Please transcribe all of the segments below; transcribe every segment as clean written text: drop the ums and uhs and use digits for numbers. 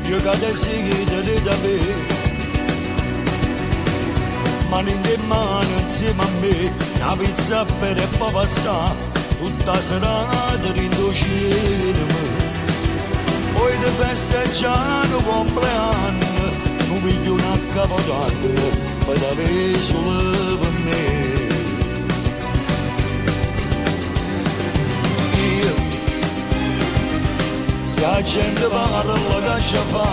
io cade seguite da me. Mani in mano insieme a me, una pizza per e poi passare tutta serata rinducinema. Poi di festeggiare un compleanno, non piglio una capodanno, poi da me solo per me. Io, se la gente parla che ci fa,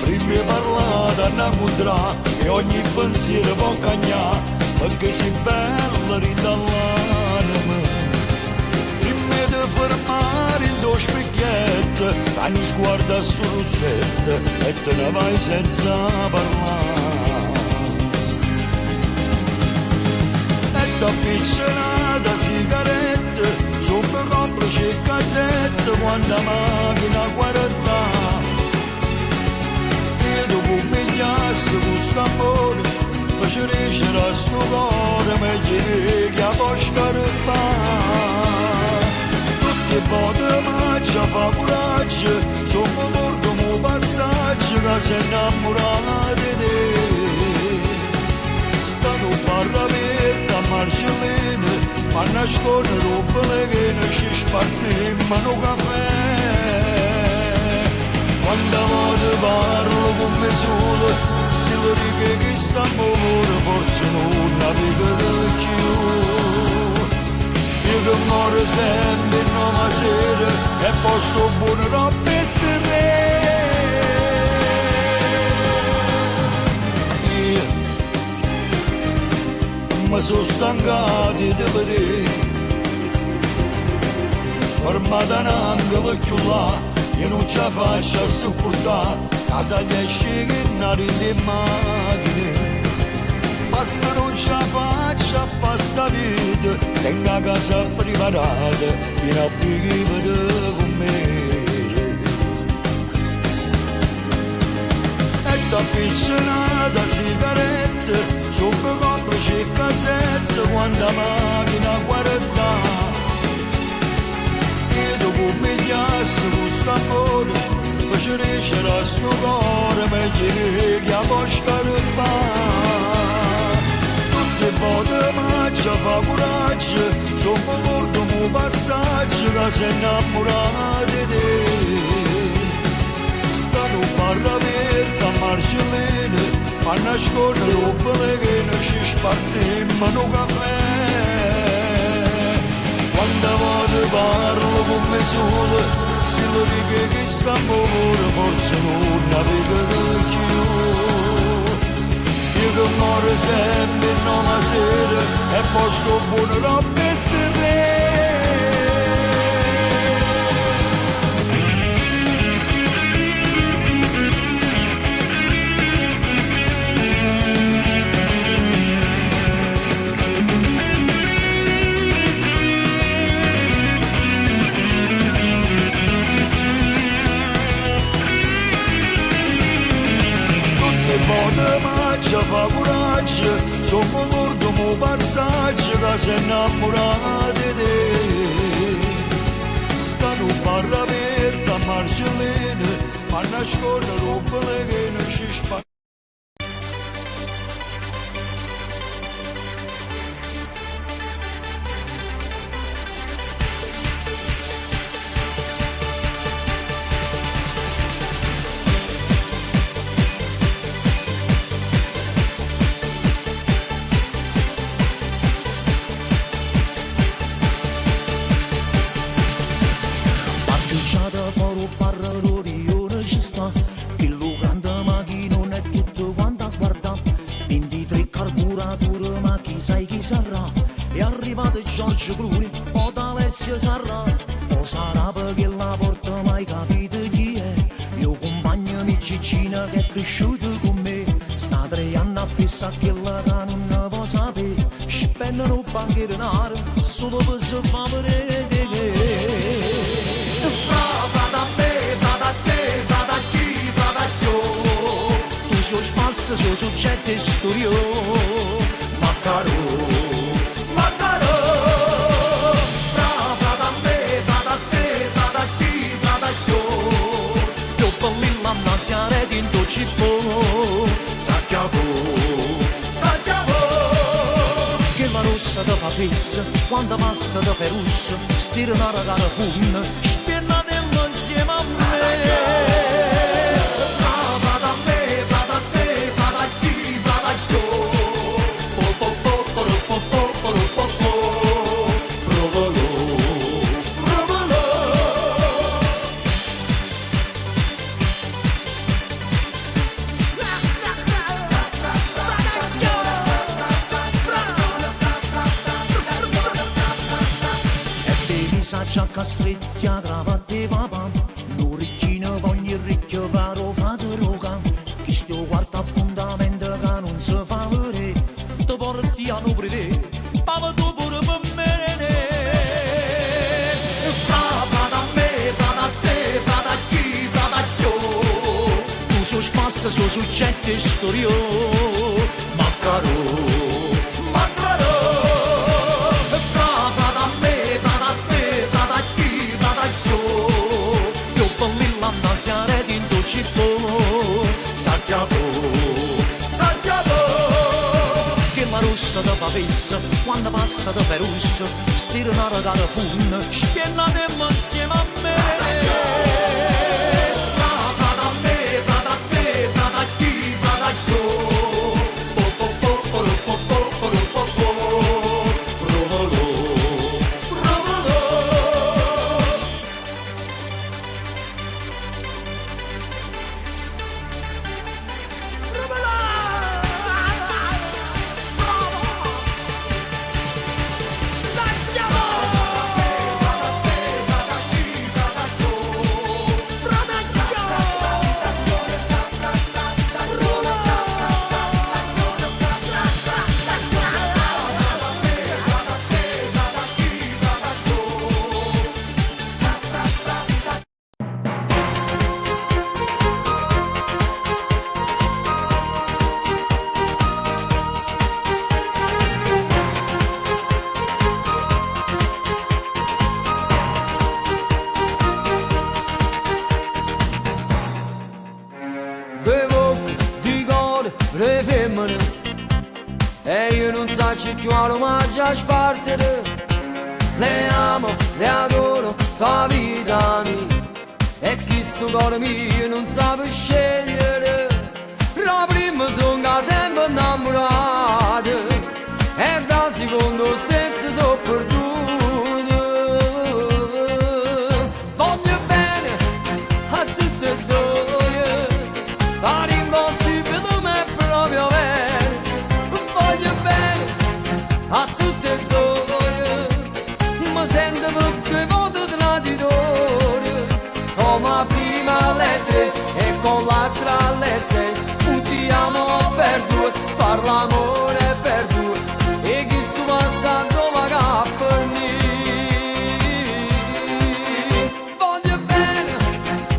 prima parlata a mudra e ogni pensiero può cagnare, perché si bella ridall'anima. Prima di fermare in due specchiette, tanti sguarda sul rossetto e te ne vai senza parlare. E t'appiccionata sigarette, sopra complici e cazzette, quando la macchina guarda. Dopo un migliasso con st'amore, faccio riuscire a sto cuore, meglio che a poscare fa. Tutti i pochi maggio fa coraggio, sono morto un passaggio che si è innamorato di te. Stato barra aperta a Marcellina, a nascondere un pellegrino, ci spartimmo un caffè. Quando voglio parlo con me solo, se lo dico che sta amore, forse non avevo più. Io che muore sempre in una sera, e posto buono non per me. Io mi sono stancato di vedere, fermata un angolo più là, io non ce la faccio a sopportare, casa gli esce che non rende macchine. Basta non ce la faccio a fare sta vita, tengo a casa preparata, fino a vivere con me. E t'appiccionata sigarette, sopra complici e cazzette, quando la macchina guarda. Dopo un migliasso con st'amore, faccio riuscire a sto cuore, meglio che a poscare fa. Tutte le volte maggio fa coraggio, sono morto un passaggio che si è innamorato di te. Stato barra aperta a Marcellina, a nascondere un pellegrino, ci spartimmo un caffè. Quando voglio parlo con me solo, se lo dico che sta amore, forse non avevo più. Io che muore sempre in una sera, e posto buono non per me. Modo maggio fa coraggio, sono morto un passaggio che si è innamorato di te. Stanno barra aperta a Marcellina, a nascondere un pellegrino, ci spazio. Che lo grande macchina non è tutto quanto a guardare, 23 carburature ma chi sai chi sarà, è arrivato Giorgio Clooney o Alessio Sarra, o sarà perché la porta mai capito chi è, mio compagno mi Ciccina che è cresciuto con me, sta 3 anni a fissa che la non ne può sapere, spendono un banchiere nero solo per se fa vedere. Sul spazio, sul soggetto e studio, Maccaro, Maccaro, fra da me, fra da te, fra da chi, fra da io. fessa, quando passa da Perus, stira una ragazza funna, spiennatello insieme a me. Vada a me, vada a te, vada a chi, vada a io. Sa giacca stretta, cravatte papà, l'orecchino ogni ricchio caro fateroca, chi sto quarto appuntamento che non si fa vedere, ti porti a nuprire, papà tu pure per me. Vada a me, vada a te, vada a chi, vada a io, tu so spassa, so soggetto e storio, maccaro. Che la rossa da papessa, quando passa da Perus, stira una ragazza funna, spiennatello insieme a me. Vada a me, vada a te, vada a chi, vada a io. le femmine e io non so più a mangiare spartere, le amo, le adoro, sa vita mia e chi sto cuore mio non sa scegliere, la prima sono sempre innamorata e da secondo stesso sono perduto. Voglio bene a tutte e due, fare impossibile ma è proprio vero. Voglio bene a tutte e due, ma sento perché voto traditore, come la prima alle 3 e con l'altra alle 6, un ti amo per due, far l'amore per due, e chi sto passando va per me. Voglio bene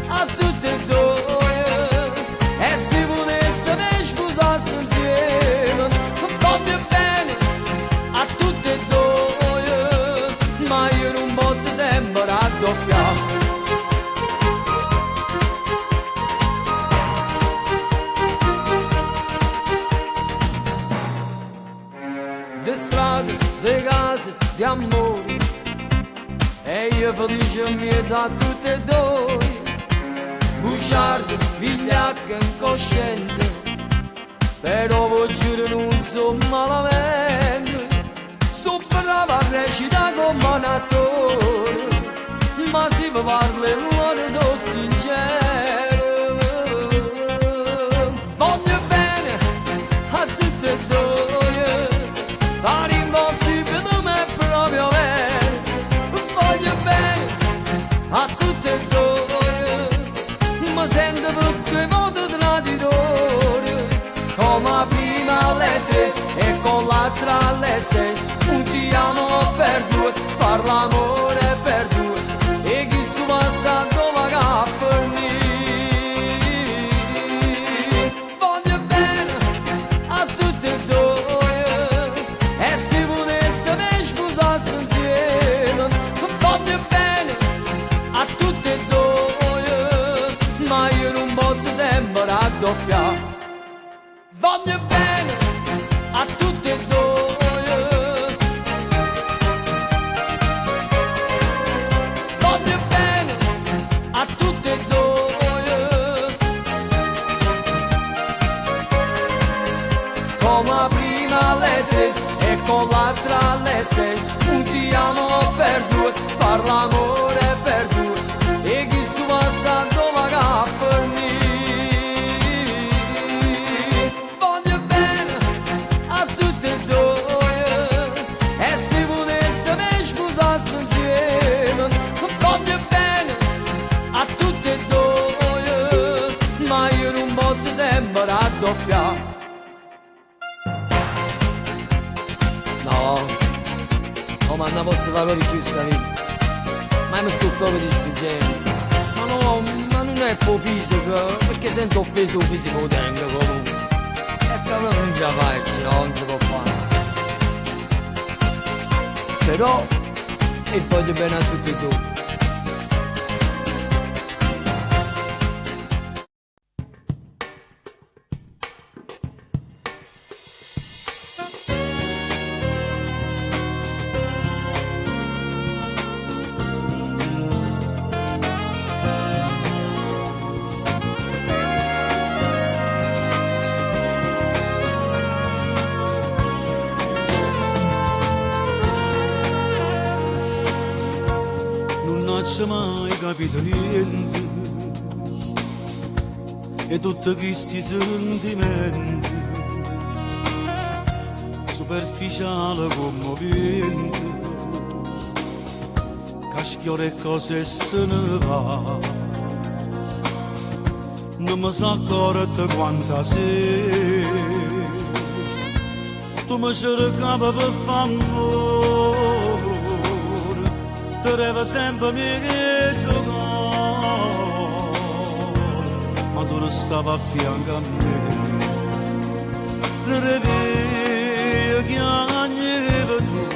a tutte e due, e se volesse me sposarsi insieme. Voglio bene a tutte e due, ma io non posso sempre raddoppiare. Di strade, di case, di amore, e io felice in mezzo a tutte e due, bugiardo, vigliacco, incosciente, però voi giuro non so malamente, so bravo a recitare come un attore, ma se vi parlo allora sono sincero. Voglio bene a tutte e due, fare impossibile ma è proprio vero. Voglio bene a tutte e due, ma sento perché voto traditore, come la prima alle 3 e con l'altra alle 6, un ti amo per due, far l'amore per due, e chi sto passando va per me. Voglio bene a tutte e due, e se volesse me sposarsi insieme. Voglio bene a tutte e due, ma io non posso sempre raddoppiare. Voglio bene a tutte e due, raddoppiare. No, no, ma non posso fare di più sta vita. Ma mi sto proprio distruggendo. Ma no, ma non è po' fisico, perché senza offeso fisico tengo comunque. E proprio non ce la faccio, no, non si può fare. Però, e voglio bene a tutti e due. Non c'è mai capito niente e tutti questi sentimenti superficiali commoventi che sfiora e cose se ne va. Non mi sono accorta quanta sei tu mi cercavi per favore, ti reva sempre messo ma tu non stavi a fianco a me. Le reve che agneva tu,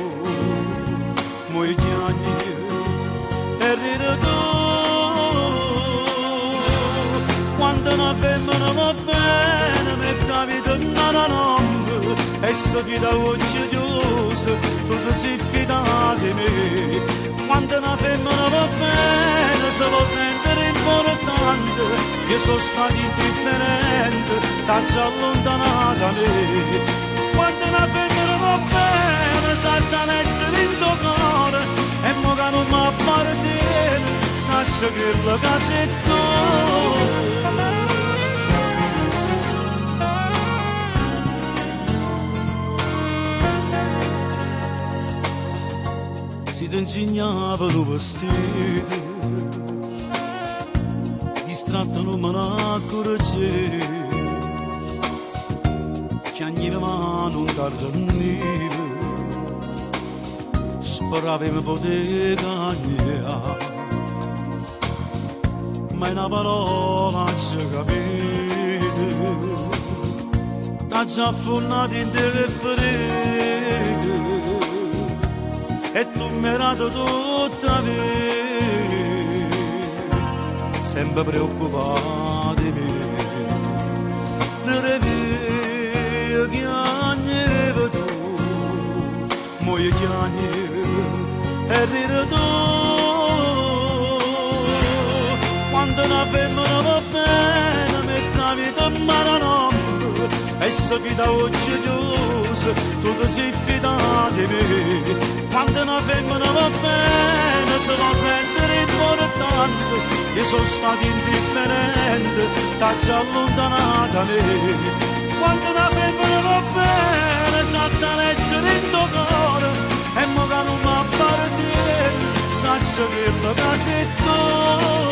moi che agneva e rire tu. Quando una femmina va bene, mette la vita in una notte e si fida oggi chiusa, tu ti sei fidata di me. Quando una femmina va bene, se lo sentire importante, io sono stato indifferente, t'ho già allontanato da me. Quando una femmina va bene, salta l'essere in tuo cuore, e mo che non mi appartiene, sassi che la casa è tua. Si ti ingegnavano vestiti, distratto non me ne accorgevo, che ogni mano non t'arrendivo, speravo mi potevi cagnare, ma una parola ci capito, t'ha già affonnato in te ferite, e tu mi hai dato tutta me, sempre preoccupato di me. Le reve che agneva tu, muoio che agneva e rire tu. Quando una femmina va bene, mette la vita in mano e se fida oggi chiusa, tu ti sei fidata di me. Quando una femmina va bene, se lo sentire importante, io sono stato indifferente, t'ha già allontanato da me. Quando una femmina va bene, salta leggere in tuo cuore, e mo che non mi appartiene, saccio che la casa è tua.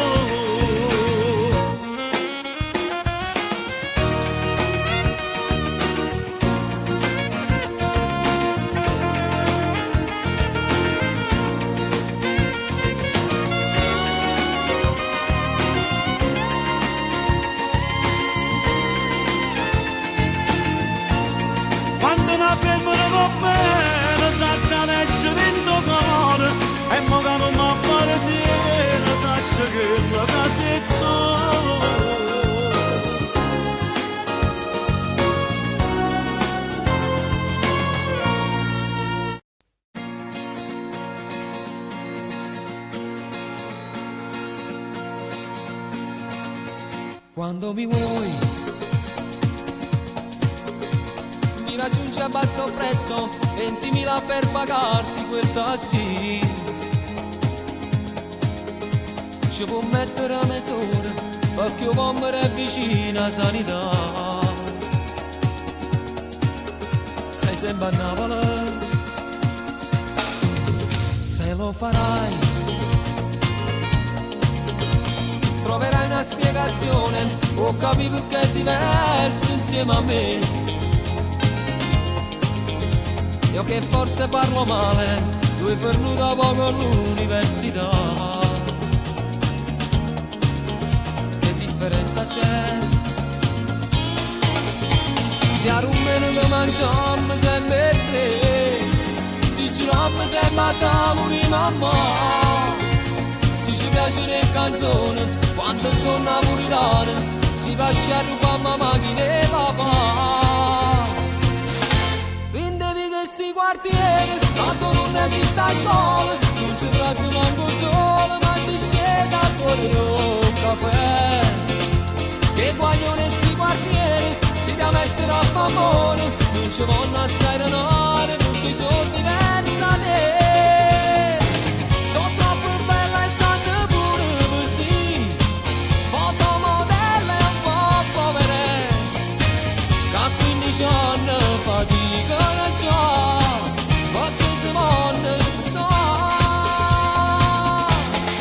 Una femmina va bene, salta leggere in tuo cuore, e mo che non mi appartiene, saccio che la casa è tua. Quando mi vuoi mi raggiunge a basso prezzo 20.000 per pagarti quel taxi. Ci può mettere a mezz'ora perché io pomero è vicina a sanità. Stai sempre a Napoli, se lo farai troverai una una spiegazione, ho capito che è diverso insieme a me. Io che forse parlo male, tu hai fermato da poco all'università. Che differenza c'è? Si arrummano che mangiamo sempre tre, si giriamo sempre a tavolo di mamma. Si ci piace le canzoni, quando sono napoletane, si va a rubare mamma e papà. Prendevi questi quartieri, quando non esiste scuola, non ci trasi manco solo, ma si scende a correre un caffè. Che guaglione sti quartieri, si da mettere a favore, non ci vanno a serenare, perché sono diversi da te. Sono troppo bella e sanno pure così, fotomodelle e un po' povere, che a 15 anni faticano già, perché si vanno a sposare.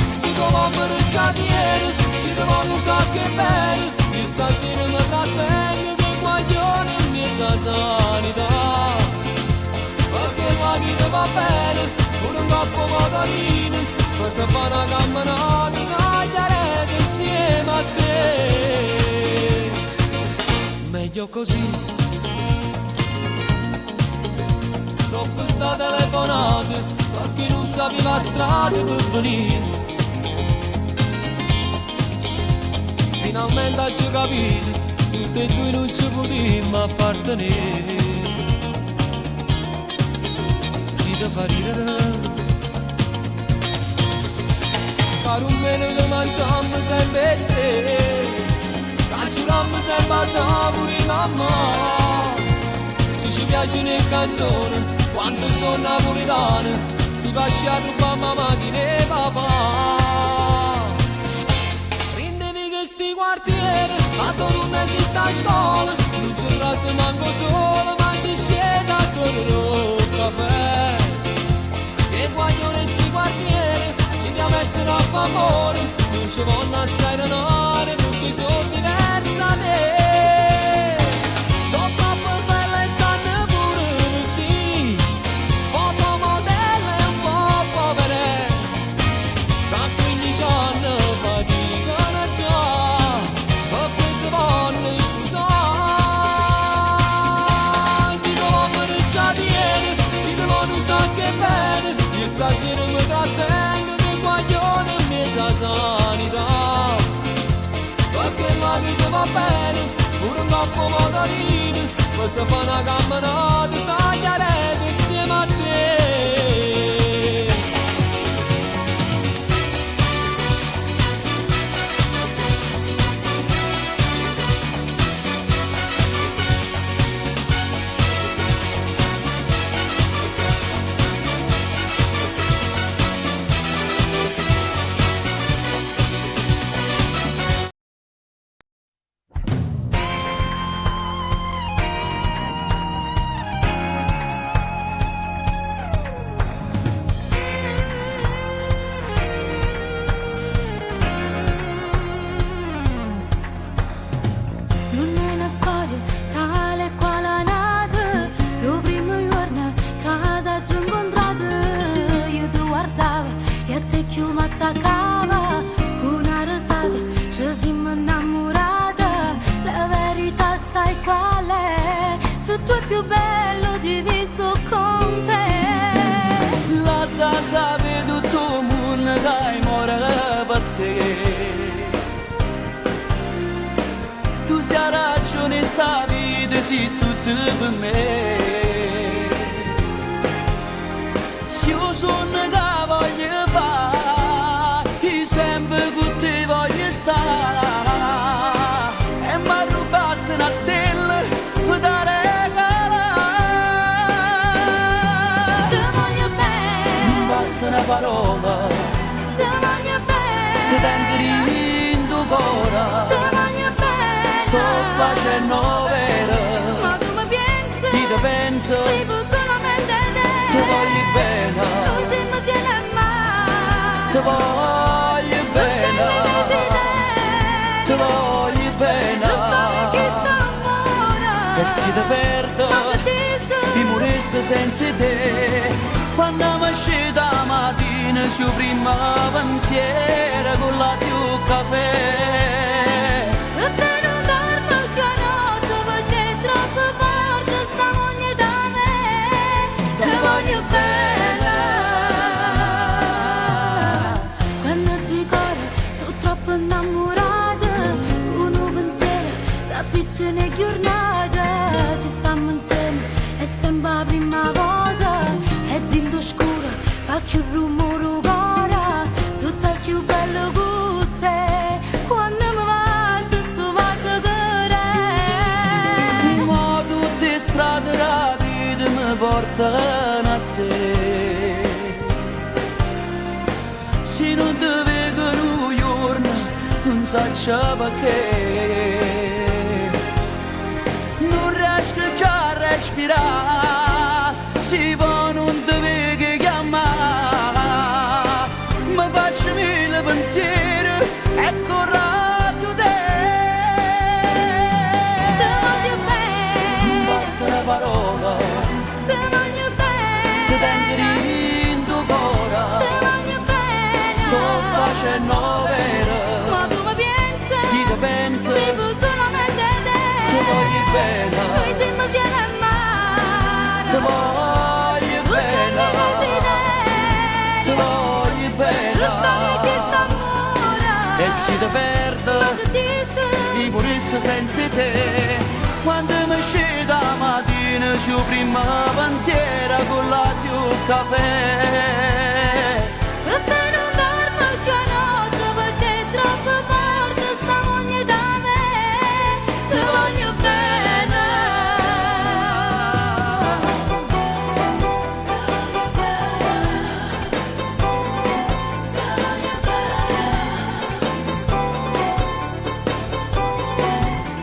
Si come già ieri, ti devono usare che bene, di stasera mi trattengo che guaglione in mezza sanità. Perché la vita va bene, pure un coppo motorino, poi si fa una camminata, sagliarete insieme a te. Meglio così. Troppo sta telefonata, perché non sapeva la strada per venire. Finalmente ci capito, tutti e due non ci potremmo appartenere. Si da fa ridere, fare un meno che mangiamo sempre te, cacciamo sempre a tavolo di mamma. Si ci piacciono le canzoni, quando sono napoletane, si va a rubare mamma e papà. Sti quartieri, quando non esiste scuola, non ci rasa manco solo, ma si scende a correre un caffè. Che guaglione sti quartieri, si da mettere a favore, non ci vanno a serenare, perché sono diversi da te. Sto troppo bella e stanno pure così, fotomodelle e un po' povere, da 15 anni faticano già. Stasera mi trattengo che guaglione in mezza sanità. Perché la vita va bene, pure un coppo motorino, poi si fa una camminata, sagliarete insieme a te. Tutto è più bello diviso con te. La casa vedo tu mondo dai morale per te. Tu sei ragione sta vita sì tutto per me. Se io sono da voglio fare, io sempre con te voglio stare. E mi rubasse una stella per dare. Una parola, Te voglio bene, ti tengo in tuo cuore, te voglio bene. sto facendo vero, Ma tu mi pensi, ti penso, vivo solamente te. ti voglio bene, Così mi tiene mai. ti voglio bene. morisse senza te. Quando mi uscita la mattina il suo primo pensiero con la più caffè. E te non dormo che notte perché è troppo forte sta moglie da me. Te voglio bene. Quando ti corro sono troppo innamorata. Uno pensiero si appiccia nelle giornate. Si stiamo insieme è sempre la prima volta. E dentro scuro fa più rumore ora. Tutto è più bello con te. Quando mi va su sto vaso che Ma tutte strade rapide mi portano a te. Se non ti vedo un giorno non so perché. Non riesco già a respirare, se poi non ti vedo chiamare. Mi faccio mille pensieri e corro te. te voglio bene. Basta la parola, Te voglio ti bene. tengo in tuo cuore. Te voglio bene. Sto facendo vero, Ma tu mi pensi? chi ti pensa, Vivo solamente te. ti voglio bene, Noi siamo cielo e mare. ti voglio bene, ti voglio bene. E se ti perdo, io morisse senza te. Quando mi uscita la mattina, il suo primo pensiero con la più caffè. E te non dormo che notte perché è troppo forte sta moglie da me. Te voglio bene.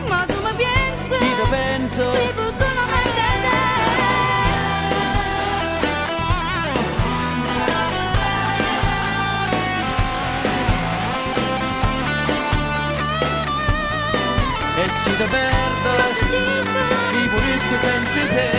Ma tu mi pensi? Chi ti pensa, Vivo solamente te. e se ti perdo, io morisse senza te.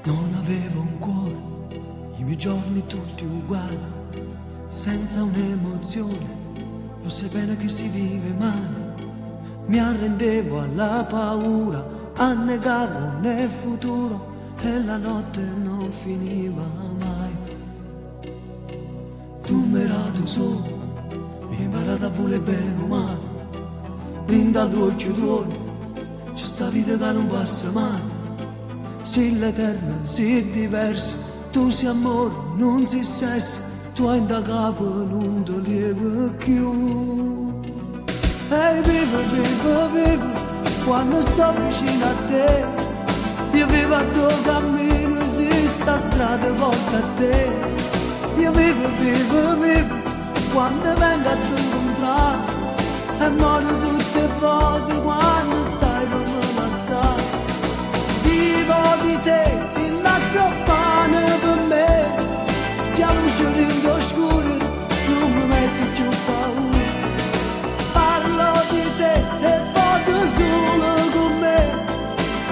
Non avevo un cuore, i miei giorni tutti uguali, senza un'emozione, lo sai bene che si vive male. Mi arrendevo alla paura, annegavo nel futuro e la notte non finiva mai. Tu mi tu solo, mi hai imparato a volere bene o male, rinda l'occhio d'oro, c'è sta vita che non passa mai. Si l'eterno, si diverso, tu sei amore, non si sesso, tu hai da capo, non ti lieve più. E vivo, vivo, vivo, quando sto vicino a te, io vivo a tuo cammino, esiste strada volta a te. Io vivo, vivo, vivo, quando vengo a te incontrare, e muoio tutte le volte quando stai per me passare. Vivo di te, sin la campana per me. Siamo usciti in oscuro, non mi metti più paura. Parlo di te e voglio solo con me.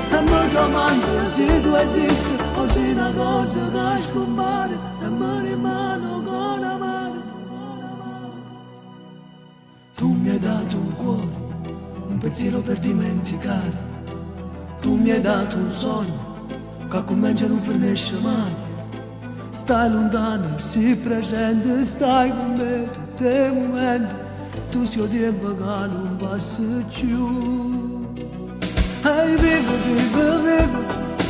E mi domando se tu esisti o se una cosa che scompare e mi rimane con amare. Tu mi hai dato un cuore, un pensiero per dimenticare. Tu mi hai dato un sogno che comincia e non finisce mai. Stai lontano, sii presente, stai con me tutti i momenti. Tu sei il tempo che non passa più. E vivo, vivo, vivo,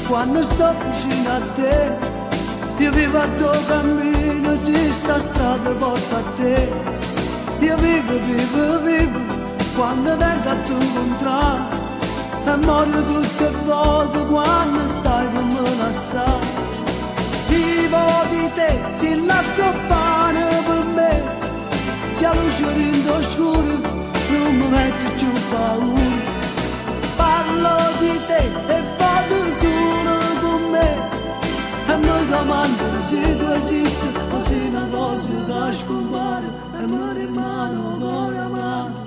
quando sto vicino a te. Io vivo a tuo cammino, si sta strada porta a te. Io vivo, vivo, vivo, quando vengo a tu incontrare. E muoio tutte le volte quando stai con me lassare. Vivo di te, si la campana per me. sia luce dentro scuro, non mi metto più paura. Parlo di te e vado solo con me, e mi domando se tu esisti o se una cosa da scompare e mi rimane con la mano.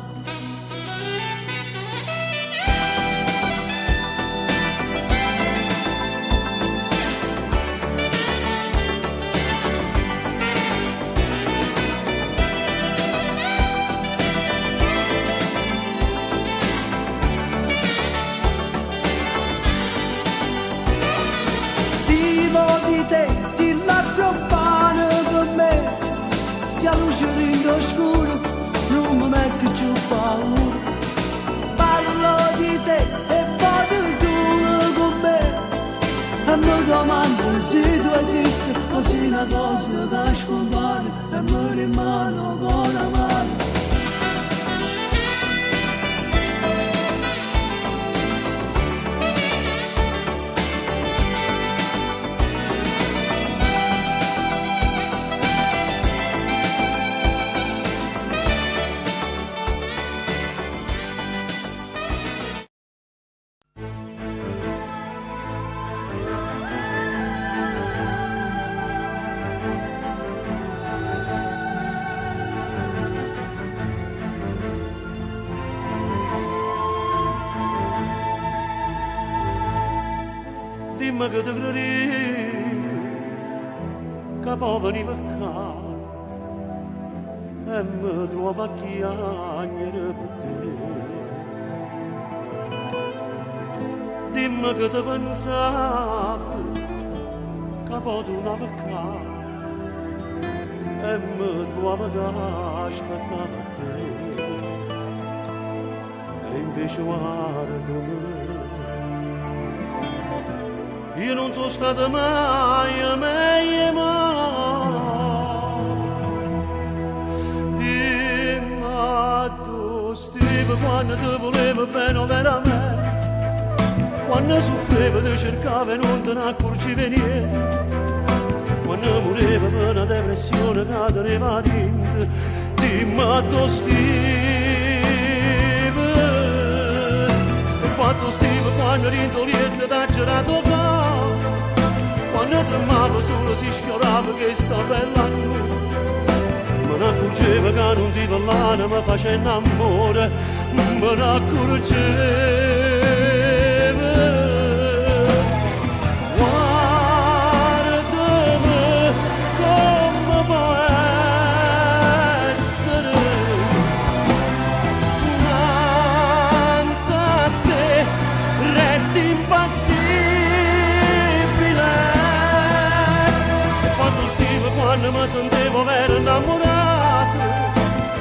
Sia luce dentro scuro, non mi metto più paura. Parlo di te e vado solo con me, e mi domando se tu esisti o se una cosa da scompare e mi rimane con la mano. Dimmi che ti credi che poi veniva qua e mi trova a chiagnere per te. Dimmi che ti pensavi che poi tornava qua e mi trova che aspettava te. E invece guardami, io non sono stata mai meglio mai. Dimmi tu, Steve, quando ti volevo bene veramente, quando soffrivo ti cercavo e non te ne accorgevi niente, quando morivo per una depressione che teneva dentro. Dimmi tu, Steve, quanto Steve quando rintoliette da girato qua, quando tremavo solo si sfiorava che sta bella nuova. Me ne accorgeva che non ti parlava, mi faceva amore, me ne accorgeva. Guardami come può essere, danza a te, resti impassibile. Quando Steve, quando mi sentivo vero innamorato,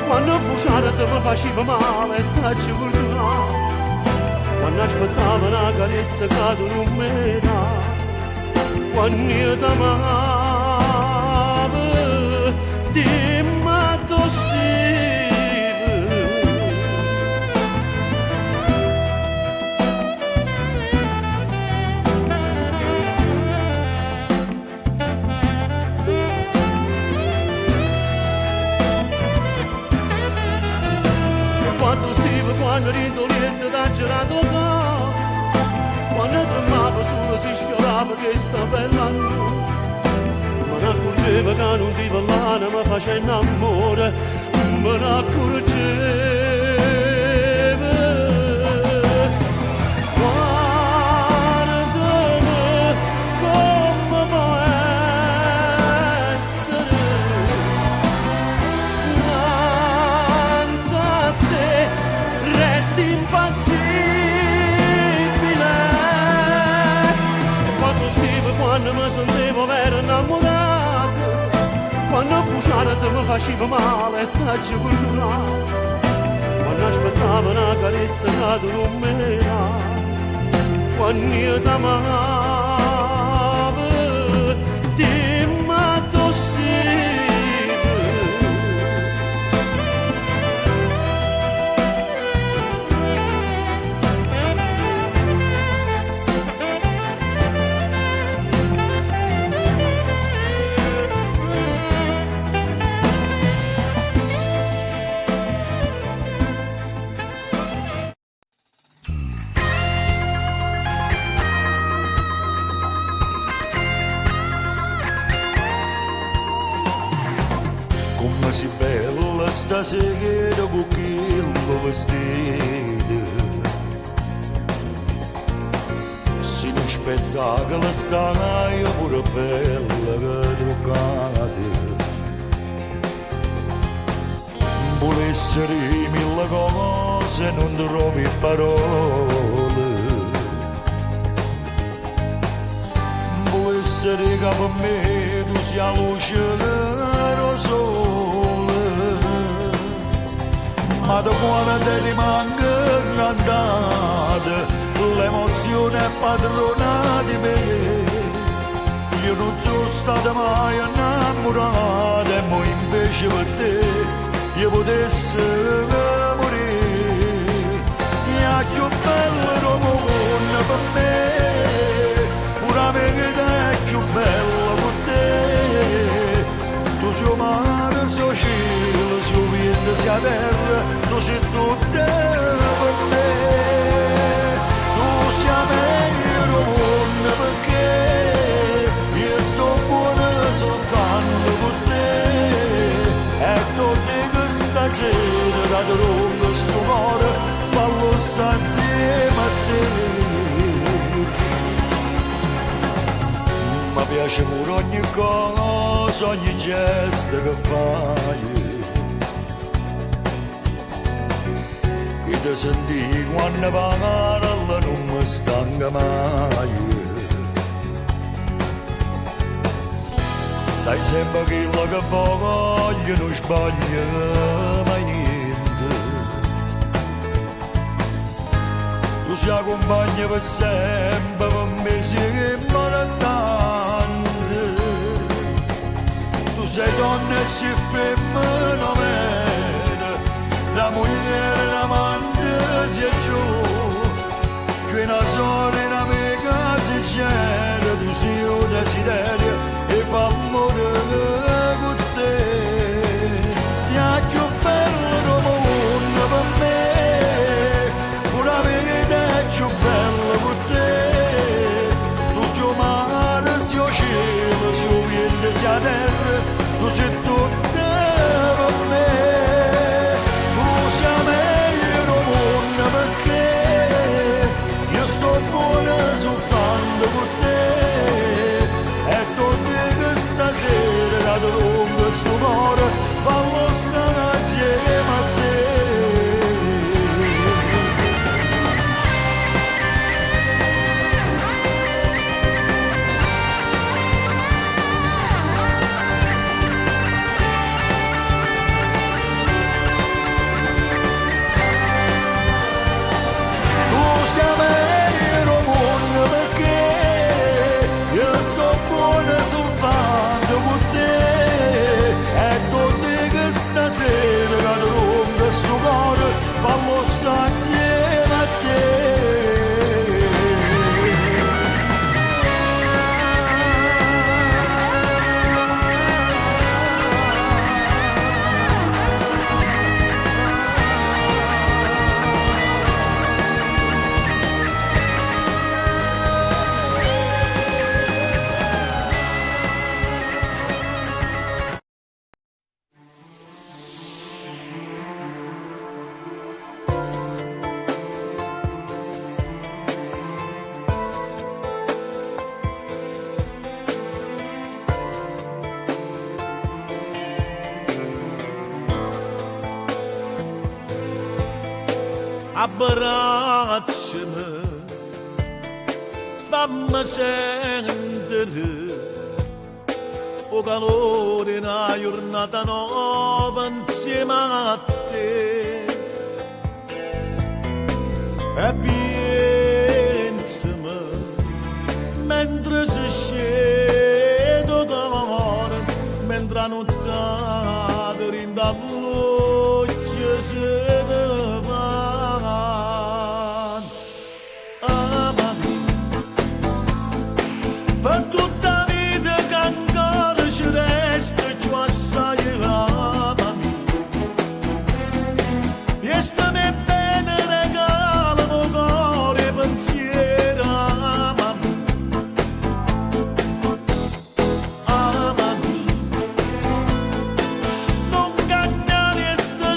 quando bruciare te mi faceva male e ti accordavo, quando aspettavo una carezza che tu non mi dai, quando io ti amavo. Dimmi tu, Steve, quando Steve, quando rintoliette da girato qua, quando tremavo solo si sfiorava che sta bella nuova. Me ne accorgeva che non ti parlava, mi faceva amore, me ne accorgeva. Guardami come può essere, danza a te, resti impassibile. Quando Steve, quando mi sentivo vero innamorato, quando bruciare te mi faceva male e ti accordavo, quando aspettavo una carezza che tu non mi dai, quando io ti amavo. Dimmi tu, Steve, sta sera con quel vestito. Si non spettacolo stai pure bella che truccata. Vuole essere mille cose, non trovi parole. Vuole essere che per me tu sia la luce del sole. Ma da quando ti rimane andata, l'emozione è padrona di me. Io non sono stato mai innamorato e mo invece per te io potessi morire. Sia più bello come un per me, pure me che è più bello con te. Tu sei mare, sei cielo, sei vento, sei terra, tu sei tutto per me. Tu sei meglio del mondo perché io sto buono soltanto con te. E tutti stasera da lungo sto cuore fallo sta insieme a te. Mi piace pure ogni cosa, ogni gesto che fai. Che ti senti quando parla non mi stanca mai. Sai sempre quello che voglio, non sbaglio mai niente. Tu sei compagna per sempre, per me sei importante. Tu sei donna e sei femmina vera, la moglie e l'amante sia giù. C'è una sorella, una amica sincera, tu sei un desiderio e fa amore con te. Sia più bello come un per me, pure la verità è più bella con te. Tu sei mare, sei cielo, sei vento, sei terra, tu sei tutto per me. Tu sei meglio del mondo perché io sto buono soltanto con te. Stasera da lungo sto cuore fallo stare insieme a te. Tu sei meglio del mondo perché io sto buono soltanto con te. E tutti che stasera da lungo sto cuore fallo sta insieme a te. Abbracciami, fammi sentire o calore in una giornata nuova insieme a te. E pensami mentre si scende d'amore, mentre la notte rinda luce se ne va. Per tutta la vita che ancora ci resta più assai amami. E stammi bene regalo il cuore e pensiero amami. Amami. Non cagnare sta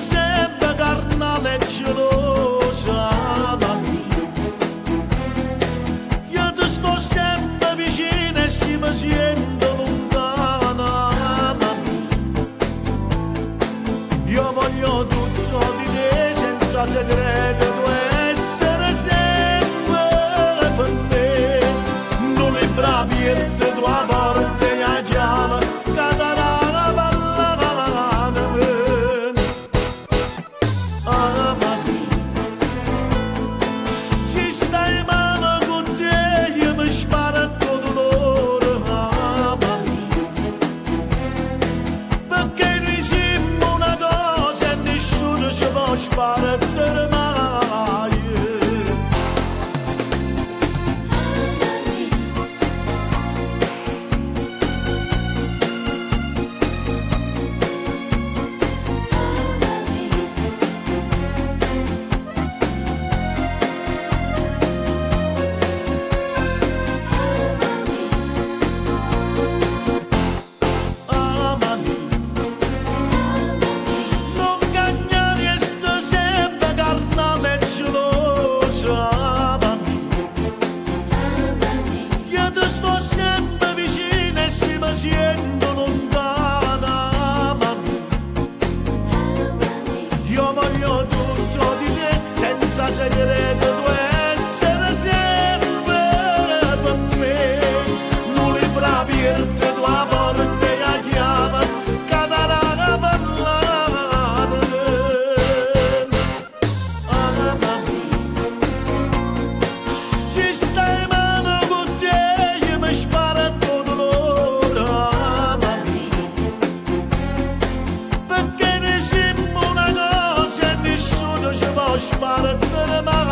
ci stai mano con te, io mi spara tutto l'ora, perché ne siamo una cosa e nessuno ci può sparare mai.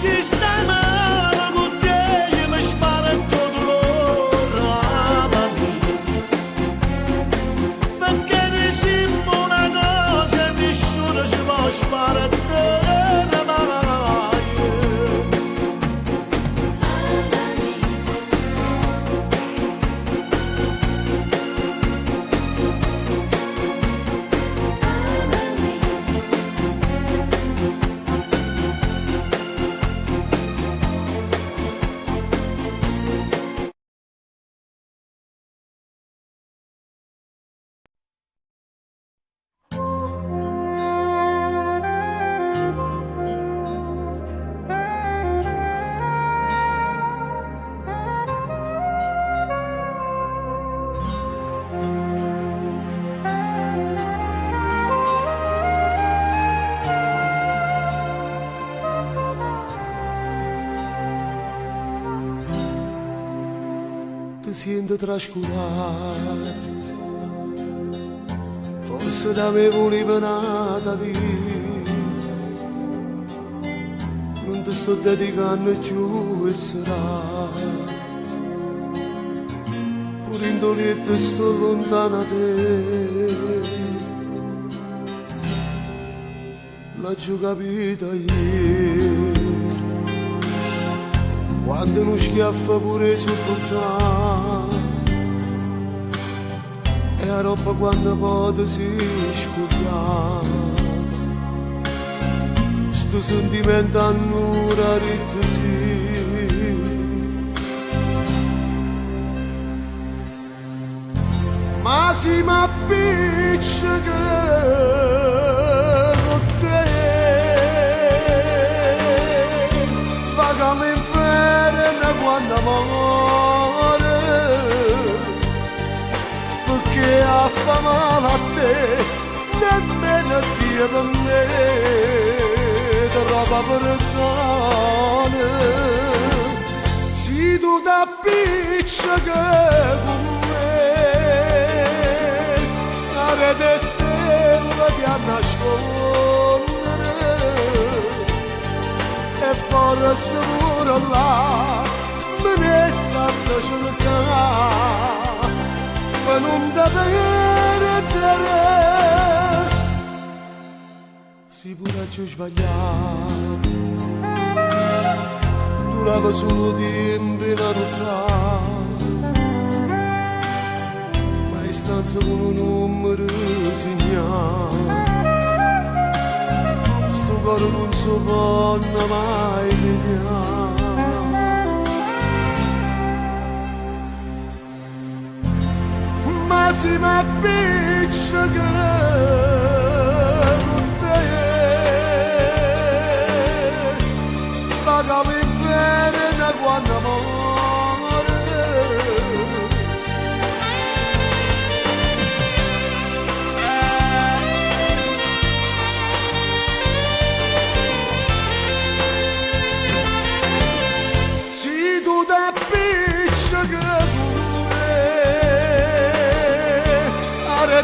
Ci stai male con te, io mi sparo tutto l'ora, perché ne siamo una cosa e nessuno ci può sparare mai. Ti sento trascurato, forse da me voleva nata vita, non ti sto dedicando più e sarà, pure in dolietto sto lontana da te, l'ho già capita ieri. Quando uno schiaffa pure sopportato e la roba quando poi si scusa, sto sentimento annura ritto sì. Ma si m'appiccica con te, vagamente quando muore, perché ha fa male a te, nemmeno Dio per me, trova persone, se tu t'appiccica con me, la rete stella ti ha nascondere, e forse pure là, me ne sanno cercare, ma non da perdere. Si pure ci ho sbagliato, durava solo tempo in notte, ma in stanza con un numero segnato, sto cuore non si può mai pigliare. Ma si m'appiccica con te, pagami bene da quando muore, si tu t'appiccica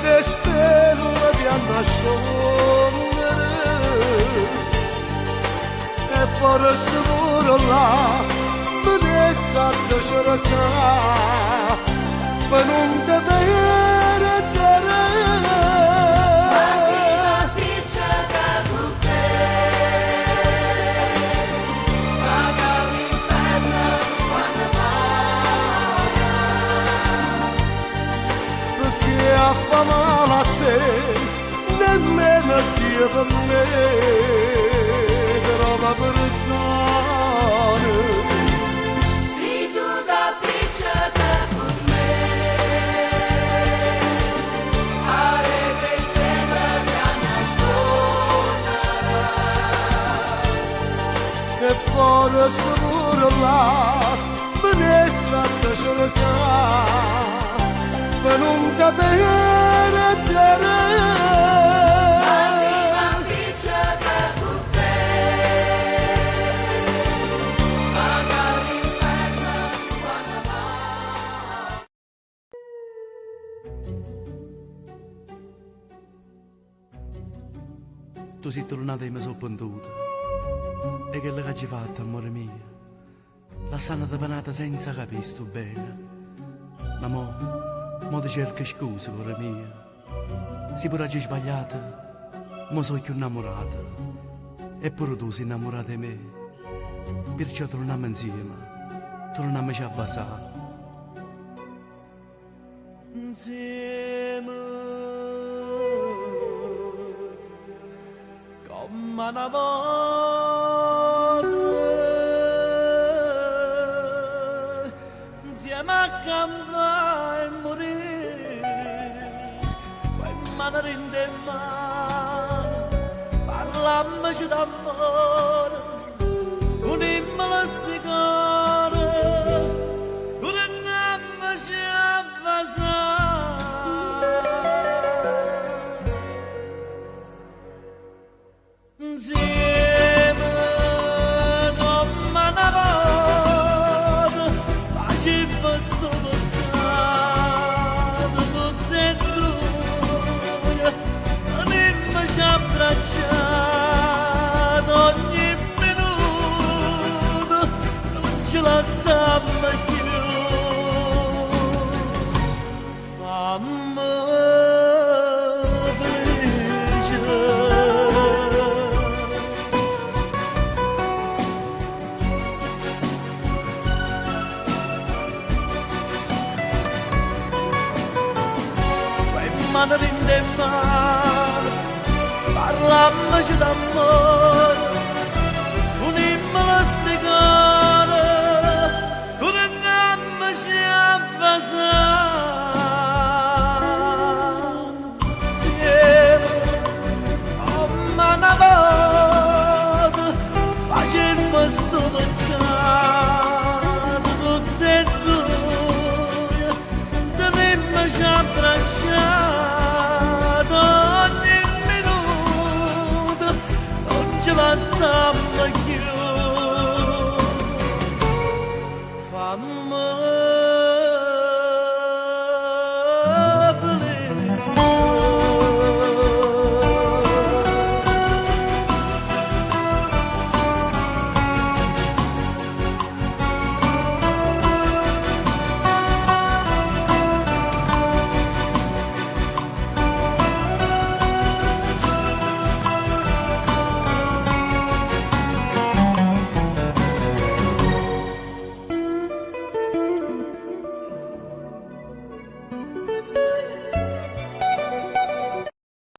de stelle ti ha nascondere, e forse pure là me ne sanno cercare, ma non te perdere. Ma si m'appiccica con te, paga l'inferno quando muore, perché ha fa male a te, nemmeno Dio per me, trova persone. si tu t'appiccica con me, amore sicuro là, venisse a te cercare, per non capire te. Tu sei tornata e mi sono penduta. E che l'hai fatto, amore mio? La stanno tapanata senza capire sto bene. Ma mo ti cerco scusa, cuore mia. Se pure hai sbagliato, mo sono più innamorata. Eppure tu sei innamorata di me. Perciò torniamo insieme. Torniamoci a basare. Insieme come una volta, insieme a campare e morire, poi mano rinde mano, parlammoci d'amore, unimmola sti cuore, torniamoci a basare. Insieme come una volta faceva sto peccato tutte e due, andiamoci abbracciato ogni minuto, non ce la sappiamo più. Fammi mano rinde mano, parlammoci d'amore, unimmola sti cuore, torniamoci a basare. Insieme, come una volta, facemmo sto peccato tutte e due, tenemmoci abbracciati. La sappiamo più. Fammi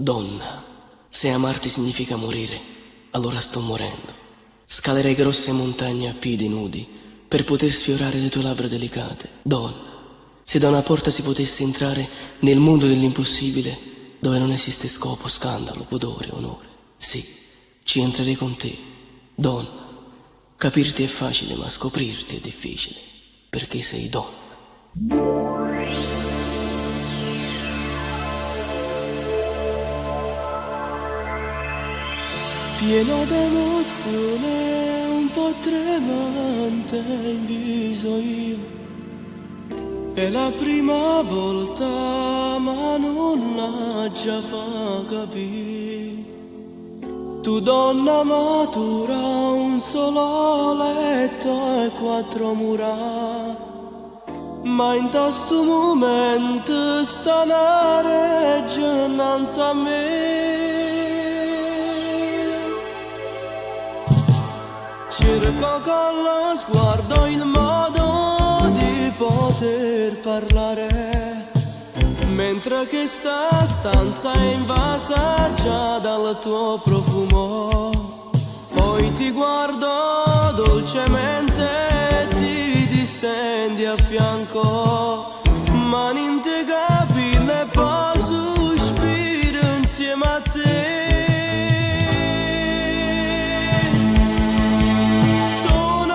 Donna, se amarti significa morire, allora sto morendo. Scalerei grosse montagne a piedi nudi per poter sfiorare le tue labbra delicate. Donna, se da una porta si potesse entrare nel mondo dell'impossibile, dove non esiste scopo, scandalo, pudore, onore, sì, ci entrerei con te. Donna, capirti è facile, ma scoprirti è difficile, perché sei donna. Pieno d'emozione, un po' tremante in viso io. È la prima volta, ma non la già fa capire. Tu donna matura, un solo letto e 4 mura. Ma in questo momento sta una regge innanzi a me. Cerco con lo sguardo il modo di poter parlare, mentre che sta stanza è invasa già dal tuo profumo. Poi ti guardo dolcemente e ti distendi a fianco, mani integabili e poi sospiro insieme a te. Sono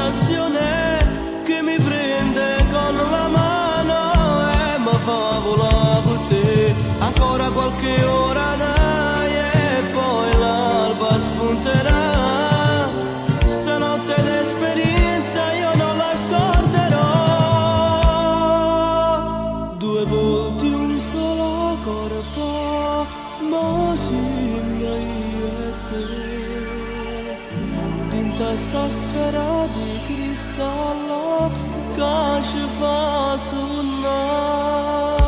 tentazione che mi prende con la mano e mi fa volare con te. Ancora qualche ora dai e poi l'alba spunterà. Stanotte l'esperienza io non la scorderò. 2 volti un solo corpo, ma sembra io e te. In testa sfera di cristallo che ci fa suonare.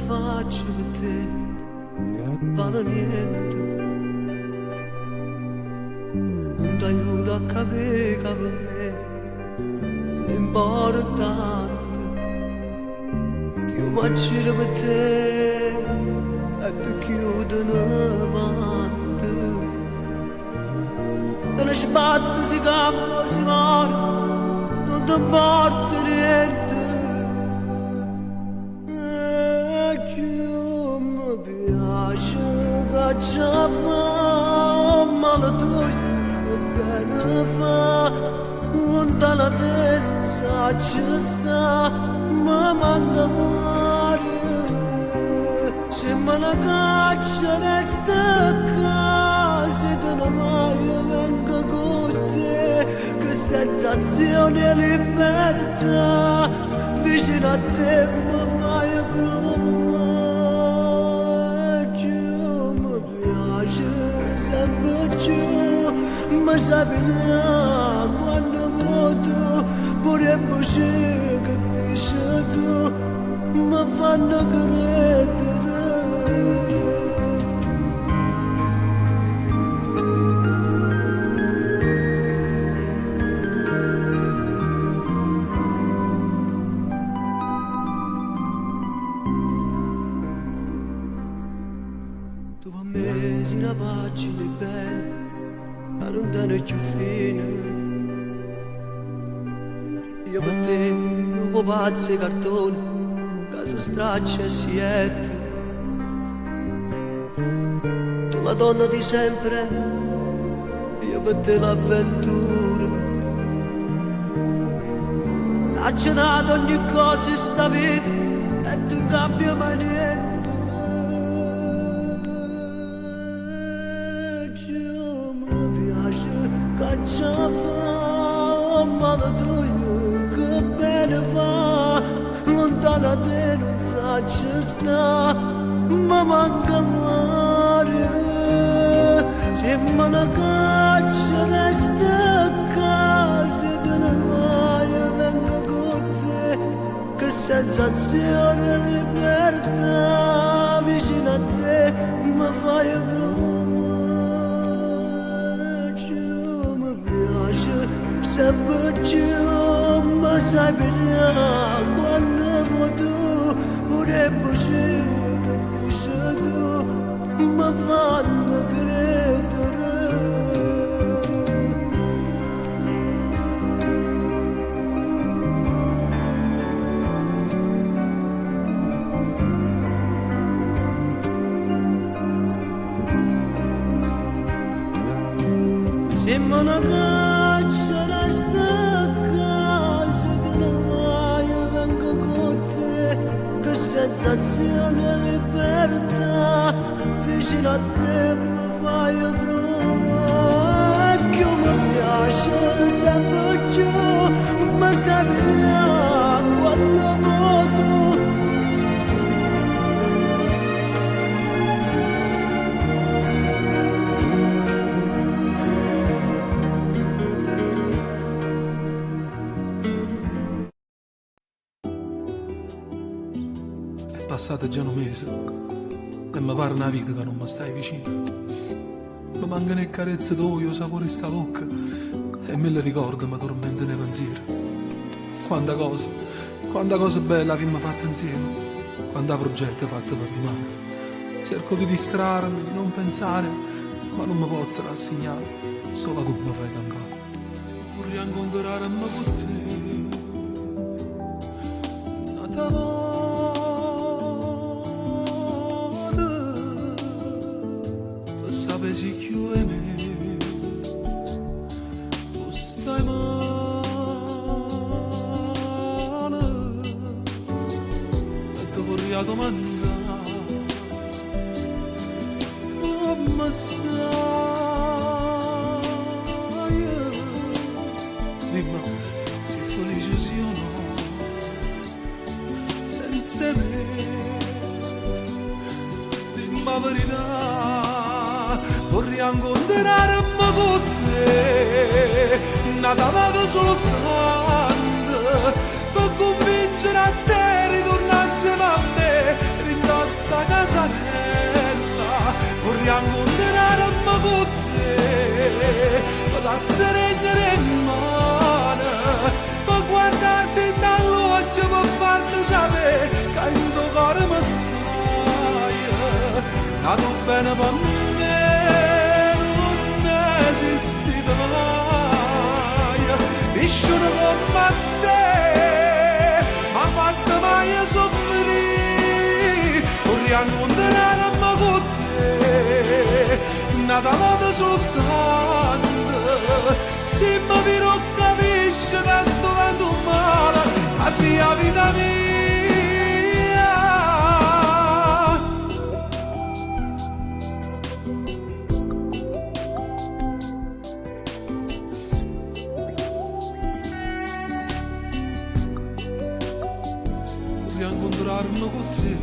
Faccio per te, vado niente, non ti aiuto a capire che per me sei importante, che io faccio per te e tu chiudono avanti, te ne sbatti, si campa, si muore, non ti importa niente. Cacciava male tu bene fa lontana te non sa ci sta ma manca mare se me la caccia resta a casa te ne mai venga con te che sensazione e libertà vicino a te mi vai a sempre giù, ma sapere quando voto, pure voce che dici tu, mi fanno credere. Dopo mesi una pagina bene, ma non danno più fine. Io per te, dopo pazzi e cartoni, casa straccia e siete. Tu la donna di sempre, io per te l'avventura. Ha girato ogni cosa in sta vita e tu cambia mai niente. Cacciava male tu che bene fa lontana te non sa ci sta ma manca mare se me la caccia resta a casa te ne vai venga con te che sensazione e libertà vicino a te mi fai sempre giù, ma sai bene quando voto, pure voce che dici tu, mi fanno credere. Se me la caccia resta a casa te ne vai vengo con te che sensazione e libertà vicino a te mi fai provare che mi piace sempre più ma sempre quando voto passati già un mese e mi pare una vita che non mi stai vicino. Mi mancano le carezze tue, il sapore di sta bocca e me le ricordo, mi tormenta nei pensieri. Quanta cosa bella abbiamo fatto insieme, quanta progetti fatti per domani. Cerco di distrarmi, di non pensare, ma non mi posso rassegnare, solo tu mi fai tancare. Vorrei incontrarmi con te, nata volta, per sapere se più è me, tu stai male, e ti vorrei domandare. Come stai? Dimmi se felice sì o no, senza me. Dimmi la verità, vorrei incontrarmi con te, nata vado soltanto per convincere a te ritornare insieme a me, rindosta casarella. Vorrei incontrarmi con te, per la streggere in mano, per guardarti dall'occhio, per farti sapere che in tuo cuore mi stai. Nato bene per me, non esisti mai, vissuto come te, ma fatto mai soffrire. Vorrei incontrarmi con te, nata volta soltanto, se mi viro capisce che sto dando male, ma sia vita mia. Vorrei incontrarmi con te,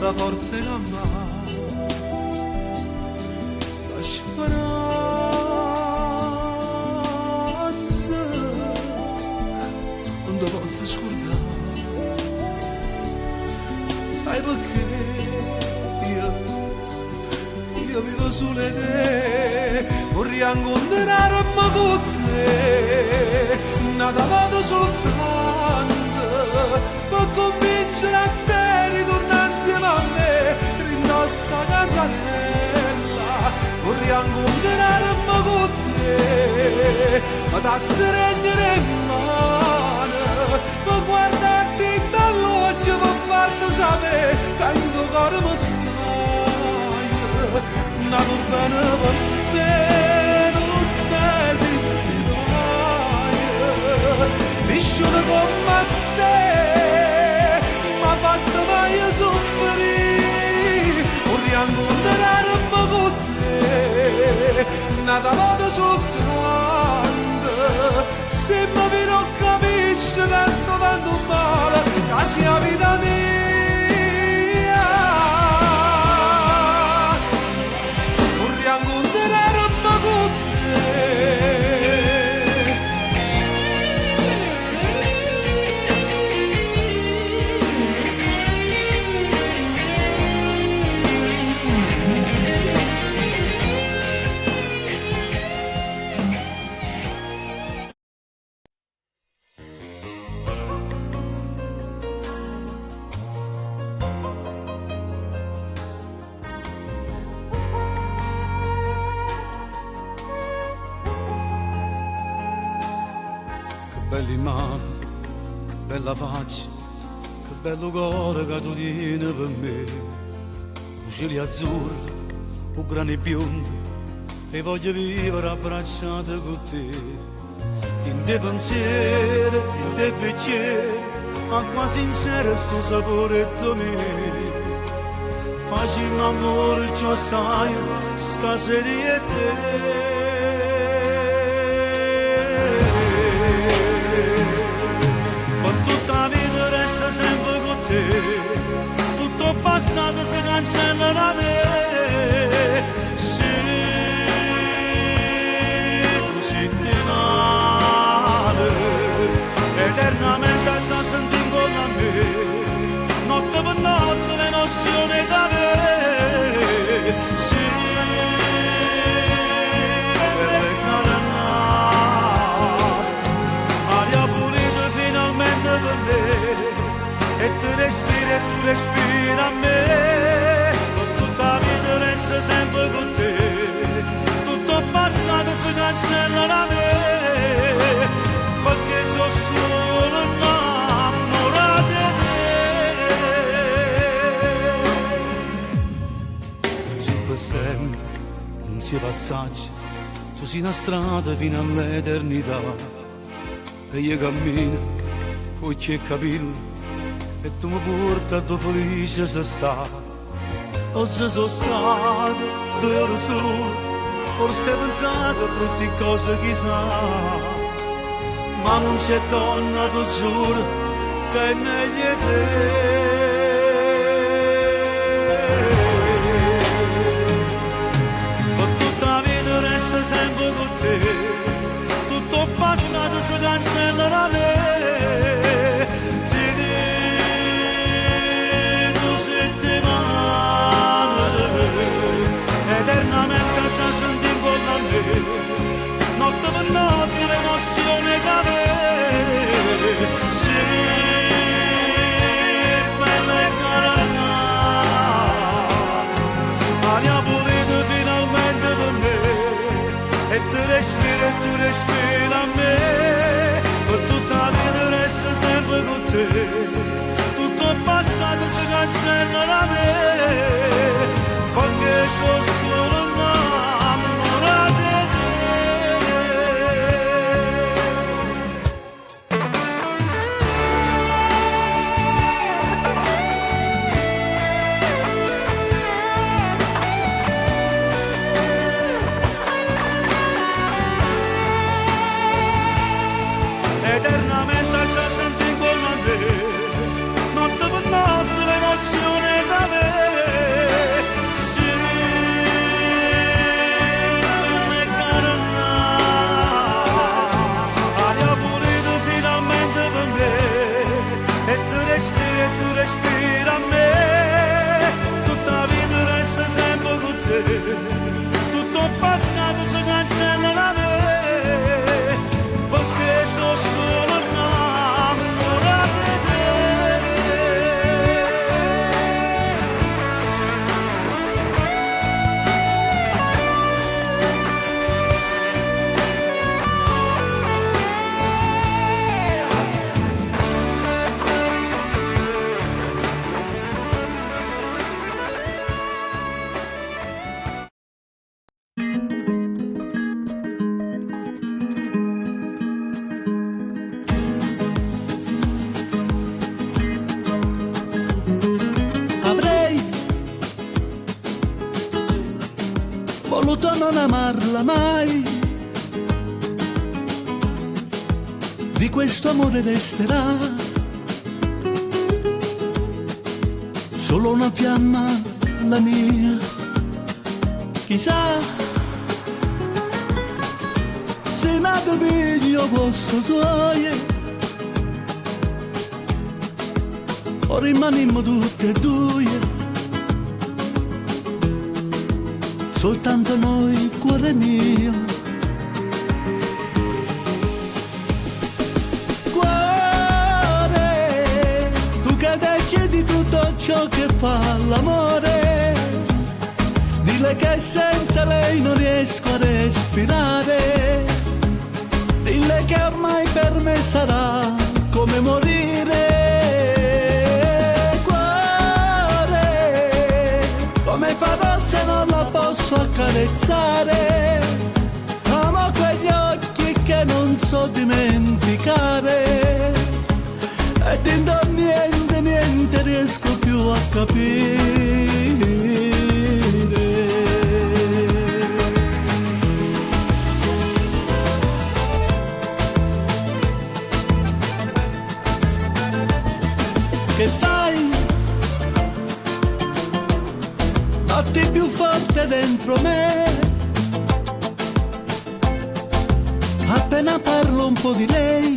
la forza in mano, sta speranza, non ti posso scordare, sai perché io vivo solo in te, vorrei incontrarmi con te, nata vado soltanto, per convincere a te ritornare insieme a me, rinnosta casarella. Vorrei incontrarmi con te, ma da streggere in mano, per guardarti dall'occhio, per farti sapere che in tuo cuore mi stai. Nato bene per te, non esisti mai, vissuto come te, ma fatto mai soffrire. Vorrei incontrarmi con te, nata volta soltanto, se mi viro capisce che sto dando male, che sia vita mia. Vorrei incontrarmi con te. Belli mani, bella faccia, che bello cuore che tu tieni per me. Uccelli azzurri, o grani biondi, e voglio vivere abbracciata con te. In te pensieri, in te bicchieri, acqua sincera sto sapore mio. Facciamo amore, ciò sai, stasera è te. Quanto passato si cancella da me. Se così ti male, eternamente sta sentendo con me. Notte per notte le nozioni da me. Sì, belle carenate, aria pulita finalmente per me. E tu respiri a me. Per tutta la vita resta sempre con te. Tutto passato si cancella da me. Perché sono solo innamorato di te. Così per sempre, non si passaggi. Tu sei una strada fino all'eternità. E io cammino, occhi e capelli. E tu mi porti a dove felice sei stato. Oggi sono stato 2 ore solo, forse hai pensato a brutte cose chissà. Ma non c'è donna, tu giuro, che è meglio di te. Per tutta la vita resta sempre con te. Tutto passato si cancella da me. Eternamente già senti con me. Notte per notte l'emozione da me. Sì, bella e carenata, aria pulita finalmente per me. E tu respiri a me. Per tutta la vita resta sempre con te. Tutto il passato si cancella da me. Perché sono solo innamorato di te. Eternamente già senti con me. Notte per notte l'emozione da me. Respira a me, tutta la vita resta sempre con te. Tutto il passato si cancella da me. Perché sono solo innamorato di te. Voluto non amarla mai, di questo amore resterà solo una fiamma, la mia. Chissà se nato meglio posto suoie o rimanimmo tutte e due. Soltanto noi, cuore mio. Cuore, tu che decidi tutto ciò che fa l'amore. Dille che senza lei non riesco a respirare. Dille che ormai per me sarà come morire. Cuore, come farò se non la posso accarezzare? Amo quegli occhi che non so dimenticare. E dentro niente riesco più a capire. Che fai? senti più forte dentro me. Appena parlo un po' di lei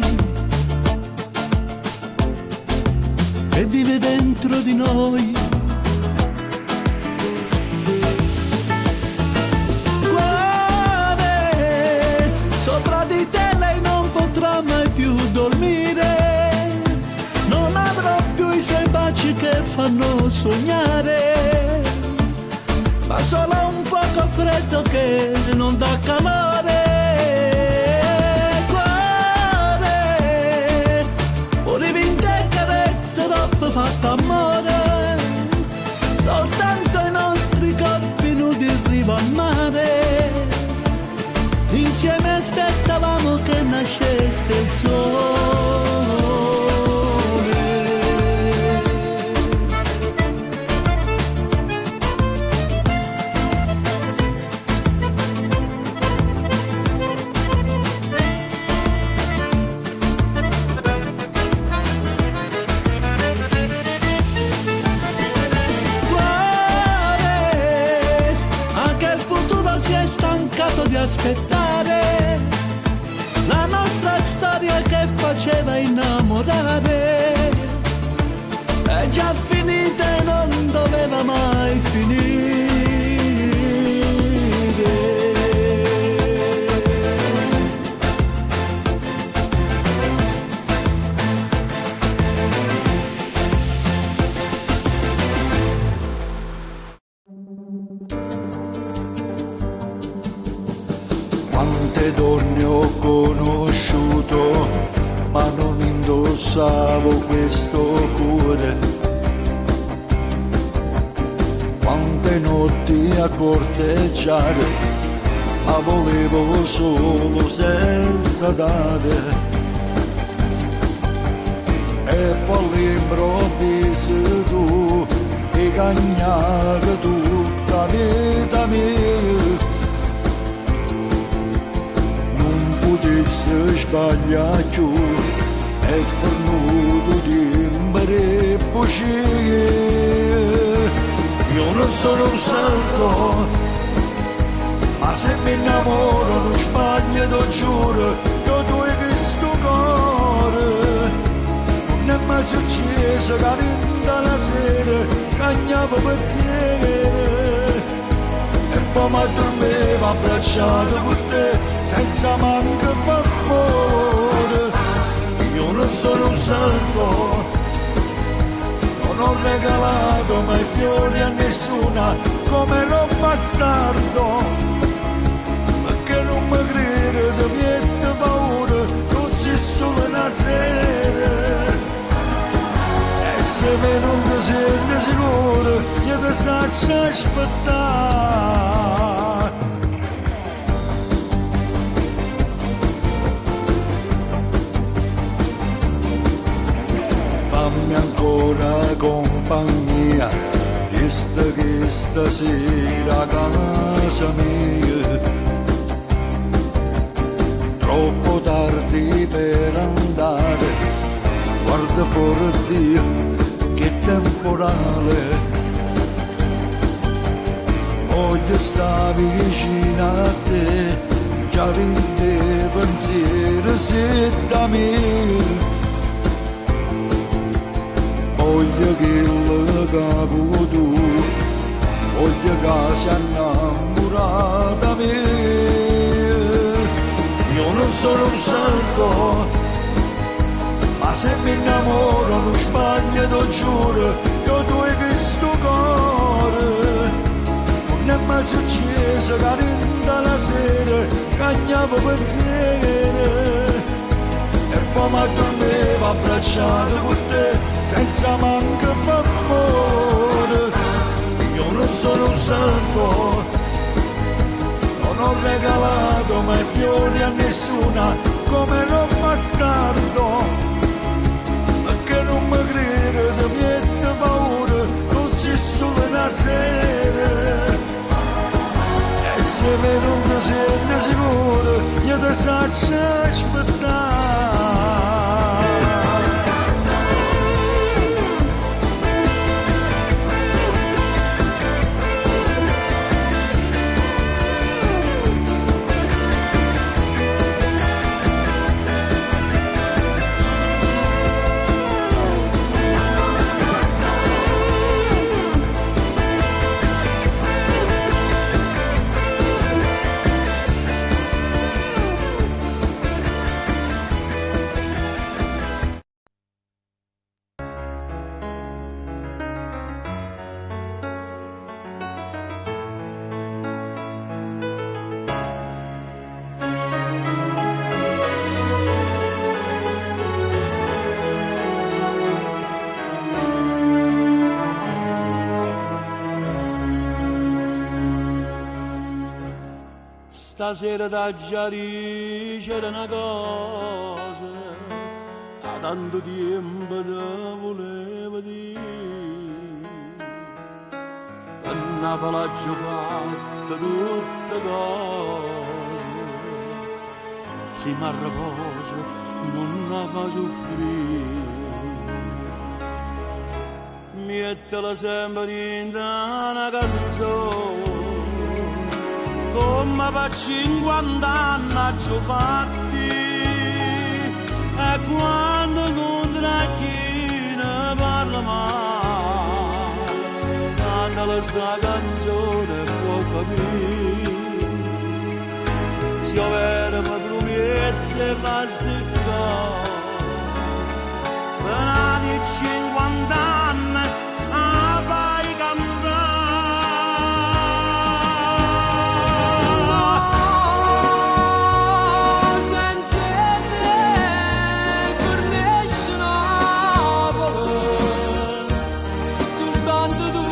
e vive dentro di noi. Guarda, sopra di te lei non potrà mai più dormire, non avrò più i suoi baci che fanno sognare, ma solo un fuoco freddo che non dà calore. Fatta amore, soltanto i nostri corpi nudi in riva al mare, insieme aspettavamo che nascesse il sole. Di aspettare la nostra storia che faceva innamorare, è già finita e non doveva mai finire. Quante donne ho conosciuto, ma non indossavo questo cuore. Quante notti a corteggiare, ma volevo solo senza dare. E poi all'improvviso tu hai cagnato tutta la vita mia. Potesse sbagliare più e fornuto timbri e bugie. Io non sono un santo, ma se mi innamoro non sbaglio, lo giuro, io tu hai visto cuore. Non è mai successo che rinda la sera cagnavo pensieri e poi mi addormevo abbracciato con te senza manco favore. Io non sono un santo, non ho regalato mai fiori a nessuna come lo bastardo, perché non mi crede di niente paura, così solo una sera. E se me non ti senti sicuro, io ti saccio aspettare. Fammi ancora compagnia, vista che stasera a casa mia. Troppo tardi per andare, guarda fuori Dio, che temporale. Voglio stare vicino a te, già rinde pensiero se da me. Voglio che il capo tu, voglio che si innamora da me. Io non sono un santo, ma se mi innamoro non sbaglio, lo giuro, io tu hai visto cuore. Non è mai successo che rinda la sera cagnavo pensieri e poi mi addormevo abbracciato con te senza manco favore. Io non sono un santo, non ho regalato mai fiori a nessuna come lo bastardo, perché non mi crede di niente paura, così solo una sera. E se me non ti senti sicuro, io ti saccio aspettare. stasera da Giari c'era una cosa, da tanto tempo te volevo dire. T'annava la giocata tutte cose, se mi arraposo non la fa soffrire. Mettela sempre in una canzone, come per 50 anni ci ho fatti, e quando incontra chi ne parla male, cantala sta canzone può capire. Se io vero mi promette fa sticcare, per di 50 anni a fai cantare. Senza te fornisce Napoli, soltanto tu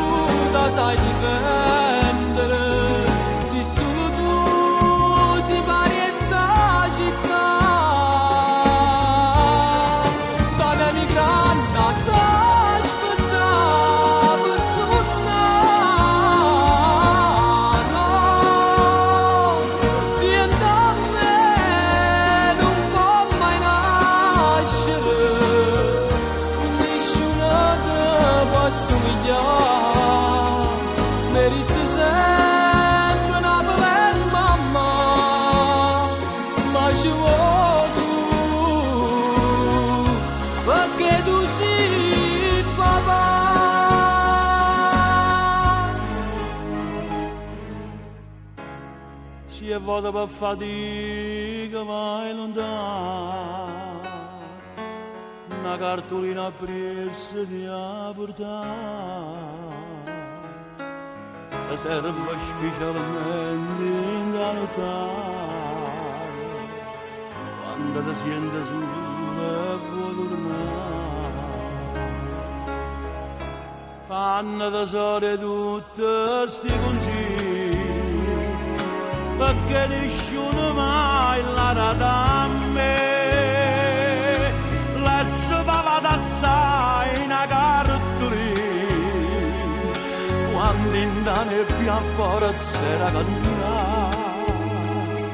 la sai difendere. Se solo tu si pari a sta città, sta emigrando a t'aspettare per suonare. Siente a me non può mai nascere, nessuno te può assomigliare. Meriti sempre Napoli e mamma, ma ci vuoi tu, perché tu sei papà. Si è vuota per fatica mai lontano, una cartolina presa di a portare, che serve specialmente in da notare, quando ti senti sola e vuoi tornare. Fanno tesoro tutti sti consigli, perché nessuno mai l'ha dato a me. Lasciava d'assai una cartolina, quando in da nebbia forza era camminare.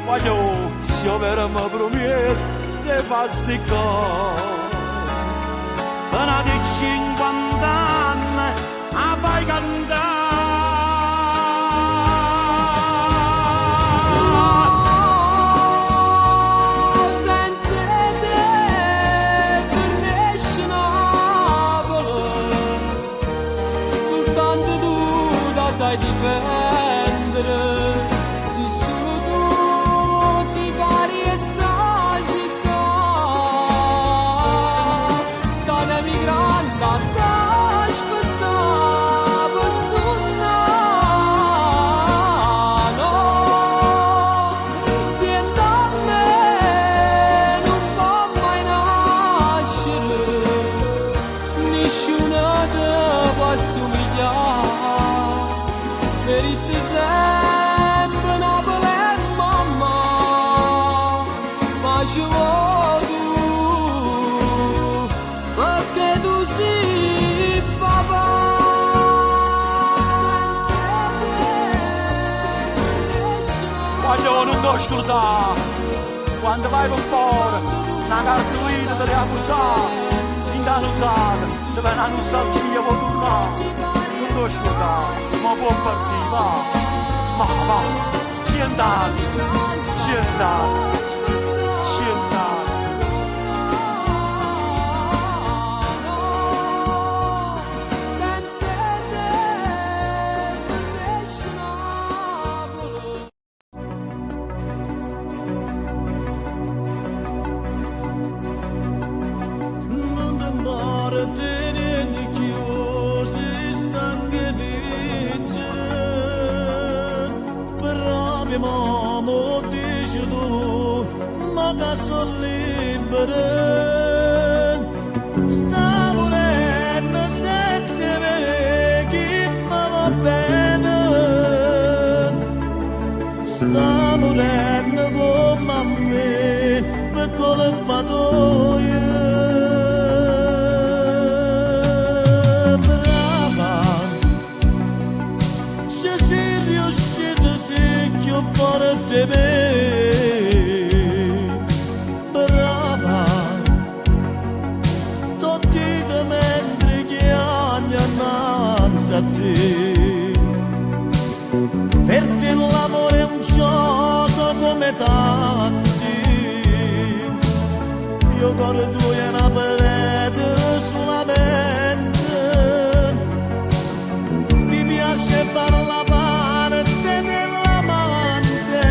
Voglio, se io vero mi promette fa sti cose, una di 50 anni a fai cantare. Sai difendere, se solo tu si pari a sta città, stanno emigrando a t'aspettare per suonare. Siente a me non può mai nascere, nessuno te può assomigliare. Meriti sempre Napoli e mamma, ma ci vuoi tu, perché tu sei papà. Voglio non ti scordare, quando vai per fuori, una cartolina te la portare, in da nottata, dove non salsiccia può tornare. Non ti scordare, ma può partire, va, ci è andato, ci è andato, ci è andato. Senza te fornisce Napoli. Non ti muore tenendo chiusi stanche vincere, però mia mamma dice tu, ma che sono libero, sta volendo senza me chi mi va bene, sta volendo a te. Per te l'amore è un gioco come tanti, io corro tu e una parete solamente, ti piace fare la parte dell'amante,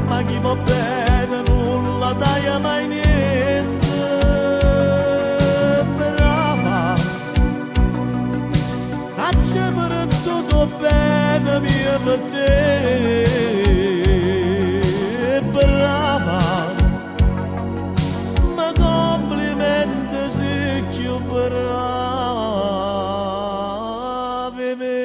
ma chi va bene nulla dai mai niente. Brava, faccia per tutto bene mia per te. Brava, ma complimenti se più bravi me.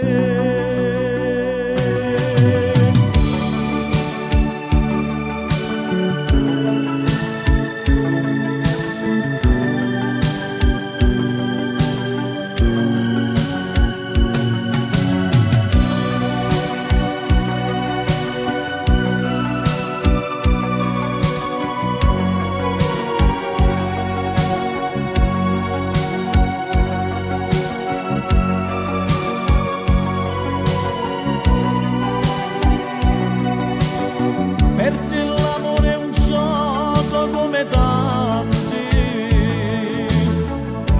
Per te l'amore è un gioco come tanti,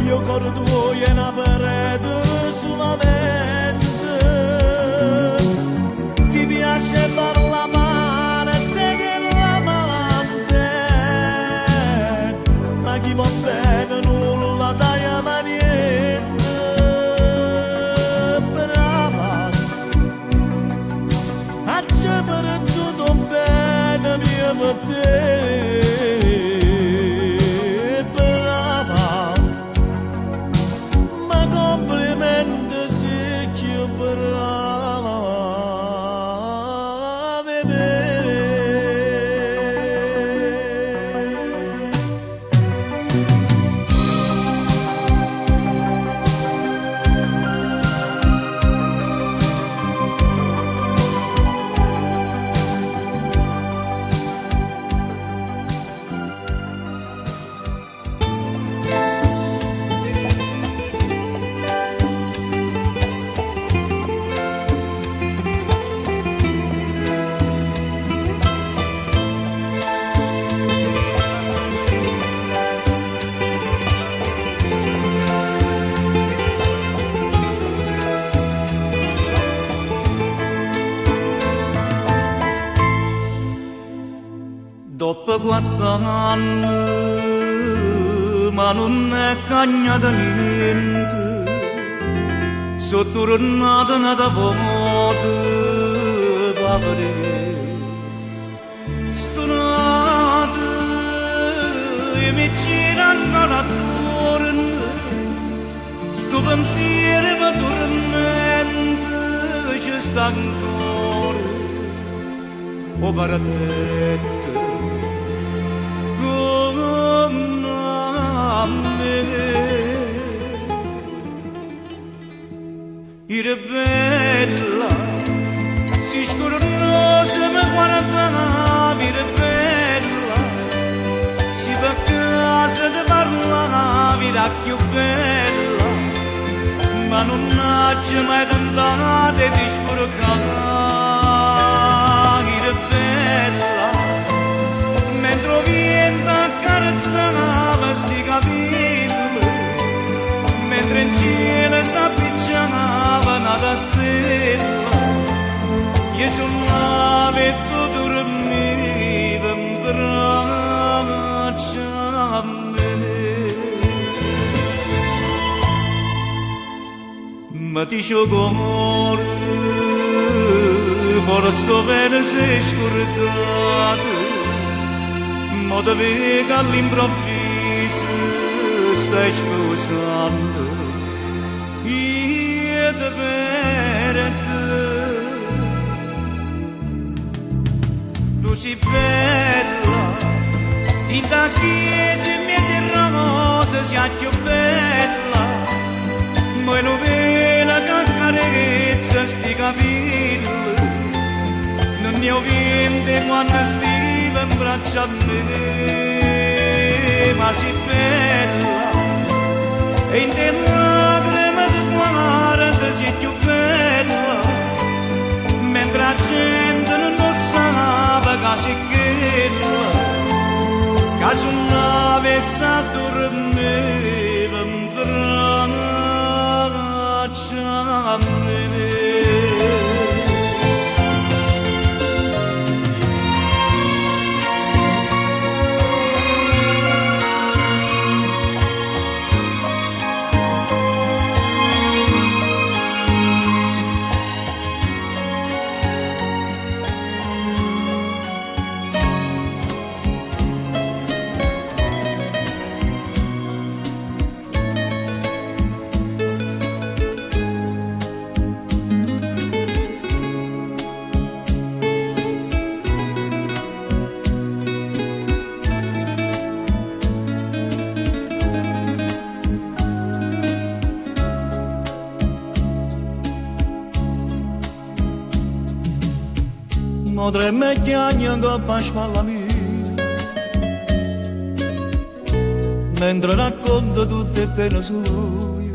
io corro tu e una parete solamente, ti piace fare la parte dell'amante, ma chi va bene nulla dai a niente. Brava, faccia per tutto bene mia per te. Brava, ma complimenti se più brava me. Dopo 4 anni, ma non è cagnata niente, sono tornata nata volta, povere. Strade, e mi girano attorno, sto pensiero ma tormento, ci sta ancora, o paratetta. Ire bella, si scorrosa mi guardava, ire bella, si va a casa di parlare, la più bella, ma non c'è mai tentata di sporcare, ire bella, mentre viene accarezzava sti capelli, mentre in cielo s'appicciava una stella, io sono nave e tu dormiva in braccia a me. Ma ti sciogore, forse bene sei scordato, ma te vedo all'improvviso stai sposando, io te vedo. Tu sei bella, in da chiesa mi sei remota, sei più bella, ma non vedo che carezza sti capelli, non ne ho vente quando stiva in braccio a me, ma sei bella, e in te lacrime parentesi più bella, mentre la gente non lo sapeva che c'è quella, che su nave sa dormire in traccia a me. Tre megliani che pascia la mia, mentre racconto tutte pene sue,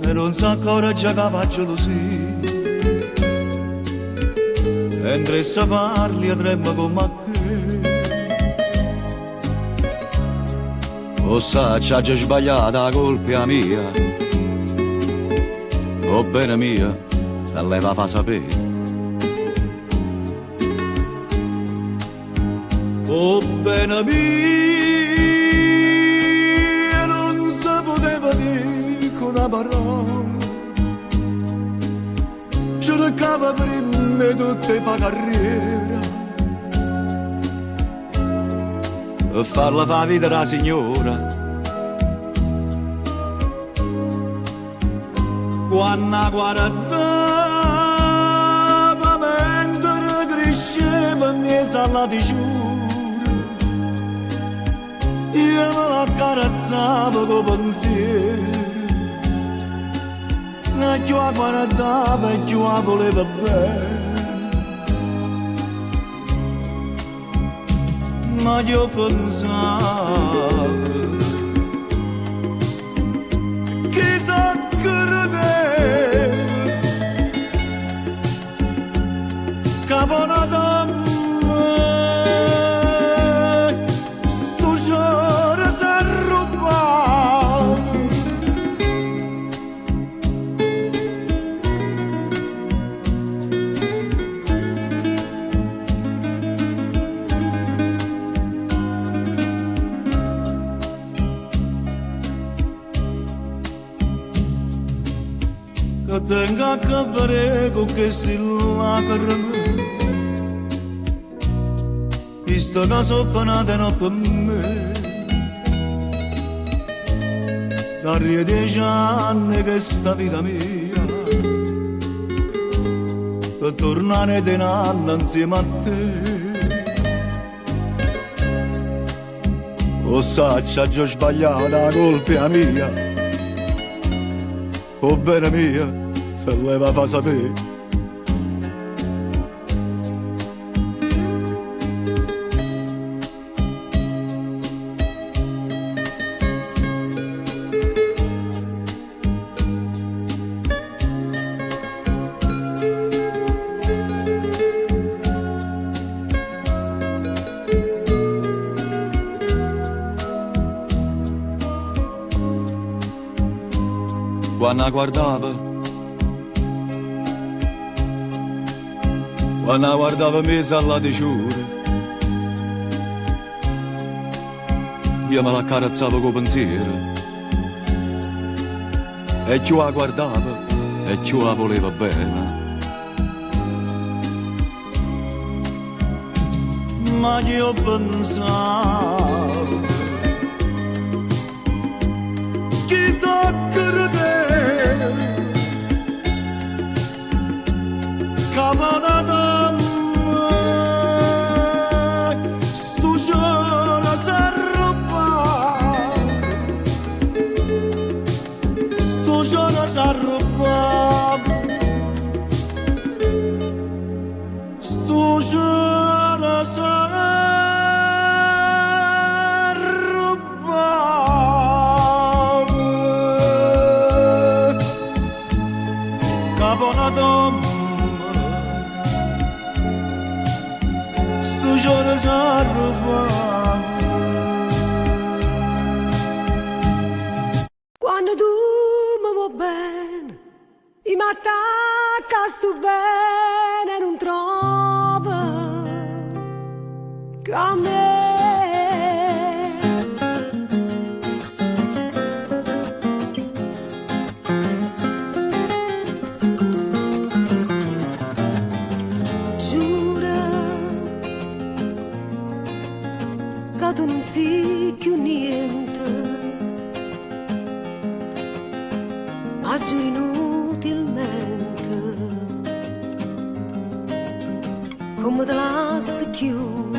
e non sa coraggio che faccio così, mentre se parli e trema come a che. O sa, c'ha già sbagliata la colpa mia, o bene mia, te lei va fa sapere. Oh bene mia, non si poteva dire con una parola, cercava prima tutte la carriera, e farla fa vita la signora. Quando guardava mentre cresceva in mezzo alla diciura, io me la accarezzavo con pensiero, e più la guardava e più la voleva bene. Ma io pensavo che sa credere capona da me sto giorno s'è rubato. Che tenga a che vedere con questi lacrime, visto che sono penate non per me. Da 10 anni che sta vita mia, per tornare di nanna insieme a te. O sa, c'ha già sbagliato la colpa mia, o bene mia, te lei va fa sapere. Quando guardava mezzo alla diciura, io me la accarezzavo con pensiero, e più la guardava e più la voleva bene. Ma io pensavo chissà credere capona da me sto giorno s'è rubato, sto giorno s'è rubato, sto giorno s'è Quando tu mi vuoi bene, i m'attacca sto bene e non trova che a me. Giura che tu non sei più niente, ma giuri inutilmente, come te lascio più.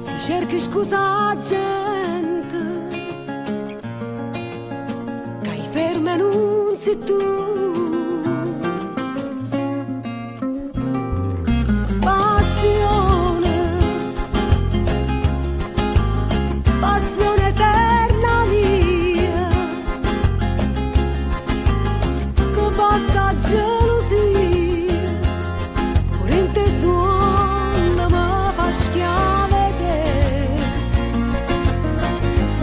Si cerchi scusa a gente, che hai ferma non sei tu. Passione eterna mia, che basta gelosia, pure in te suona ma fa schiave te.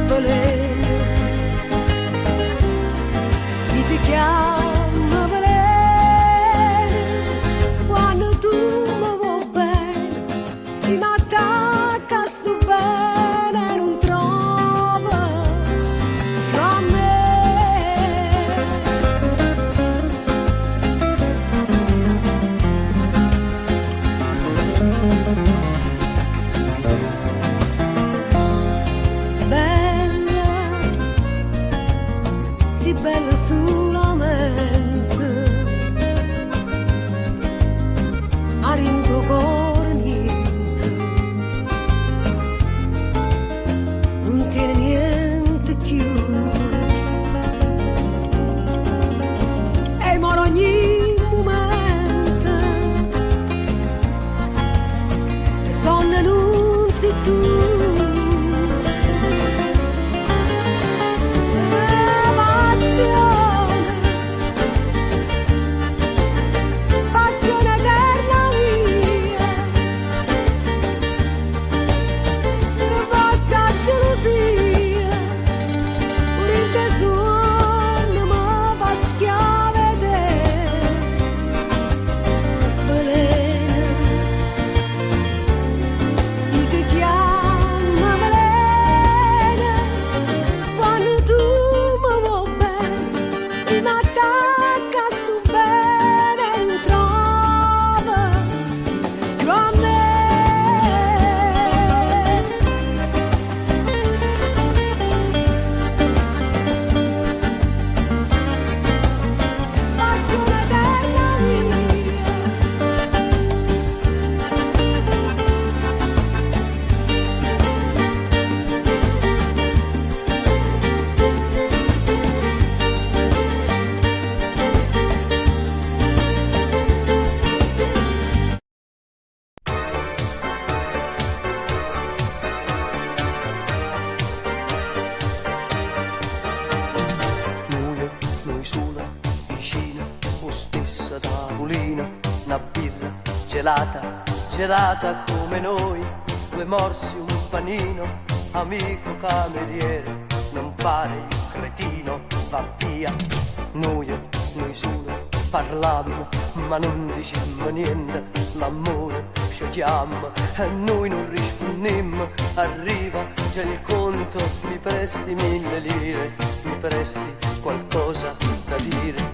Veleno, chi ti chiama veleno, quando tu mi vuoi bene, ti m'attacca sto bene e non trova che a me. Bella, sì bella solamente, a rinto cuore niente, non tiene niente più. E moro ogni momento, le sonne non sei tu. Passione eterna mia, che basta gelosia, pure in te suona ma fa schiave te. Veleno, chi ti chiama veleno, quando tu mi vuoi bene, ti m'attacca sto bene e non trova più a me. Passione eterna mia. Noi sola, vicina, o stessa tavolina, una birra gelata, gelata come noi, due morsi, un panino, amico cameriere, non pare il cretino, va via. Noi sola, parlammo, ma non dicemmo niente, l'amore ci chiama e noi non rispondemmo. Arriva già il conto, mi presti 1000 lire, mi presti qualcosa da dire.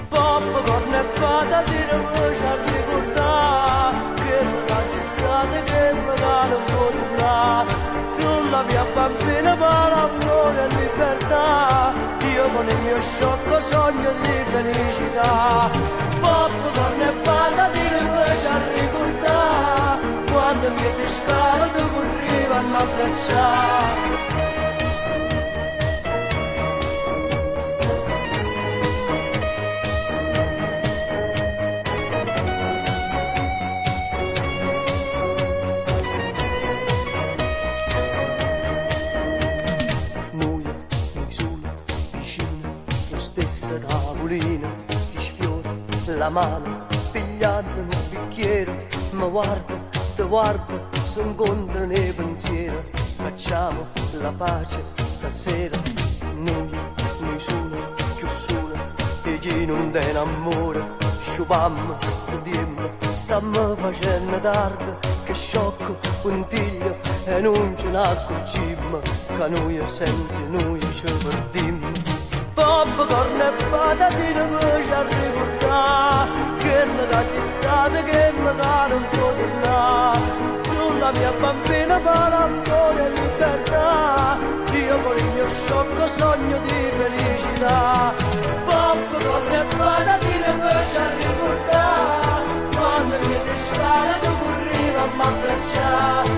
Popcorn e patatine voce a ricordare che non sei stata, che magari non può tornare. Tu la mia bambina per amore e libertà, io con il mio sciocco sogno di felicità. Popcorn e patatine voce a ricordare quando mi pescava tu corrivano a abbracciare. Tavolina, ti sfiora la mano, pigliando un bicchiere, ma guarda, te guarda, si incontrano i pensieri, ma facciamo la pace stasera. Noi sono più solo e chi non è in amore. Sciupammo, studiamo, stiamo facendo tardi. Che sciocco, puntiglio e non ce n'accorgiamo. Che noi senza noi ci perdiamo. Popcorn e patatine mi ci ha ricordato che la casa è stata che magari non può tornare. Tu la mia bambina parla ancora in libertà, io con il mio sciocco sogno di felicità. Popcorn e patatine mi ci ha ricordato quando mi sei stata tu corriva a m'abbracciare.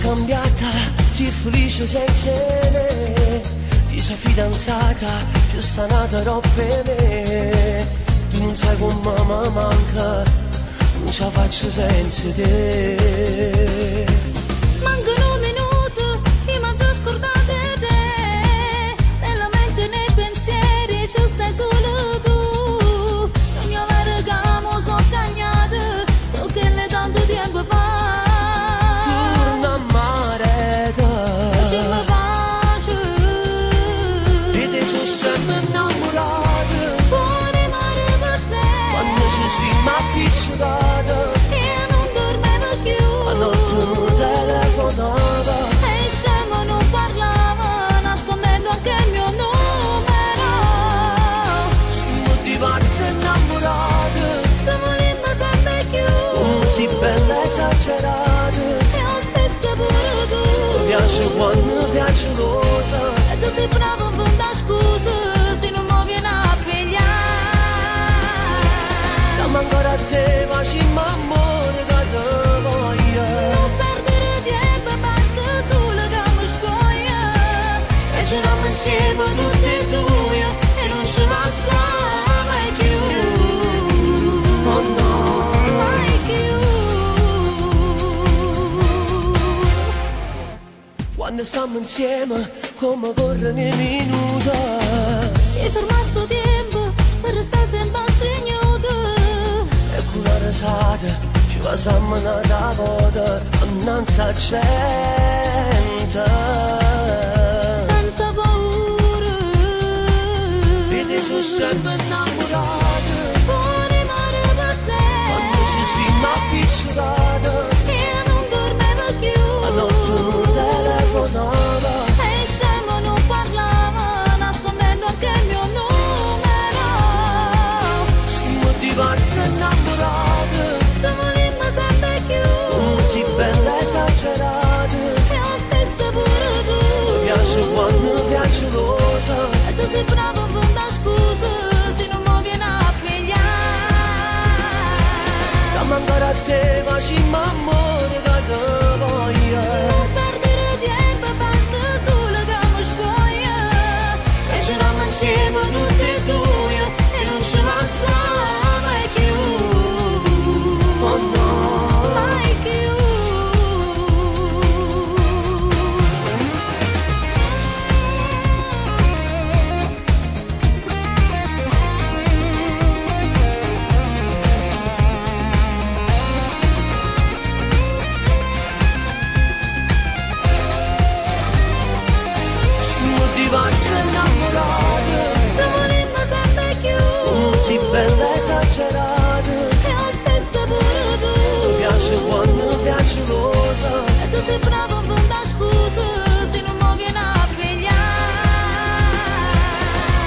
Cambiata, si felice senza me. Ti sei fidanzata, ci sta nata per me. Tu non sai come mi manca, non ce la faccio senza te. Mancano minuti, io mi sono scordata di te. Nella mente e nei pensieri ci stai solo tu. Non mi avere camo, sono cagnata, so che le tanto tempo fa. E non dormevo più, a notte non telefonava e scemo non parlava, nascondendo anche il mio numero. Siamo diversi e innamorati, Siamo limba sempre più, come si bella esagerata. e lo stesso pure tu. Mi piace quando piace rosa, E tu sei bravo in fondo a scusa, se non mi viene a pigliare. dammi ancora a te, facciamo amore che te voglio. Non perdere tempo, basta solo che mi scuoia. E ce l'ho insieme tutti e due, e non ce la sa mai più. Oh no, Mai più. quando stiamo insieme, come corrono i minuti. E fermato tempo, per restare sempre stregnuto. E con la risata, ci facciamo una da poter, non si accenta. Senza paura. Vedi, sono sempre innamorato, Puoi rimanere per te. quando ci siamo appiccicati. E non dormevo più. A notte non telefonava, E scemo non parlava, nascondendo anche il mio numero. siamo diversi e innamorati, Siamo limba sempre più, come si bella esagerata. e lo stesso pure tu. Mi piace quando piace rosa, E tu sei bravo in fondo a scusa, se non mi viene a pigliare. dammi ancora a te, facciamo tu sei bravo a da scusa se non mi viene a pigliare.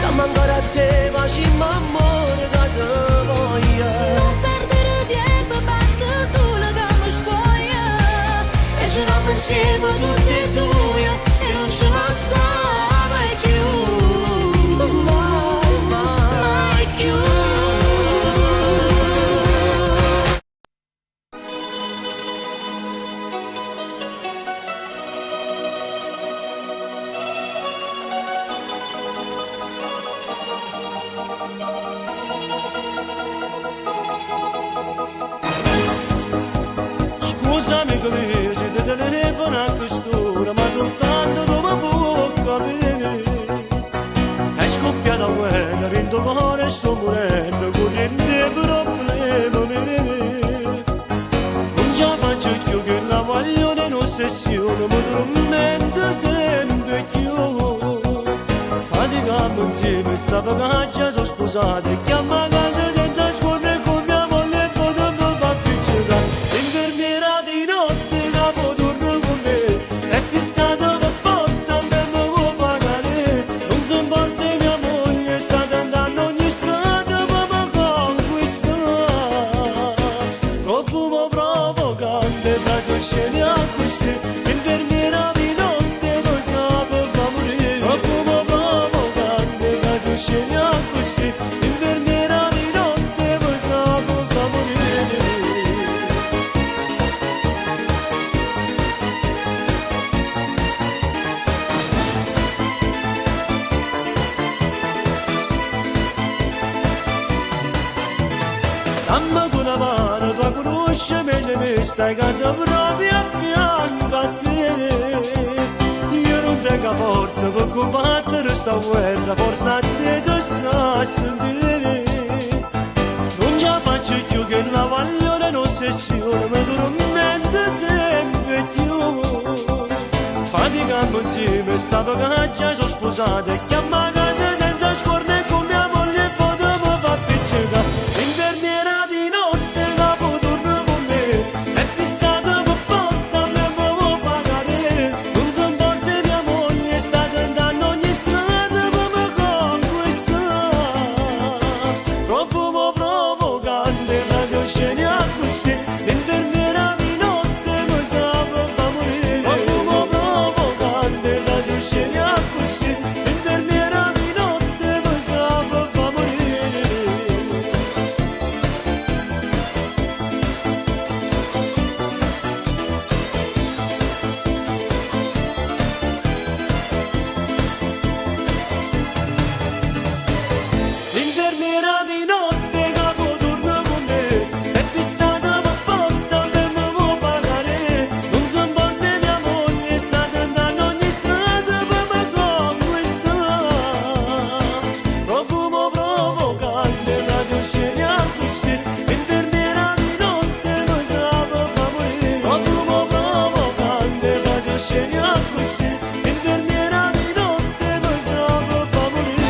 Dammi ancora a te, facciamo amore che te voglio. Non perdere tempo, basta solo che mi spoglia. E ce l'ho insieme tutti e due e non ce la sa mai più. Mai più. Scusami che mi si ti telefono a quest'ora, ma soltanto dopo può capire. È scoppiata guerra, dentro cuore sto morendo, corrente problemi. Non ce la faccio più che la voglio in ossessione, mi tormenta sempre più. Faticamo insieme, sapeva che già sono sposate, e chiama a casa senza scuola con mia moglie e poi non mi fa più giocare. Infermiera di notte, capo torno con me, è fissato per forza, non mi può pagare. Non si importa mia moglie, sta tentando ogni strada per mi conquistare. Profumo provocante, frasi scene a così, infermiera di notte, lo sa per fa morire. Profumo provocante, frasi scene a così, infermiera di notte, lo sa per fa morire. Dammi con una mano, tu conosci meglio me, stai a casa proprio a fianco a te. Io non tengo forza per combattere sta guerra, forza a te ti sta a sentire. Non ce la faccio più che la voglio in ossessione, mi tormenta sempre più. Faticando insieme, stavo che già sono sposate, e chiama a casa senza scorne con mia moglie e poi dopo fa piccicare. Infermiera di notte, capo torno con me, è fissato per forza, non mi può pagare. Non si importa mia moglie, sta tentando ogni strada per mi conquistare. Profumo provocante, radio scene a così, l'infermiera di notte mi sa per fa morire. Profumo provocante, radio scene a così, l'infermiera di notte mi sa per fa morire. L'infermiera di notte, capo torno con me, è fissata per forza, non mi può pagare. Non si importa mia moglie, sta tentando ogni strada per mi conquistare. Profumo provocante, radio scene a così, l'infermiera di notte mi sa per fa morire. Profumo provocante, radio scene a così, l'infermiera di notte mi sa per fa morire.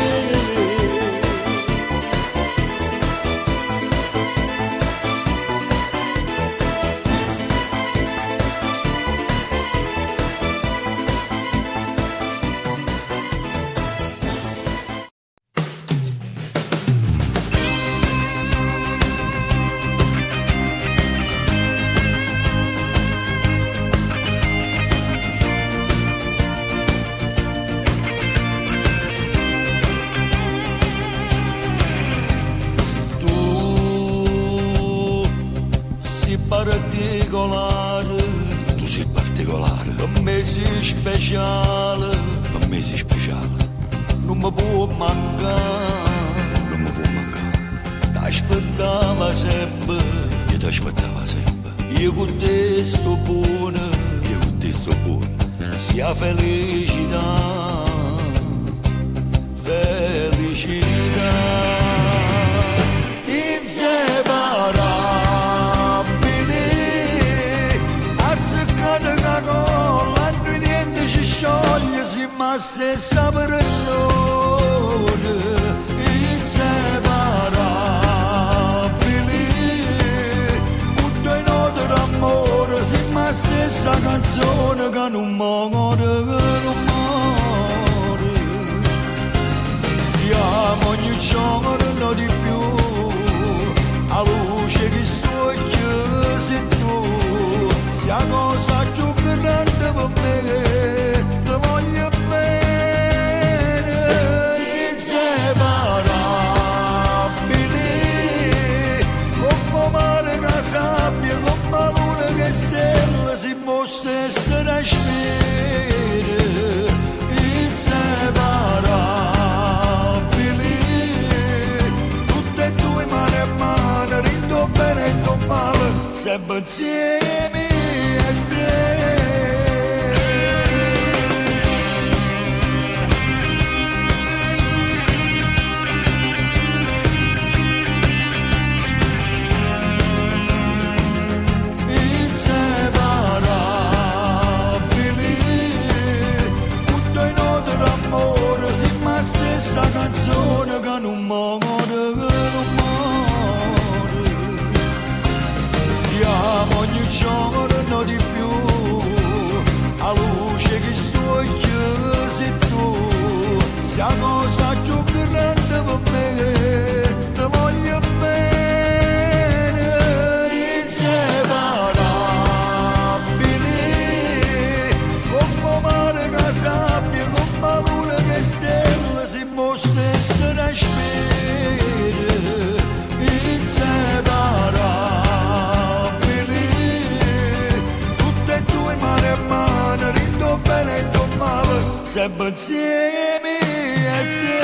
Tu sei particolare, per me sei speciale, non mi può mancare, t'aspettava sempre, io con te sto buono, sia felicità, inseparabili, azzeccate che con l'anno niente ci scioglie, si ma stessa persona, inseparabili, tutto in odore amore, si ma stessa canzone. canzone che non muore, non muore. Ti amo ogni giorno di più, a luce che sto occhio sei tu, sia cosa più grande per me, ti voglio bene, inseparabili, come mare che sabbia, come luna che stella, si mostra essere spire, inseparabili, tutte e due mano a mano, rindo bene e rindo male, sempre insieme a te. Inseparabili, tutto in odore amore, si ma stessa canzone che non muore, non muore. Ti amo ogni giorno di più, a luce che sto occhio sei tu, sia cosa più grande per me, ti voglio bene, inseparabili, come mare che sabbia, come luna che stella, si mostra essere spire, inseparabili, tutte e due mano a mano, rindo bene e rindo male, sempre insieme a te.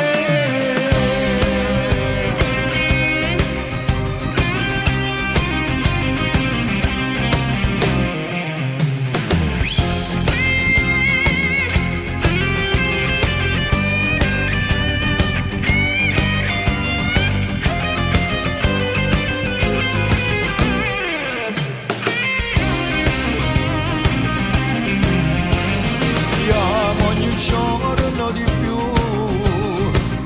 Ti amo ogni giorno di più,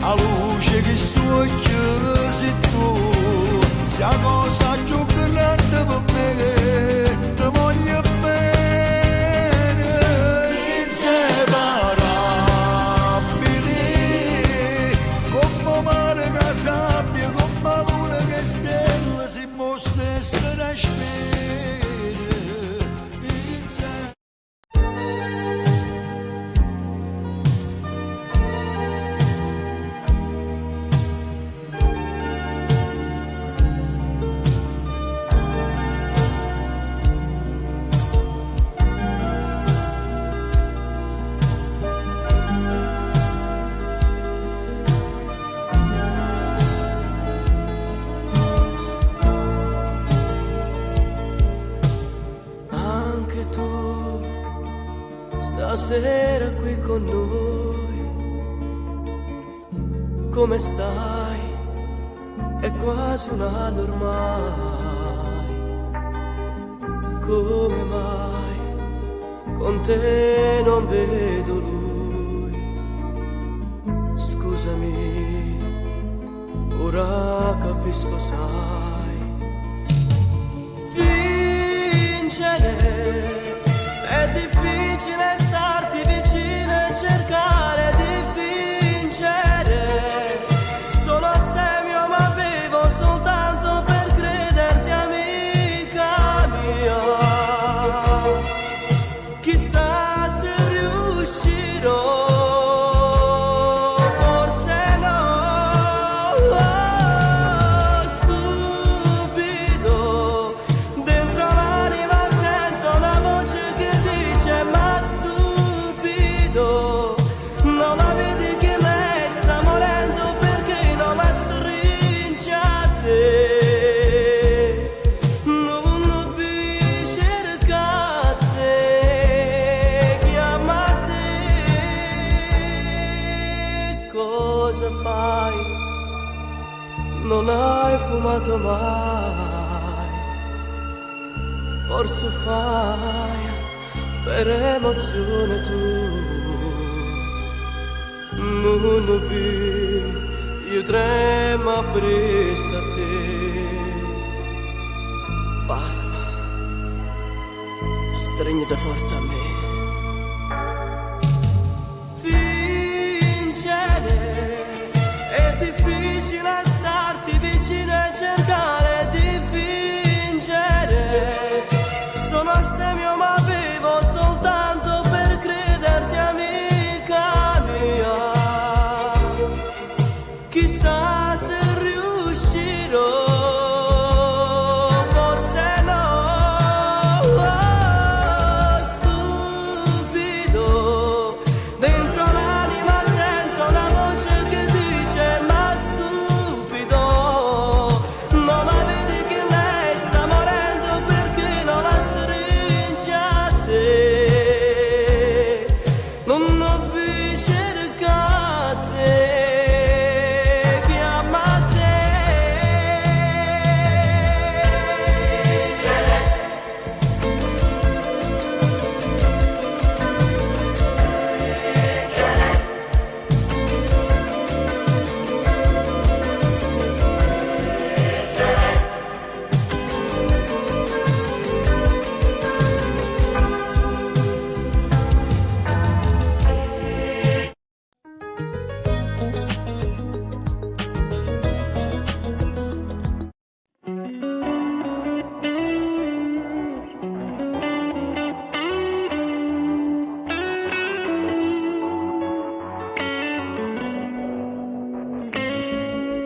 a luce che sto occhio sei tu, sia cosa più grande per me, ti voglio bene, inseparabili, come mare che sabbia, come luna che stella, si mostra essere spire, inseparabili. Anche tu stasera qui con noi, come stai? È quasi un anno ormai, come mai con te non vedo lui? Scusami, ora capisco, sai, vincere è difficile, starti vicino e cercare di vincere. Solo astemio ma vivo soltanto per crederti amica mia. Chissà se riuscirò, forse no. Stupido, dentro l'anima sento una voce che dice ma stupido, non la vedi che lei sta morendo perché non la stringe a te. Non vi cercate, chiama te. Cosa fai? Non hai fumato mai, forse fai per emozione tu. Non più io tremo appresso a te. Basta, stringete forte a me. Fingere è difficile starti vicino e cercare di fingere. Sono astemio ma vivo soltanto per crederti amica mia. Chissà se riuscirò.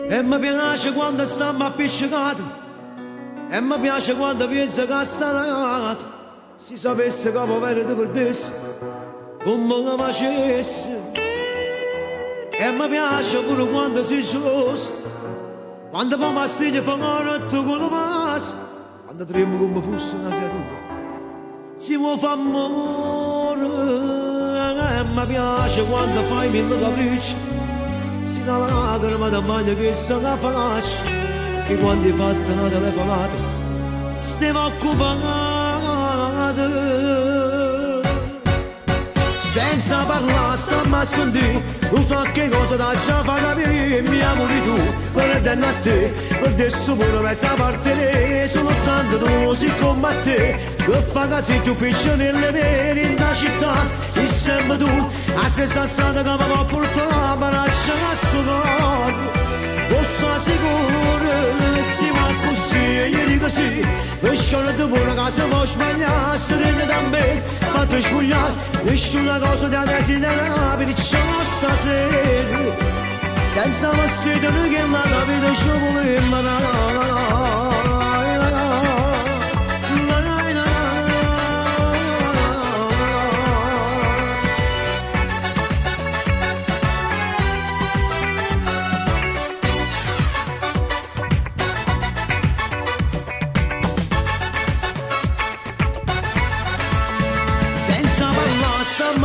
E mi piace quando stiamo appiccicati, e mi piace quando pensa che sta nata. Si sapesse che povero ti perdessi, come lo facessi. E mi piace pure quando sei geloso, quando mi mastiglia fa notte con la massa, quando tremo come fosse una creatura, si può fare amore. E mi piace quando fai mille capricci, si dà la lacrima da bagno che sta la faccia, che quando hai fatto una telefonata stiamo occupati. Senza parlare stiamo a sentire, lo so che cosa da già fa capire. Mi amori tu, guardando a te, per adesso pure mezza parte ne sono tanto tu, siccome a te che fa così tu pisci nelle vere in la città. Sei sempre tu, la stessa strada che mi può portare, ma lascia sto corpo. Posso sicuro, si va così, e io dico sì, perché non ti vuole casa può sbagliare, se rende da me, fate sfogliare, nessuna cosa da desiderare, per ciò stasera, senza la sede che la capita ci vuole imparare.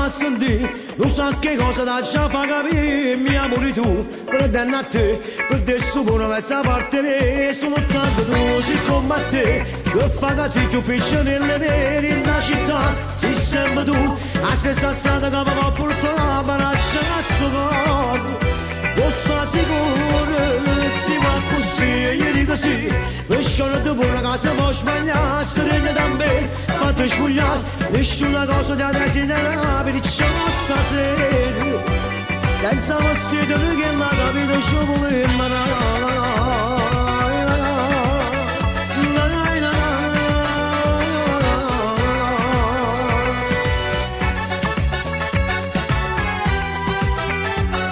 A sentire, lo sa che cosa da già fa capire. Mi amori tu, credendo a te, per adesso pure mezza parte ne sono tanto tu, siccome a te che fa così tu pisci nelle vere in la città. Sei sempre tu, la stessa strada che mi può portare, ma lascia sto corpo. Posso sicuro, si va così, e io dico sì, perché non ti vuole casa può sbagliare, se rende da me, fate sfogliare, nessuna cosa da desiderare, per ciò stasera, senza la sede che la capita ci vuole imparare.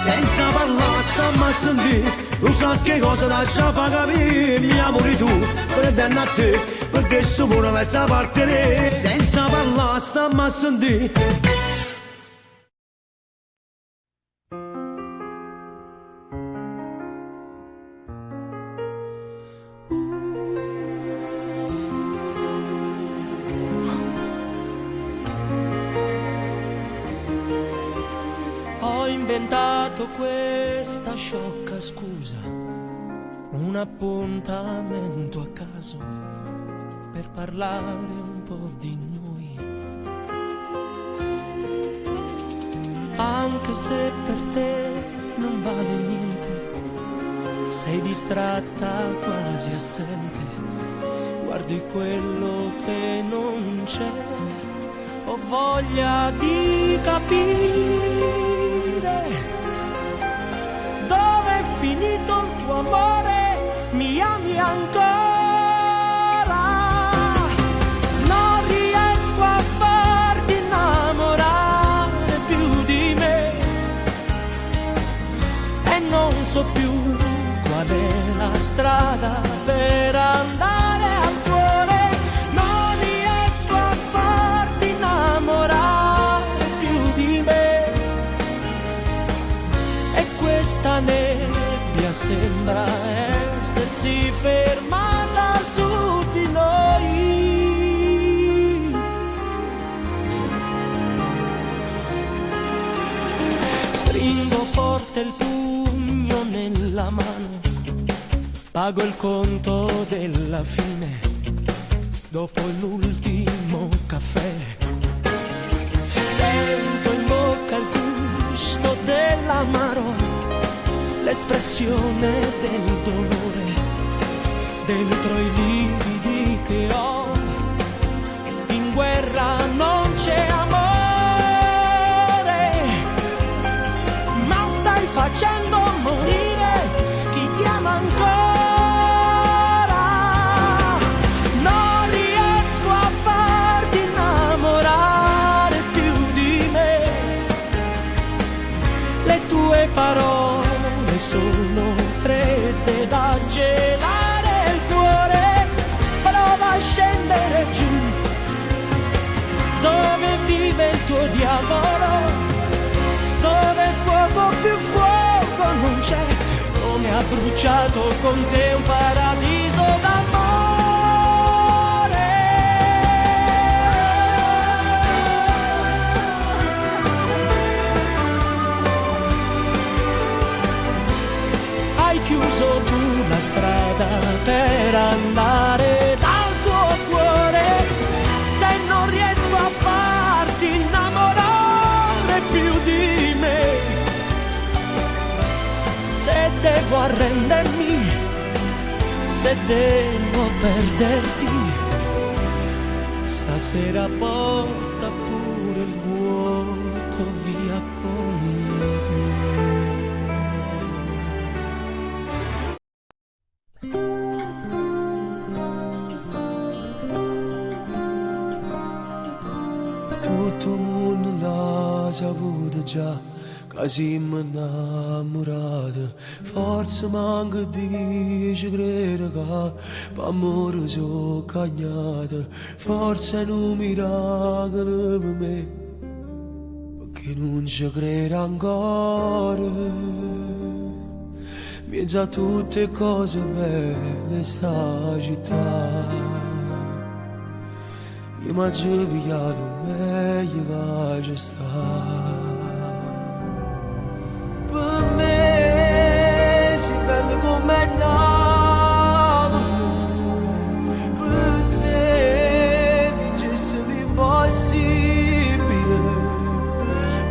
Senza parlare stiamo a sentire, lo sa che cosa da già fa capire. Mi amori tu, credendo a te, per adesso pure mezza parte ne. Senza parlare stiamo a sentire. Questa sciocca scusa, un appuntamento a caso per parlare un po' di noi, anche se per te non vale niente, sei distratta, quasi assente, guardi quello che non c'è ho voglia di capire dove è finito il tuo amore, mi ami ancora, non riesco a farti innamorare più di me e non so più qual è la strada per andare al cuore, non riesco a farti innamorare più di me e questa nebbia sembra essersi fermata su di noi. Stringo forte il pugno nella mano, pago il conto della fine, dopo l'ultimo caffè. Sento in bocca il gusto dell'amaro, l'espressione del dolore, dentro i lividi che ho. In guerra non c'è amore, ma stai facendo morire chi ti ama ancora. Non riesco a farti innamorare più di me, le tue parole sono fredde da gelare il cuore. Prova a scendere giù dove vive il tuo diavolo, dove fuoco più fuoco non c'è, come ha bruciato con te un paradiso d'amore. Hai chiuso tu la strada per andare dal tuo cuore, se non riesco a farti innamorare più di me, se devo arrendermi, se devo perderti, stasera porta pure il vuoto via con te. Tutto il mondo l'ha saputo già, che siamo innamorati, forse manca di ci credere che l'amore sono cagnati, forse è un miracolo per me, perché non ci credo ancora. Mezzo a tutte cose belle sta città, io mi ho pigliato meglio che ci sta. Per me si bello come nave, per te vincesse l'impossibile,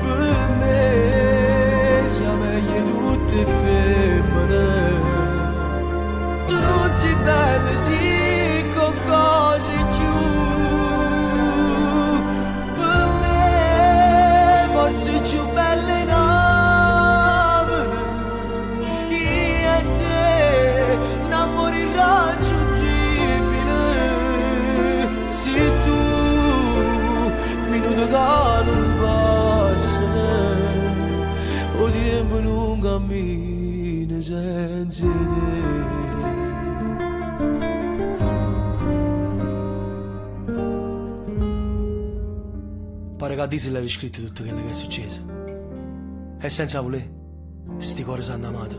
per me sia meglio tutte femmine. Tu non sei bella, sì, con cose più, per me forse più belle nave, io e te, un amore irraggiungibile, se tu minuto che non passa, o tempo non cammina senza te. Pare che a Diesel avevi scritto tutto quello che è successo. E senza voler, sti cuori sanno amato.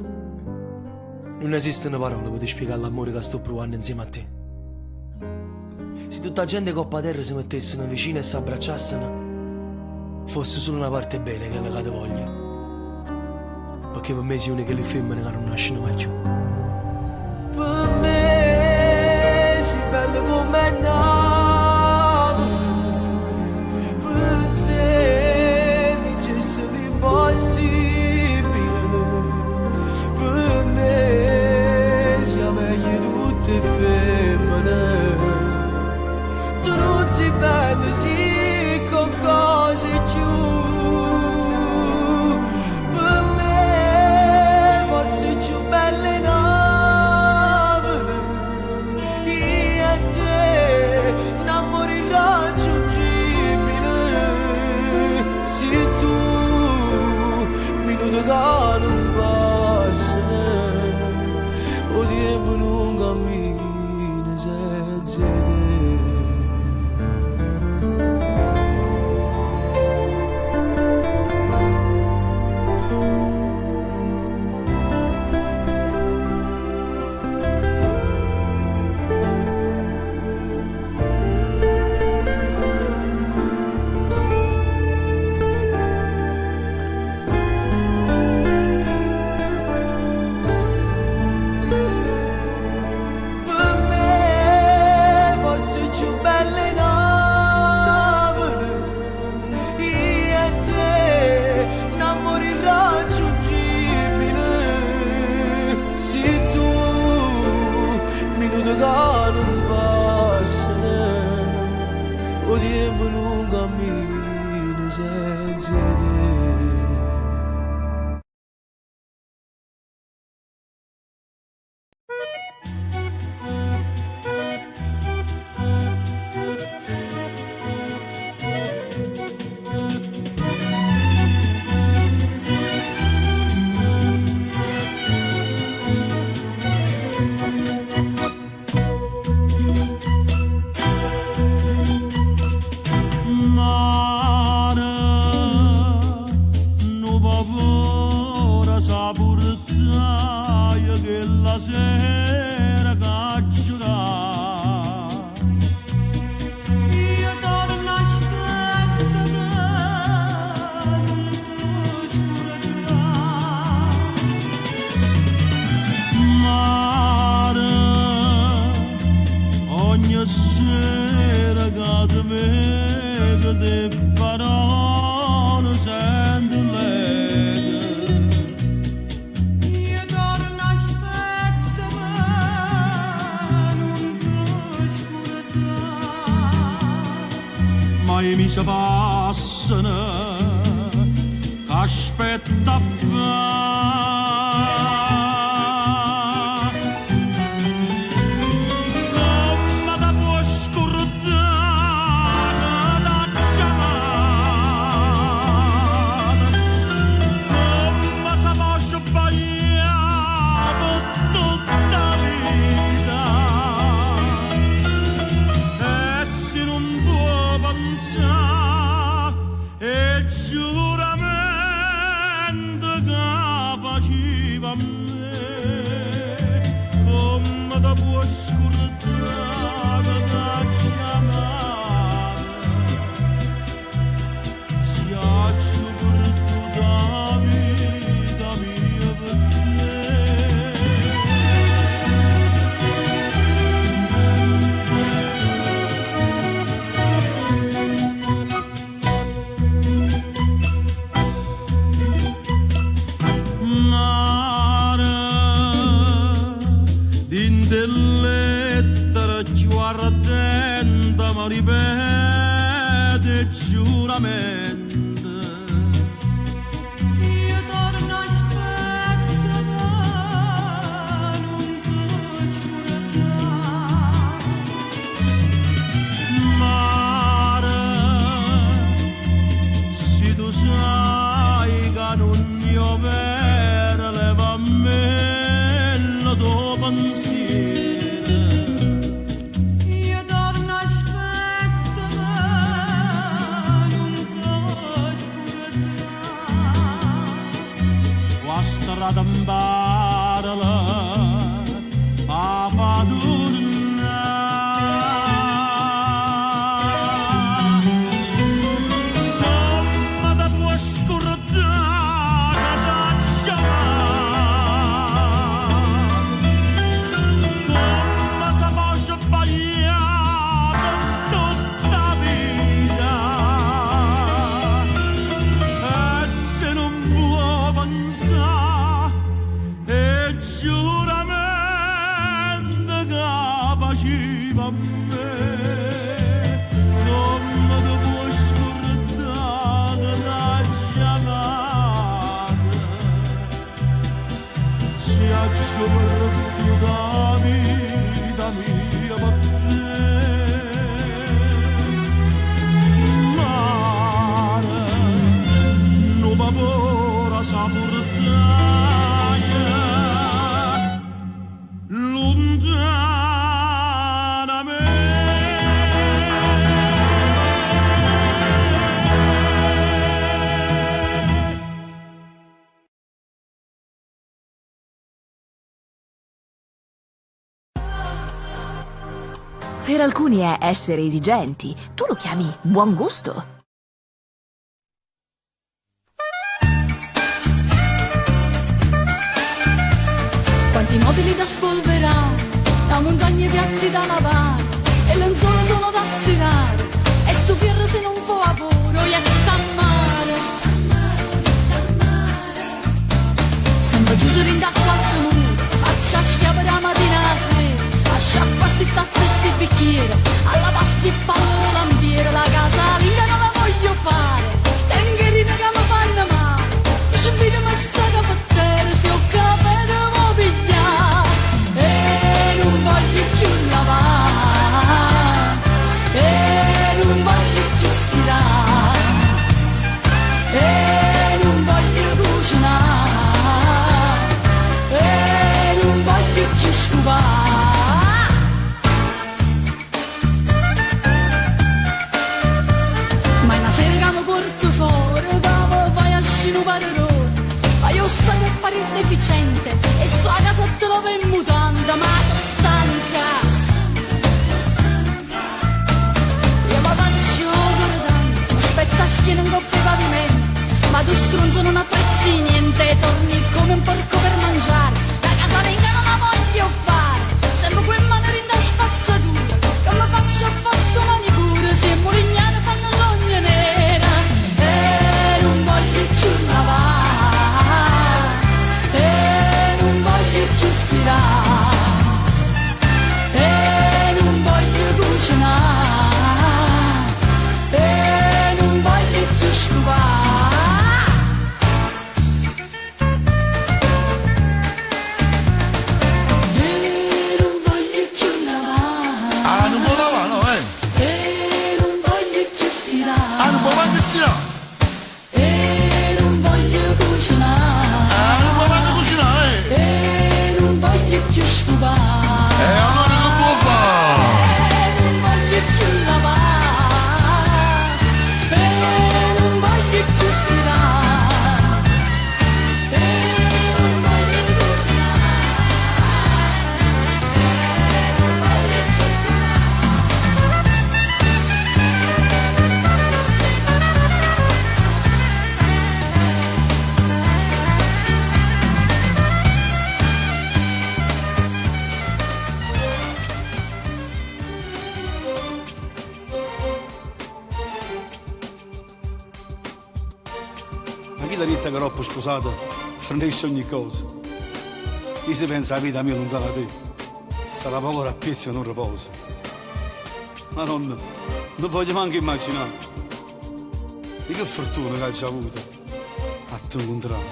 Non esistono parole per spiegare l'amore che sto provando insieme a te. Se tutta la gente coppa terra si mettessero vicino e si abbracciassero, fosse solo una parte bene che la voglia. Perché per me sei una che le femmine che non nascono mai più. Per me sei bello come nave, per te vincesse l'impossibile, per me sia meglio tutte femmine. Tu non sei bello, sì, con senza te. mai mi si passano, aspetta a fare. Come da può scordare la chiamata, come si può sbagliare tutta la vita, e se non può pensare e giuramento che faceva a me, come da può scordare la chiamata, si accio per tutta la vita mia per ma ripete giuramento. Io torno a aspettare, non ti scordare. Mare, se tu sai che non mio vero leva a me il tuo pensiero. Strada imbarala a padurna, come da può scordare la chiamata, come si può sbagliare tutta la vita, e se non può pensare e giuramento che faceva a me, come ti può scordare la chiamata, si accio per tutta la vita mia per te. Mare, non mi ora sa Per alcuni è essere esigenti, tu lo chiami buon gusto. Quanti mobili da spolverare, da montagne e piatti da lavare, e lenzuola sono da stirare, e sto fierro se non può lavoro, e sta a mare. Sembra chiuso rindacqua al muro, faccia schiava da mattina a sera, a sciacquarti sta testi bicchiere, alla pasti pallo lampiere, la casa linda non la deficiente e sto a casa te lo vai mutanda, ma sono stanca. Io mi faccio guardare, mi aspetta schiena un coppio pavimento, ma tu stronzo non apprezzi niente, torni come un porco per mangiare, da casa venga non la voglio fare, sembra quel madre da spazzatura, che mi faccio a fatto manicure, se Murignano fanno l'ogna nera, e non voglio più lavare, e non voglio più stirare, e non voglio cucinare, e non voglio più scovare. Che troppo sposato fornisce ogni cosa. Chi si pensa la vita mia lontana da te sarà poco rappiezza e non riposo. Ma non voglio neanche immaginare di che fortuna che hai già avuto a te incontrare.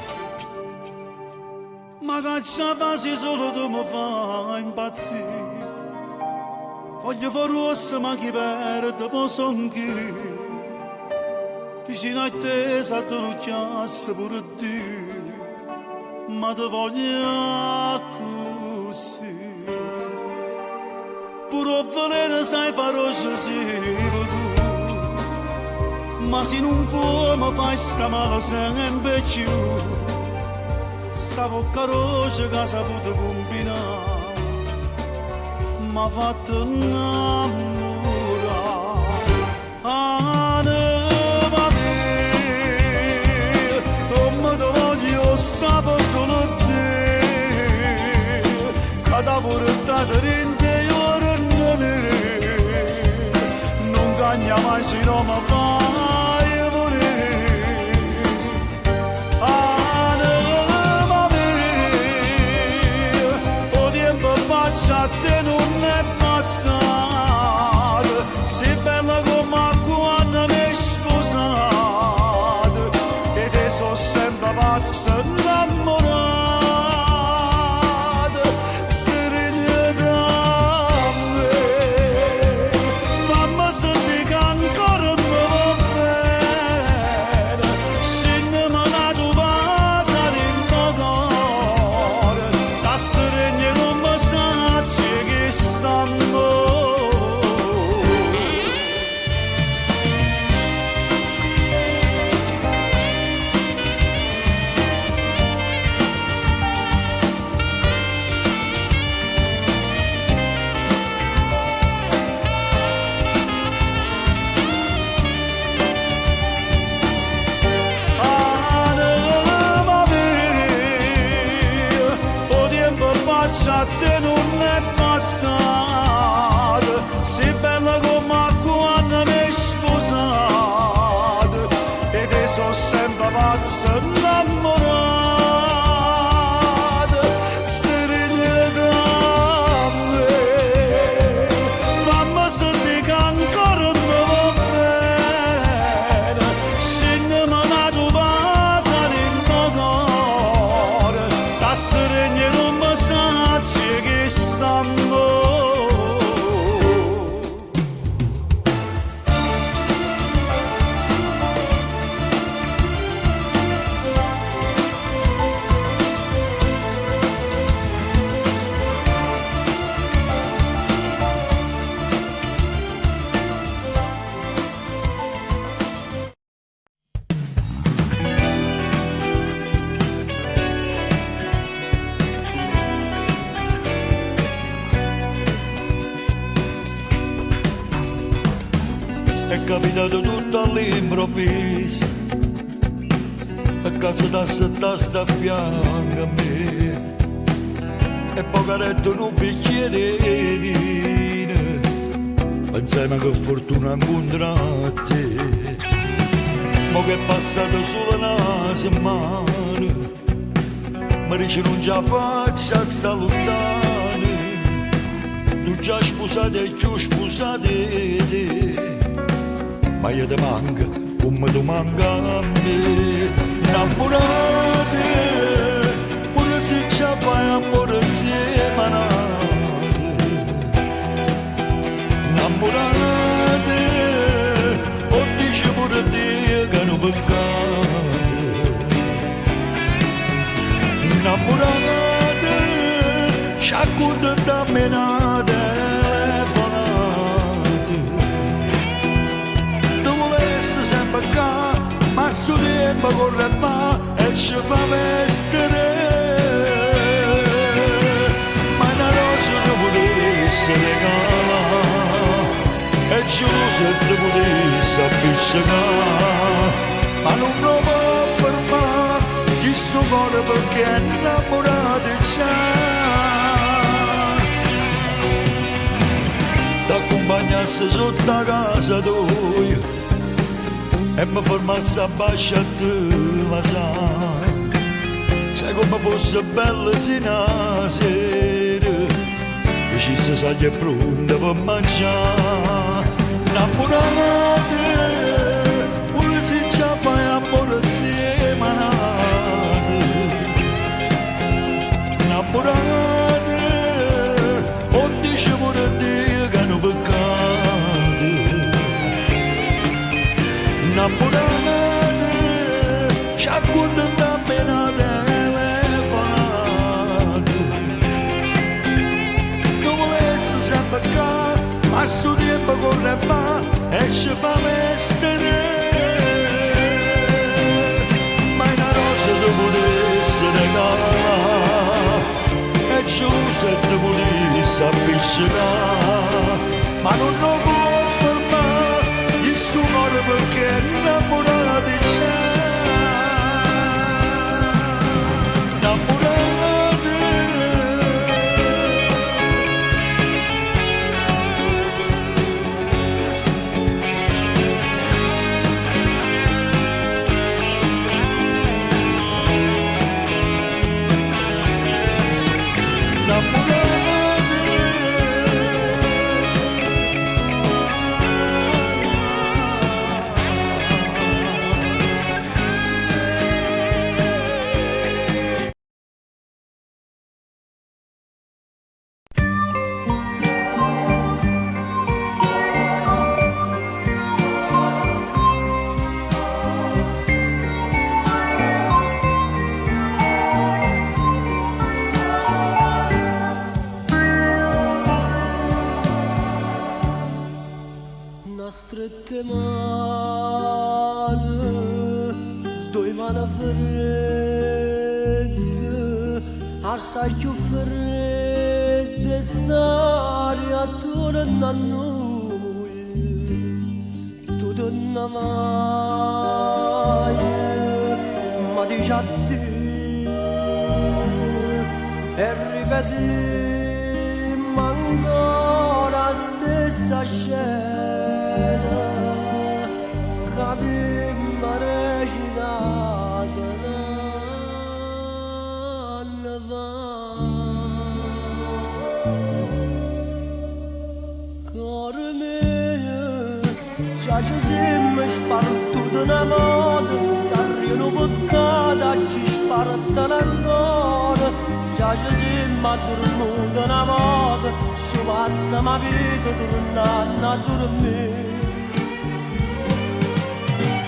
Ma che c'è base solo tu mi fai impazzire. Voglio fare rossa ma chi perde posso anch'io. Vicino a te salto l'occhiasse pure te, ma ti voglio così. Pure volere sai parole sempre tu, ma se non vuoi mi fai sta male sempre più. Sta bocca rosa che ha saputo combinare, m'ha fatto innamorare. Sapo solo te, cada portata d'interiore non cagna mai se non mi fai volere. Anima mia, o tempo faccia a te non è passato, sei bella come quando mi hai sposato, e te so sempre pazza innamorata, strigli da me, mamma se dica ancora mi va bene, se ne me la tu passa in tuo cuore, da strigli non mi sacci che stanno. A te non è passato, sei bella come quando mi hai sposato, e te so sempre pazza innamorata, strigli da me, mamma se dica ancora mi va bene, se ne me la tu passa in tuo cuore, da strigli non mi che stanno. capitato tutto all'improvviso, a casa da sta a fianco a me, e poi che ha detto un bicchiere di vino, pensiamo che fortuna incontra te. Mo che è passato solo una settimana, mi dice non ce la faccio a sta lontano, tu già sposato e giù sposato te, ma io ti manca come tu manca a me. Innamorate, pure se ci fai amore insieme a nate. Innamorate, o dici pure te che non peccate. Innamorate, ci accontenta me una telefonate. Tu volessi sempre qua, ma sto tempo corre ma e ci fa vestere. Ma una rosa ti potesse regalare e giuro se ti potesse appiccicare, ma non lo può fermare chi sto cuore perché è innamorato c'è. T'accompagnasse sotto la casa tua e mi fermasse a baciare a te, ma sai come fosse bella sino a sera, dicesse sai che è pronta per mangiare. Innamorate, pure se già fai amore insieme a nate. Innamorate, o dice pure te che non peccate. Innamorate, ci accontenta me una telefonata. Tu volessi sempre qua, ma sto tempo corre va e ci fa vestere. Ma una rosa ti potesse regalare e giù se ti potesse appiccicare, ma non lo può fermare il suo cuore perché è innamorato c'è. Strette mani, due mani fredde, assai più fredde stare attorno a noi. Tu donna mai, ma dici a te, e ripeti ancora stessa scena. Cadimma recitata dalla Cuore mio, già ci siamo spartuti una moda, sarriano peccata, ci spartano ancora, già ci siamo addormuti una moda, ci passa ma vita tornando a dormire.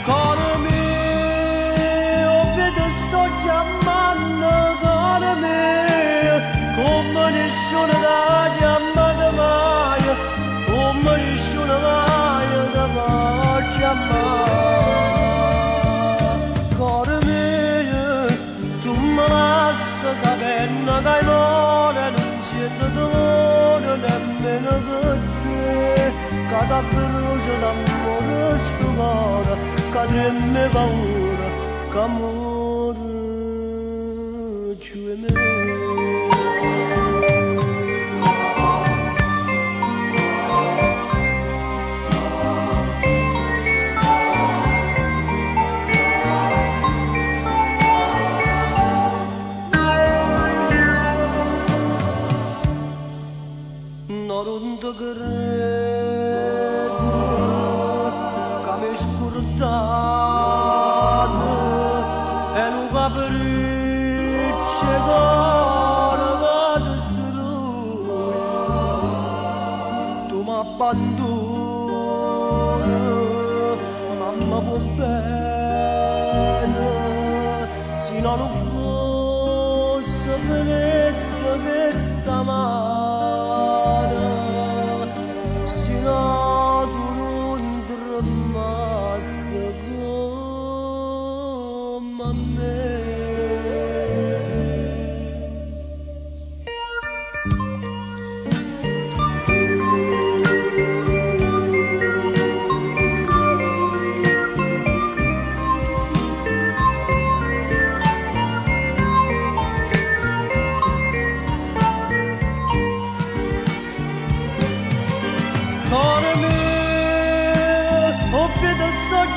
Cuore mio, vedo sto chiamando, cuore mio, come nessuno da chiamare mai, come nessuno mai da chiamare. Cuore mio, tu mi lasci sapendo che l'amore non siete dolore nemmeno per te, che da brucia l'amore cadremme paura che amore ci me. Non te credo che mi scordate e non capricce cuore che distrugge. Tu mi abbandoni, mamma può bene, se non fosse venetta che stamane.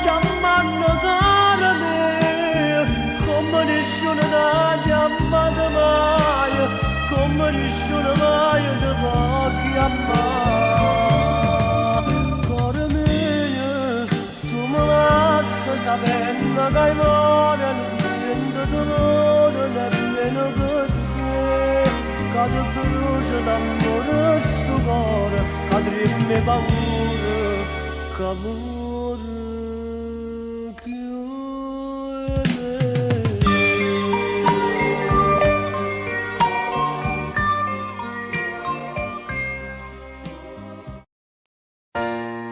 Chiamando cara me, come nessuno da chiamata mai, come nessuno mai ti può chiamare. Cara mia, tu mi lasci sapendo che hai cuore, non sento dolore nemmeno per te, che ti brucia d'amore sto cuore, che tremmi paura, che amore.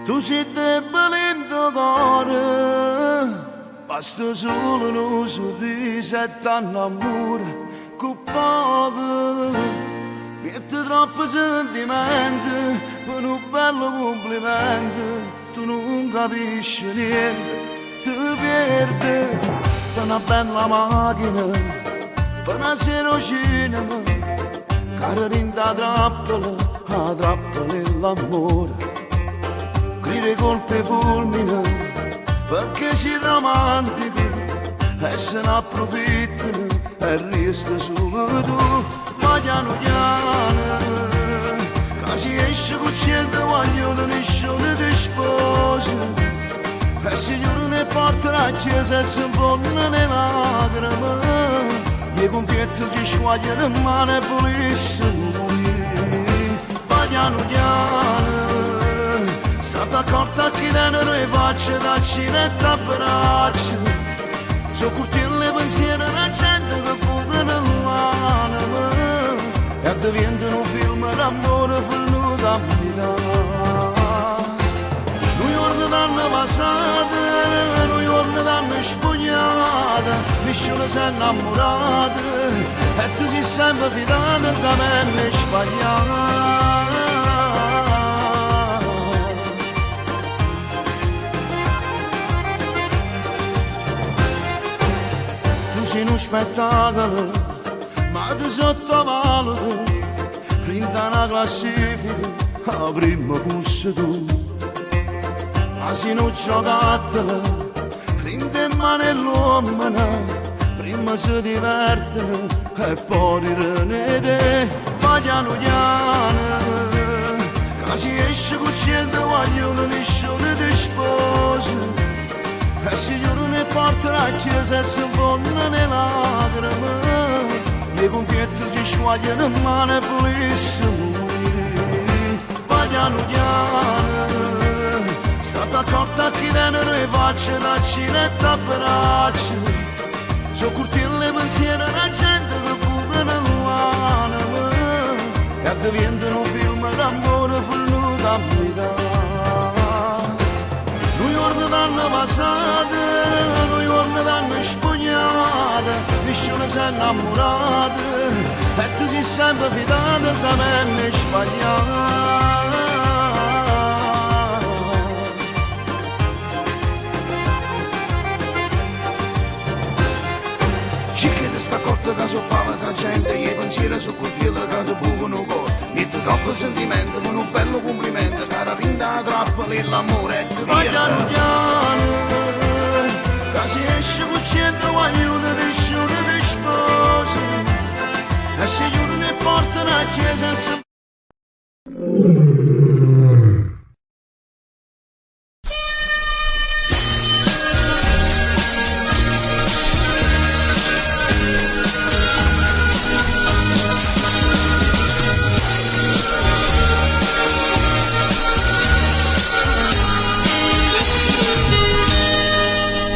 Tu sei debole in tuo cuore, basta solo un uso di 7 anni amore, con poco, mette troppo sentimenti, per un bello complimento, tu non capisci niente, ti perdi, per una bella macchina, per una sera cinema, cara rinda trappola, la trappola è l'amore. Grida colpe fulmina perché si romantico e se ne approfittano e resta solo tu, ma piano piano che si esce con cento vogliono nessuno ti sposa e signore ne porta la chiesa e si infondono le lacrime, i confetti ci squagliano in mano e volessero morire, ma piano piano stata accorta chi dentro e faccia da cinetta a braccia, so curtille pensiero la gente che fuga nell'anima e diventa un film d'amore venuto a Milano. Noi giorni d'anno passati, noi giorni d'anno spugnati, nessuno si è innamorato e tu sei sempre fidato, sapendo sbagliare. In un spettacolo, ma ti sottovaluto, printa una classifica, la prima fosse tu. Ma se non giocattela, prende in mano l'uomo, prima si divertono e poi rirene, ma piano piano, che si esce con cento vogliono nessuno ti sposa. E signore ne porta la chiesa e si infondono le lacrime, i confetti ci squagliano in mano e volessero morire, ma piano piano stata accorta chi dentro e faccia da cinetta a braccia, so curtille pensiero la gente che fuga nell'anima e diventa un film d'amore venuto a Milano. Noi giorni d'anno passati, noi giorni d'anno spugnati, nessuno si è innamorato e tu sei sempre fidato, sapendo sbagliare. Cicchetta sta corta che so fa la gente, i pensieri su quello che ti bucano il cuore. Niente troppo sentimento, con un bello complimento, cara rinda trappola e l'amore è via. Ma piano piano, che si esce con centro, guaglione di sciure di sposa, e se io ne portano a chiesa.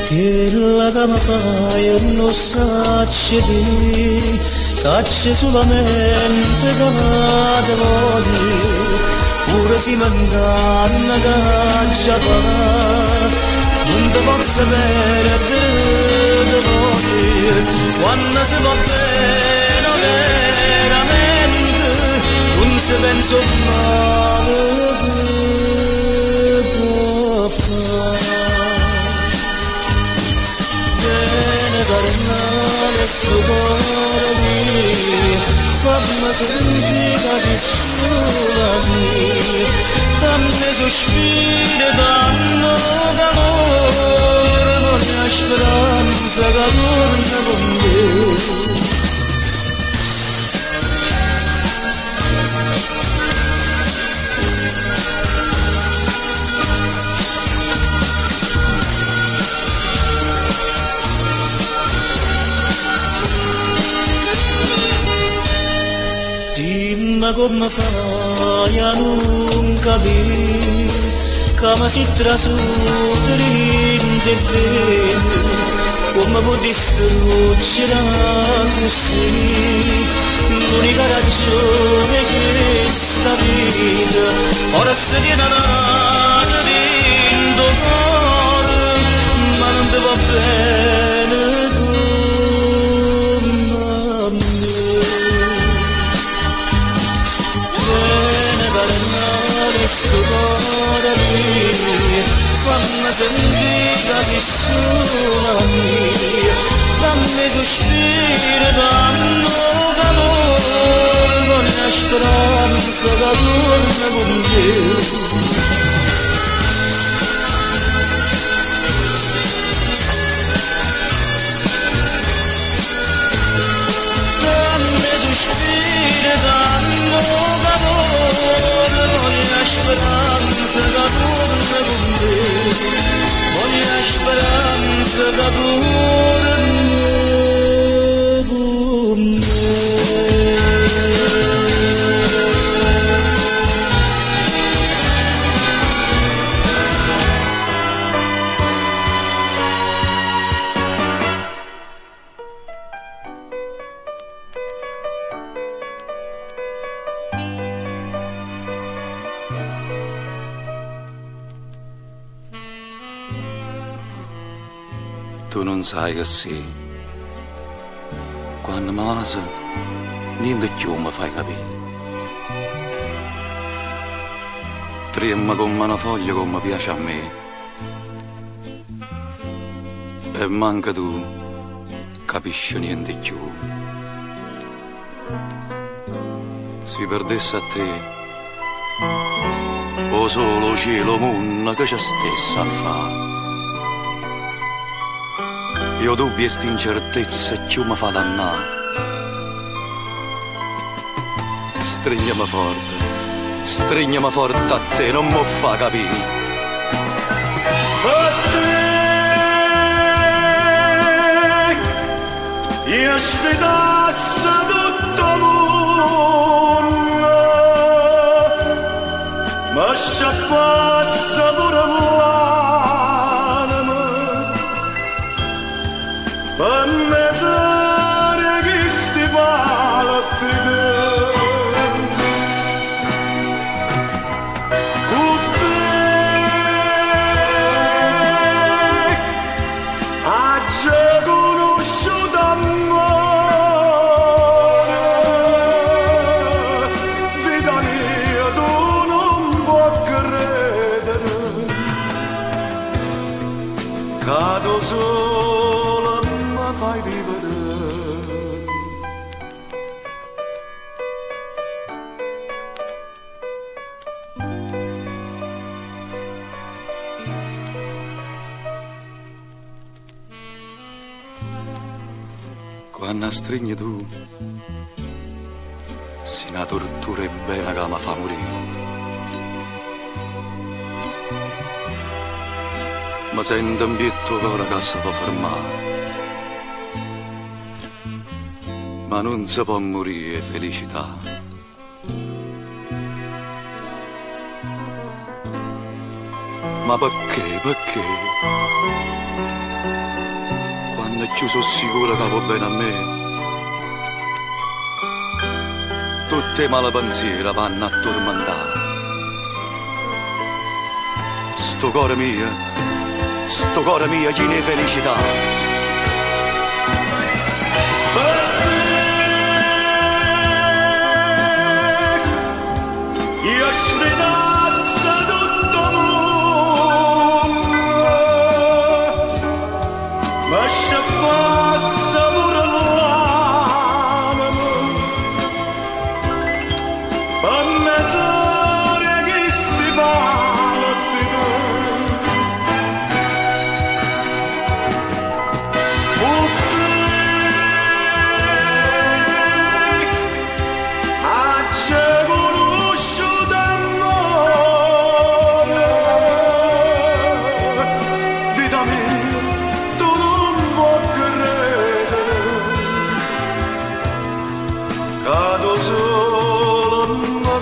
Quella che mi fai e non sacci solamente che te voglio, pure se mi inganna che già fa, non ti posso perdere voglio, quando si va bene veramente, non si pensa male che può fare. Carnale sto cuore mio, fammi sentire che sola mia, dammi sospiri, danno d'amore, con la speranza che torna con me. Dimmi come fai a non capire che mi si trasuda l'inte bene, come può distruggere così l'unica ragione che sta vita, ora si tiene nata dentro cuore, ma non ti va bene come a me. Sto cuore mio, fammi sentire che sola mia, dammi sospiri, danno calore, con la speranza che torna con te. Danno calore, voglio speranza che torna con me, voglio speranza che torna con me. Tu non sai che sì, quando mi masa, niente più mi fai capire. Tremma come una foglia come piace a me, e manca tu, capisci niente più. Si perdesse a te, o solo cielo mondo che c'è stessa a fa. Io dubbi e sta incertezza che mi fa dannare. Stringiami forte a te, non mi fa capire. A te, io sfidassi tutto il mondo, ma sciappasse pure l'anima, per mezz'ora che sti palpiti. Cado solo, ma fai vivere. Quando stringi tu, si una tortura e bene che mi fa morire. Ma sento un pietto cuore che si può fermare. Ma non si può morire felicità. Ma perché, perché? Quando io sono sicuro che va bene a me, tutte le male pensieri vanno a tormentare. Sto cuore mio, chi ne felicità. Io sfidasse tutto mondo, ma se passa pure l'anima, per mezz'ora che sti paletti tu,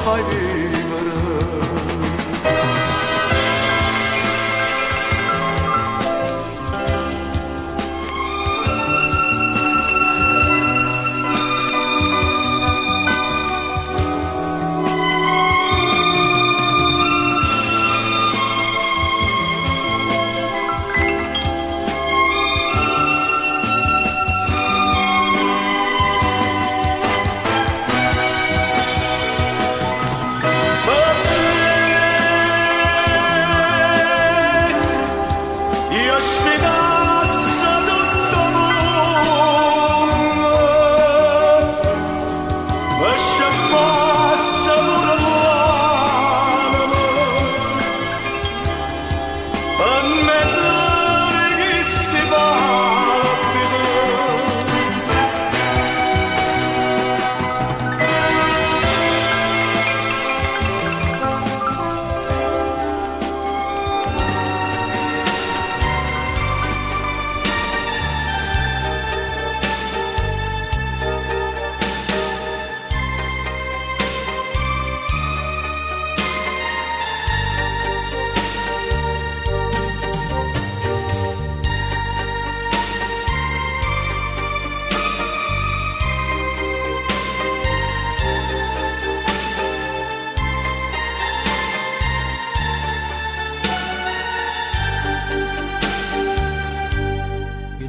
fai vivere.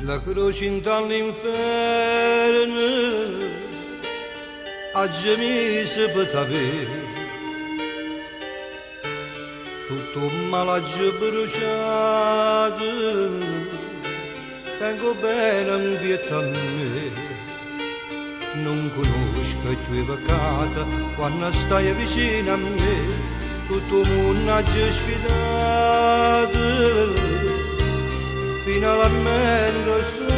La croce dall'inferno a gemise per t'avere tutto un malaggio bruciato tengo bene un pietà a me non conosco i tuoi peccati quando stai vicino a me tutto un mondo sfidato finalmente sto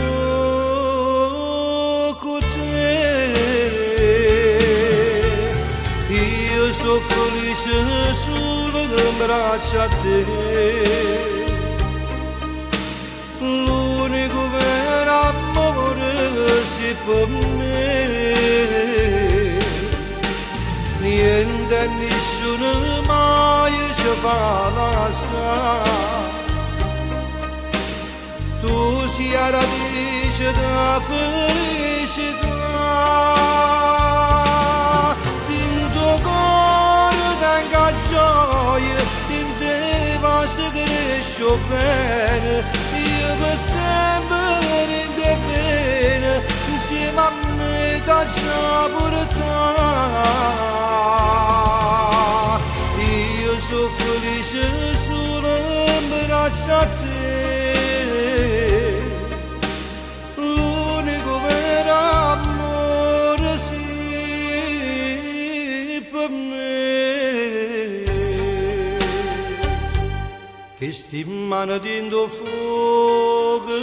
con te. Io sono felice solo che abbraccio a te. L'unico vero amore si per me. Niente e nessuno mai ci fa lasciare. Tu sia radice da felicità, in tuo cuore tenga gioia, in te va se cresce bene, io per sempre in te bene, insieme a me da già portare. Io sono felice solo in braccio a te. L'unico vero amore sì per me che sti mano dentro fuoco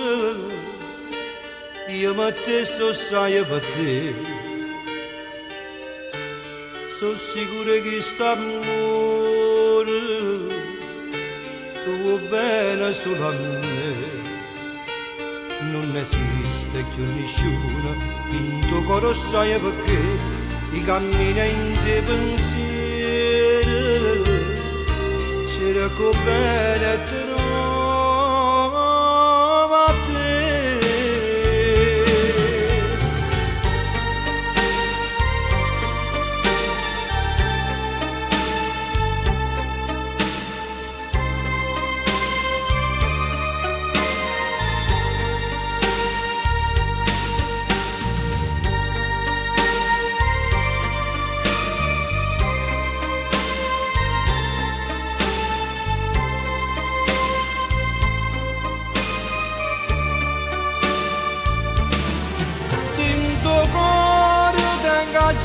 io ma te so sai per te. Sono sicuro che st'amore tu vuoi bene solo a me. Non esiste più nessuno in tuo cuore sai perché i cammini in te pensiero c'era come bene trova te.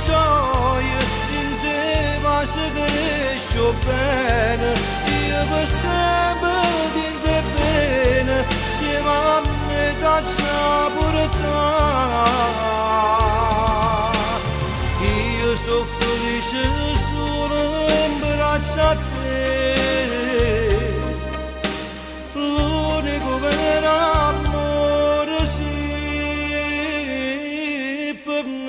Gioia in te ma se cresce bene io per sempre di te bene siamo a metà saportare io sono felice solo in braccio a te l'unico vero amore sì per me.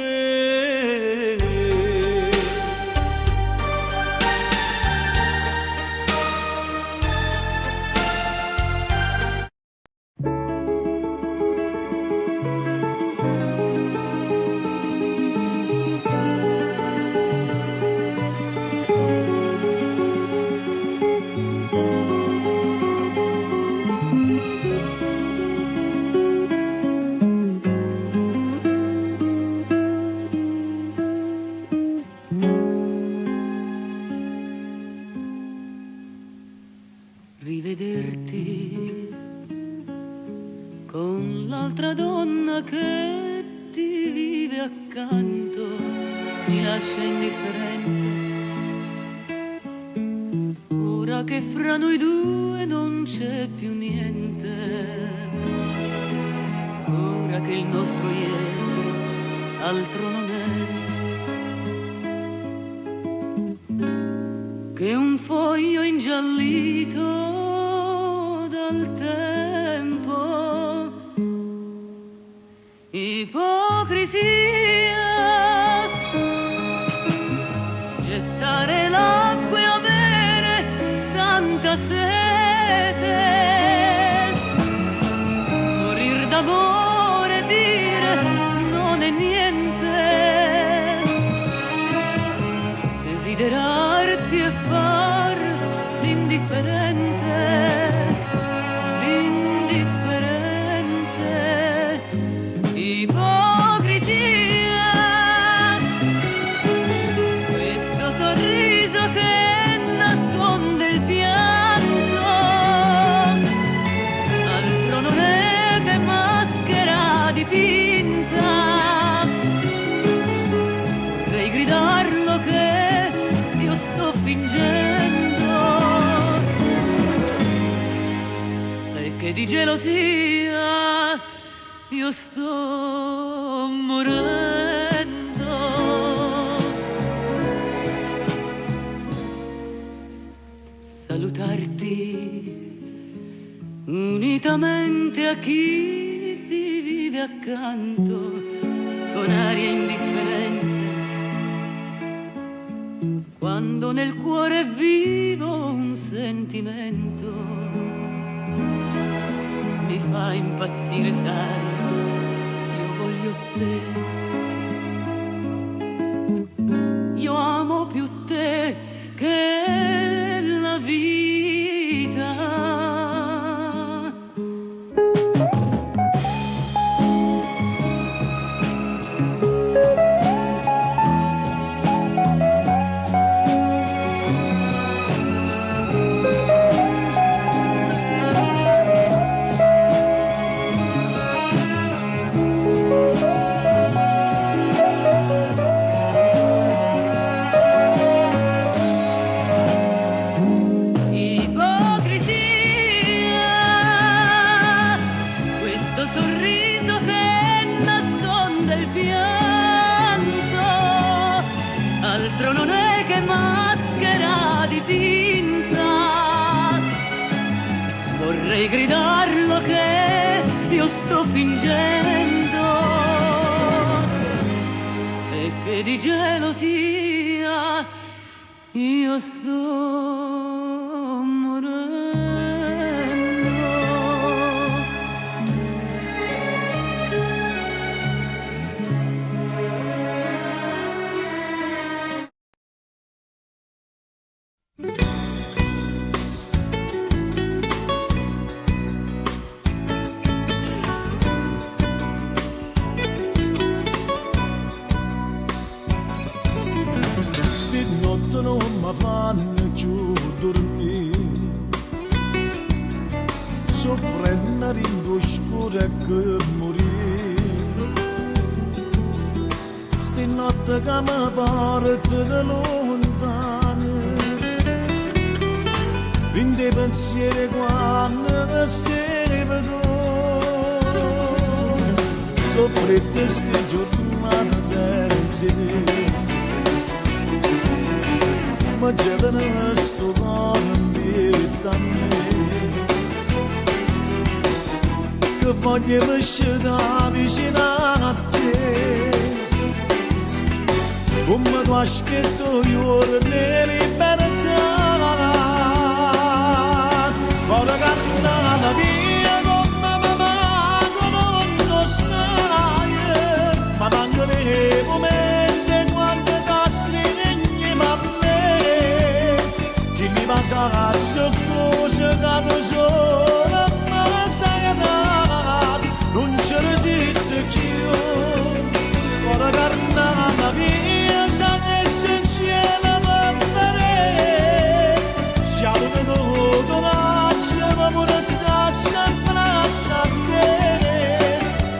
Rivederti con l'altra donna che ti vive accanto mi lascia indifferente. Ora che fra noi due non c'è più niente, ora che il nostro ieri altro non è che un foglio ingiallito dal tempo. Ipocrisia, gettare l'acqua e avere tanta sete, morir d'amore e dire non è niente, desiderarti e far l'indifferente, ipocrisia, questo sorriso che nasconde il pianto, altro non è che maschera dipinta, vorrei gridarlo che io sto fingendo e che di gelosia io sto morendo. Salutarti unitamente a chi ti vive accanto con aria indifferente, quando nel cuore è vivo un sentimento, mi fa impazzire, sai, io voglio te, io amo più te che la vita. di gridarlo che io sto fingendo e che di gelosia io sto morendo. Notte non mi fanno più dormire, soffrendo in scuro che morire. Ste notte che mi partono lontane, in dei pensieri quando stai vedo, soffrette ste giornate senza te. Ma gelano sto cuore a me, che voglio uscire vicino a te, come tu aspetto io le libertà, ora carna la mia come mi manco non lo sai, ma manco nei momenti quando ti stringi a me, chi mi passa soccorso da tu sola, ma sai non ci resiste più, ora carna la mia sa essenziale per me, siamo venuti ma morta sempre a te,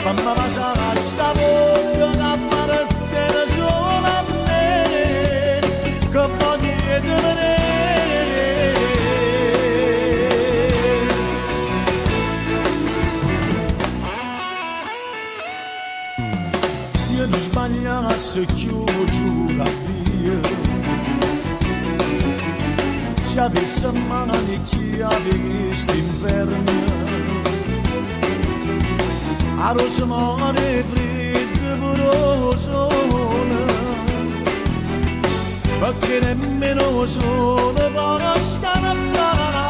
mamma passa sta bocca da parte sola a me, che voglio vedere. Io non sbagliassi chiudo giù la via, se avessi mani chi avevi st'inverno, a rosa mare fredda pure sola, perché nemmeno solo può stare a fare,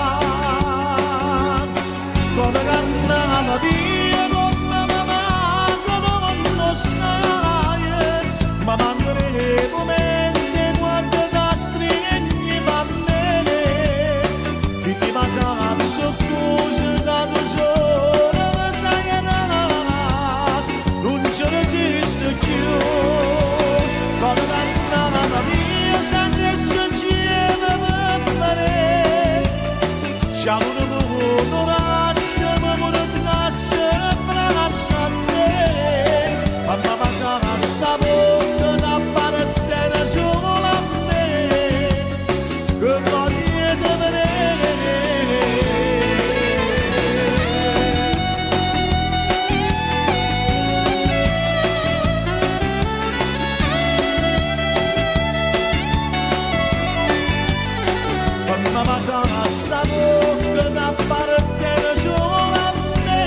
come carna la via come mi manco non lo sai, ma manco nei momenti quando ti stringi a me, chi ti passa soccorso da tu sola, sai che non ci resiste più, come la mia sangue sincera per me, siamo venuti orazio, ma mortasse braccia a te, mamma passa sta bocca da parte sola a me, che voglio vedere. Mamma passa sta bocca da parte sola a me,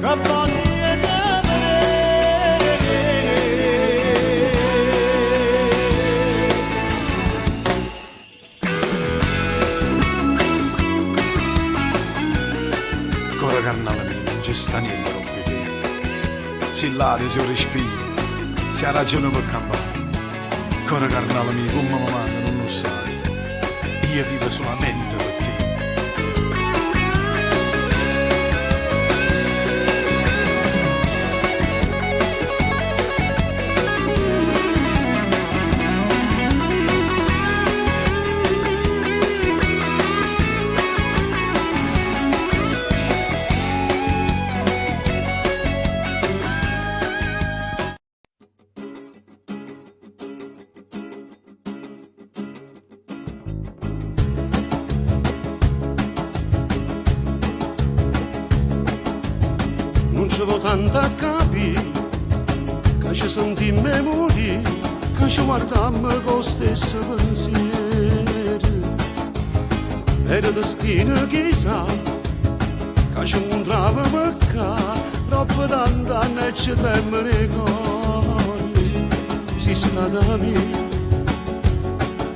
che voglio vedere. Ancora carnale mia, non c'è sta niente con te. Se l'aria, se respiro, se ha ragione per campare. Ancora carnale mia, come mi manca non lo sai. Io vivo solamente per te. Non ci vo tanto a capire, che ci sentimmo morire, che ci guardammo con lo stesso pensiero. Era destino chissà, che ci incontravamo qua, troppo tanti anni e ci tremano i cuori. Sei stata mia,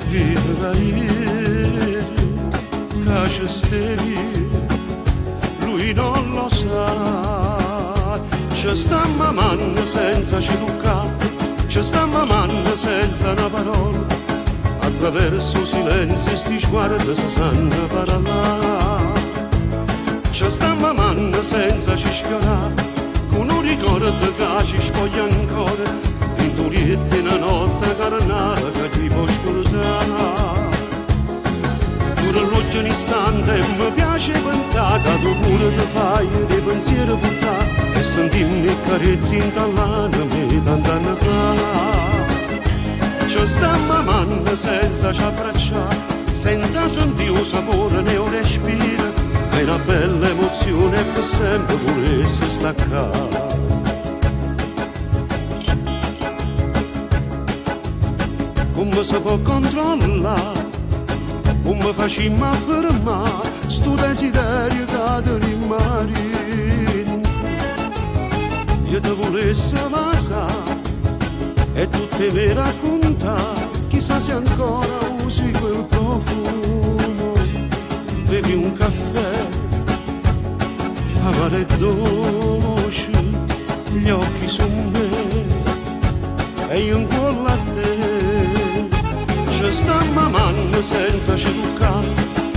vita da ieri, che ci stevi, lui non lo sa. Ci sta mamando senza ci toccare, ci sta mamando senza una parola, attraverso silenzio sti sguardi si sanno parlare. Ci sta mamando senza ci sfiorare, con un ricordo che ci spoglia ancora, in turietta in una notte carnale che ti può scordare. Pure l'occhio un istante mi piace pensare che tu pure ti fai dei pensieri buttati e sentimmi carezzi in tall'anima tant'anni fa. Ci sta mamando senza ci abbracciare, senza sentire un sapore né un respiro, è una bella emozione che sempre volesse staccare. Come si può controllare, come facciamo a fermare sto desiderio che ti rimane? Io ti volessi basare e tu te mi racconta, chissà se ancora usi quel profumo. Bevi un caffè, amaro e dolce, gli occhi su me e io incolla a te. Ci sta mamando senza ci toccare,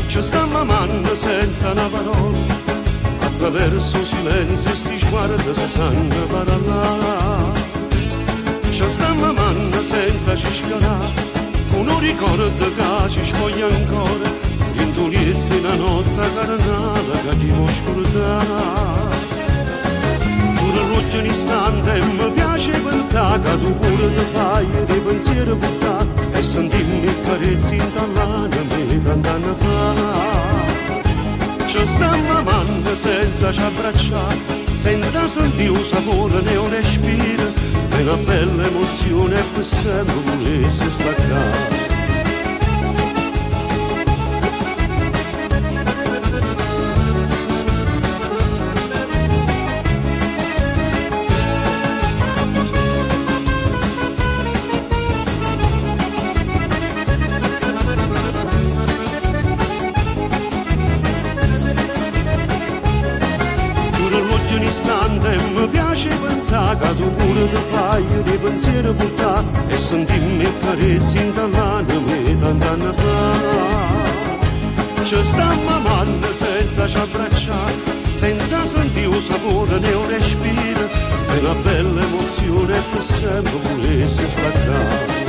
ci sta mamando senza una parola, attraverso silenzio sti sguardi si sanno parlare. Ci sta mamando senza ci sfiorare, con un ricordo che ci spoglia ancora, in turietta in una notte carnale che ti può scordare. Pure l'occhio un istante mi piace pensare che tu pure ti fai dei pensieri buttati e sentimmi carezzi in tall'anima tant'anni fa. Ci sta mamando senza ci abbracciare, senza sentire un sapore né un respiro, è una bella emozione che sempre volesse staccare. Mi piace pensare che tu pure ti fai dei pensieri buttati e sentimmi carezzi in tall'anima tant'anni fa. Ci sta mamando senza ci abbracciare, senza sentire un sapore né un respiro, è una bella emozione che sempre volesse staccare.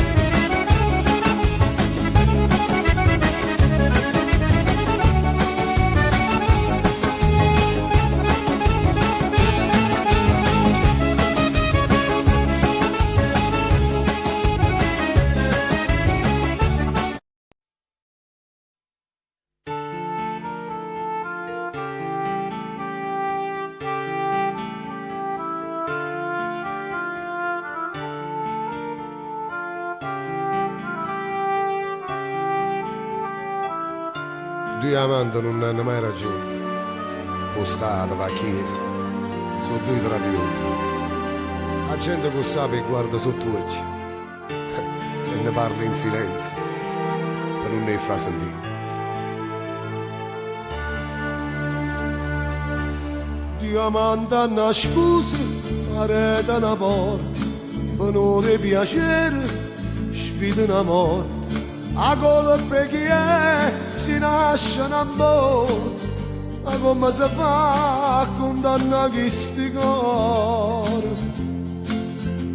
Due amanti non hanno mai ragione, o Stato, la Chiesa, sono due traditori. La gente che sa e guarda sotto occhi e ne parla in silenzio per non ne fa sentire. Due amanti hanno scusa, arreta una porta, onore e piacere, sfida una morte. A colpa chi è, si nasce un amore, ma come si fa a condannare questi cuori?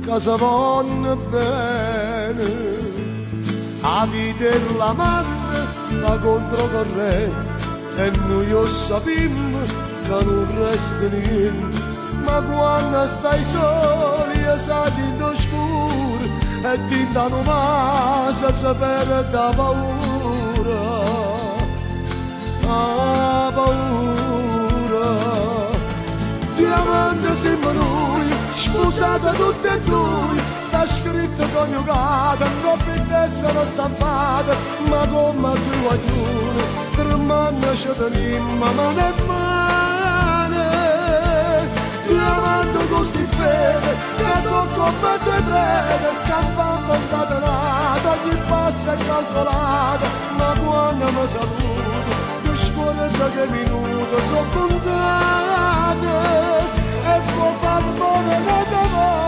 Che si vanno bene, la vita e la madre, la controcorrente, e noi sappiamo che non resta niente. Ma quando stai soli e sai in oscuro, e ti danno massa sapere da paura, ah paura. Diamante siamo noi, sposata tutte e due, sta scritto coniugato, troppo in testa stampata, ma come tu a giuro, tre manna ci teniamo, ma non è mai. diamante con sti fede, che sono come due prede, campando incatenata, ogni passo è calcolata, ma quando mi saluto, che scorre che minuto, sono contate, e può far buone da d'amore.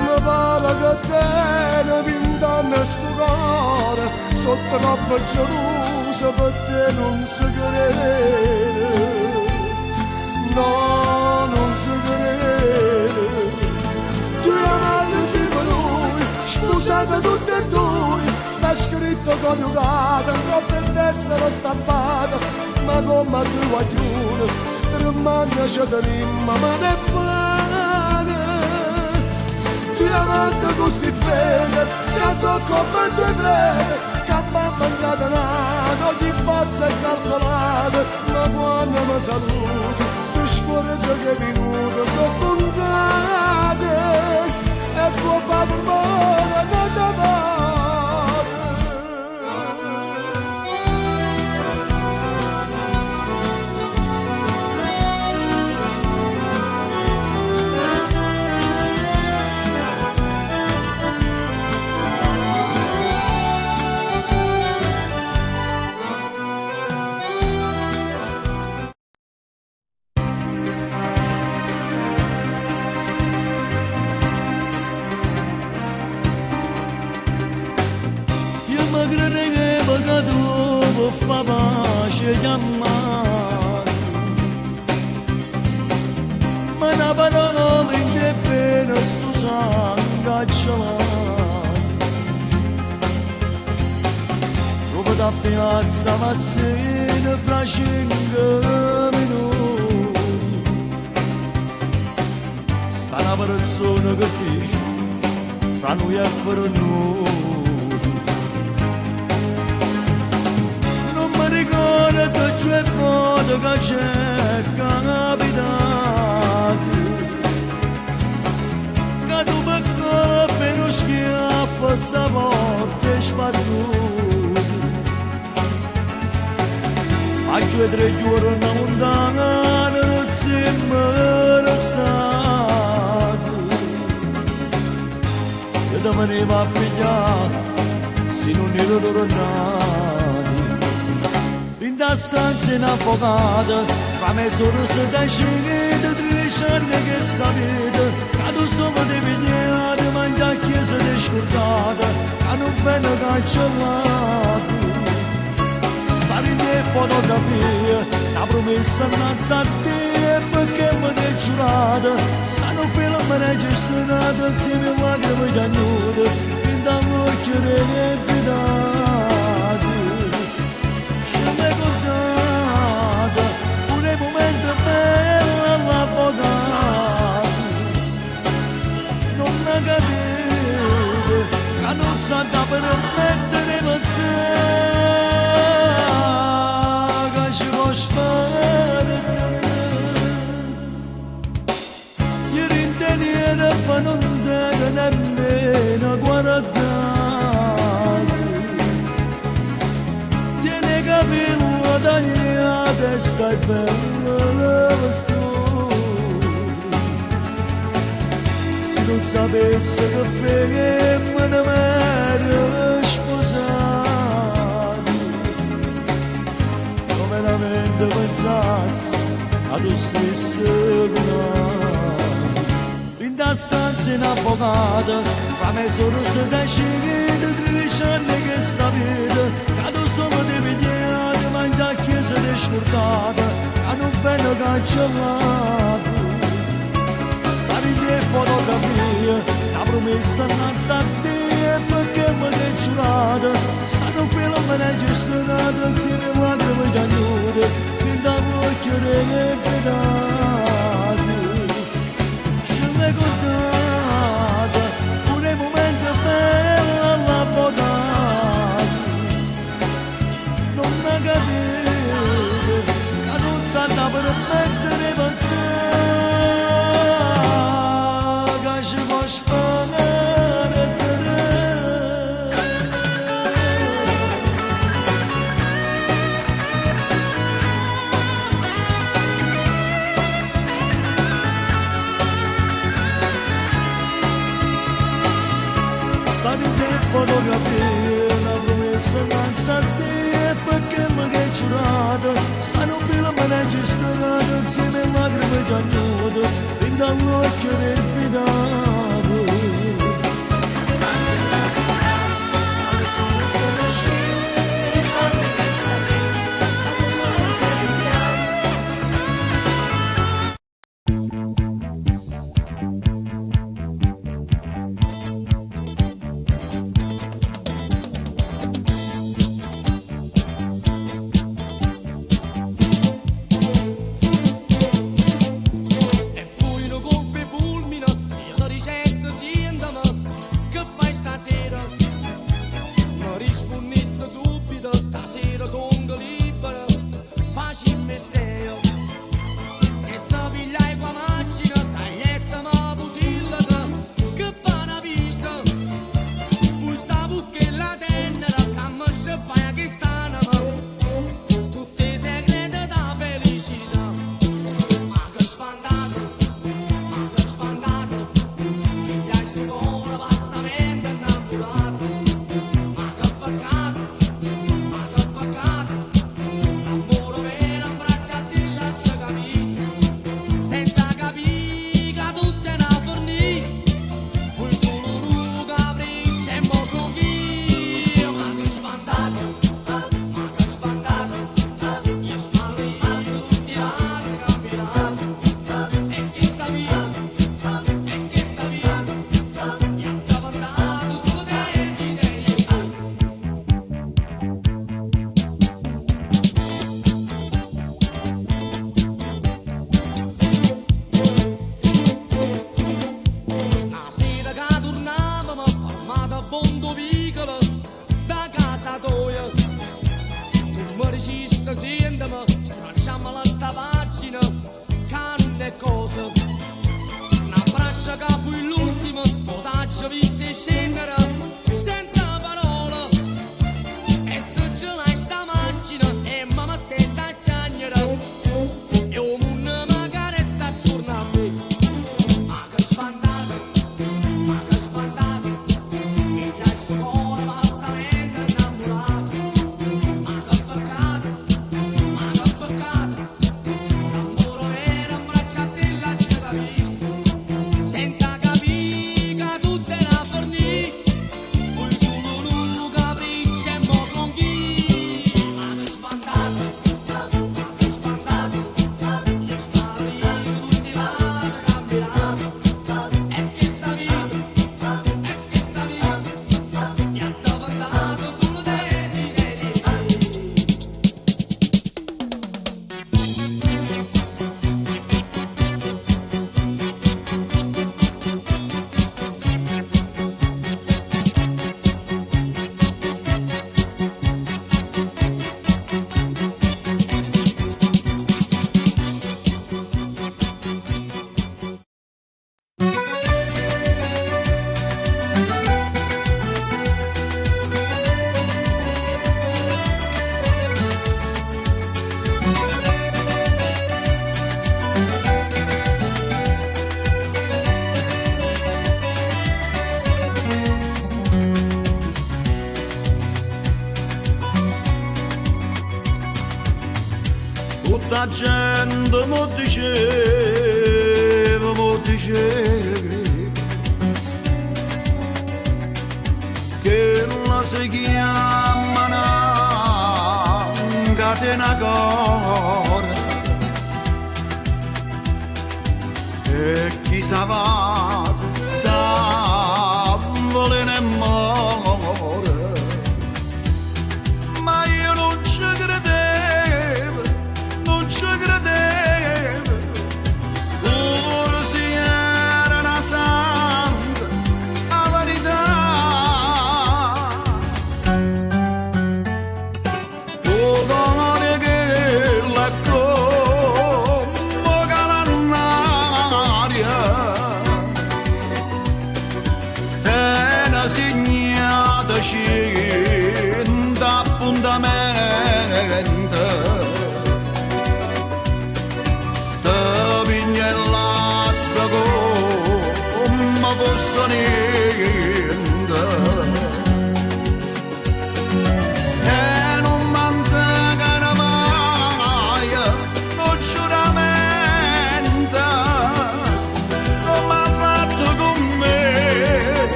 Mi pare che te ne vint'anni sto cuore, sotto troppo geloso per te non si crede, no, non si crede. Due amanti si per lui, scusate tutti e due, sta scritto coniugato, troppo in testa stampata, ma come a due guaglione, tre mani c'è da rimma, ma ne pane. Diamante con sti fede, che so come due prede, campando incatenato, ogni passo è calcolato, ma quando mi saluto, ti scorreggia che minuto, sono contate, e può far buone da d'amore. Ma una parola che bene sto s'angacciato, come da piazza Mazzina fra 5 minuti, sta una persona che dice fra noi e per noi. Ricordo che c'è foto che c'è capitato, che tu piccolo per uno schiaffo sta porta è sbattuto. A 2-3 giorni a montagna non sembra stato, e da me ne va a pigliare se non ero tornato. In da stanza in avvocato, fra mezz'ora si da scegliere, 13 anni che sapete, che tu sono di pigliare, mangia a chiesa di scordata, che non bene cancellato. Stare in te fotografie, la promessa innanzi a te, perché mi hai giurato, stanno film registrato, insieme a lacrime di agnuto, in da l'occhio delle fidate. Ricordate pure i momenti belli all'avvocato, non mi capite che non sa da permettere che ci può sparare. Ieri inteniere fa non deve nemmeno guardare, capilla tagliata e stai bella la storia. Se non sapessi che freghe me ne sposato, non veramente pensassi a tu stesso in da stanza in avvocato, fra mezz'ora si da scegliere, 13 anni che sapete, che tu sono di pigliare, mangia a chiesa di scordata, che non bene cancellato. Stare in te fotografie, la promessa innanzi a te, perché mi hai giurato, stanno film registrato, insieme a lacrime di agnuto, in da l'occhio delle fidate. Ricordate pure i momenti belli all'avvocato, non mi capite che non sa da permettere pensare che ci può sparare. sagnuto in dall'occhio del fidato. Tutta gente mo diceva che la si chiama una catena core e chi sa va sa vuole ne muore, ma io non ci credevo, non ci credevo, pure se era una santa a verità. O donne che la come cala un'aria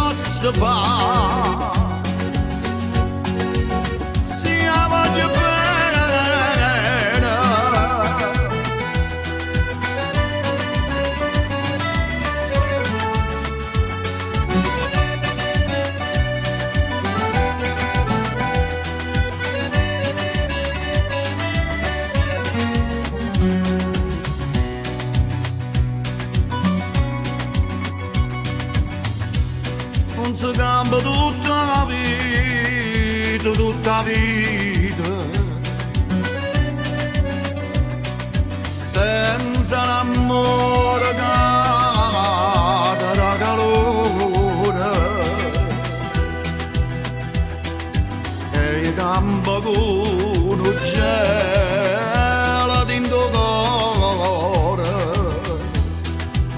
posso fare? Se la voglio bene, non si cambia tutta la vita, senza l'amore che dà calore, e cambia con un cielo dentro cuore.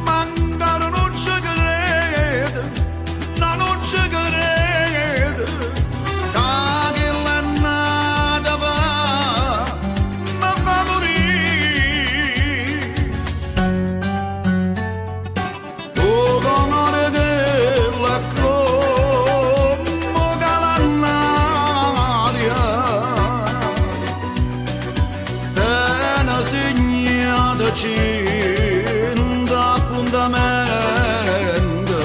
Mancare non ci crede, no, non ci crede, che l'annata mi fa morire. Oh, l'onore della come calannaria, tena segnata cinta appuntamento,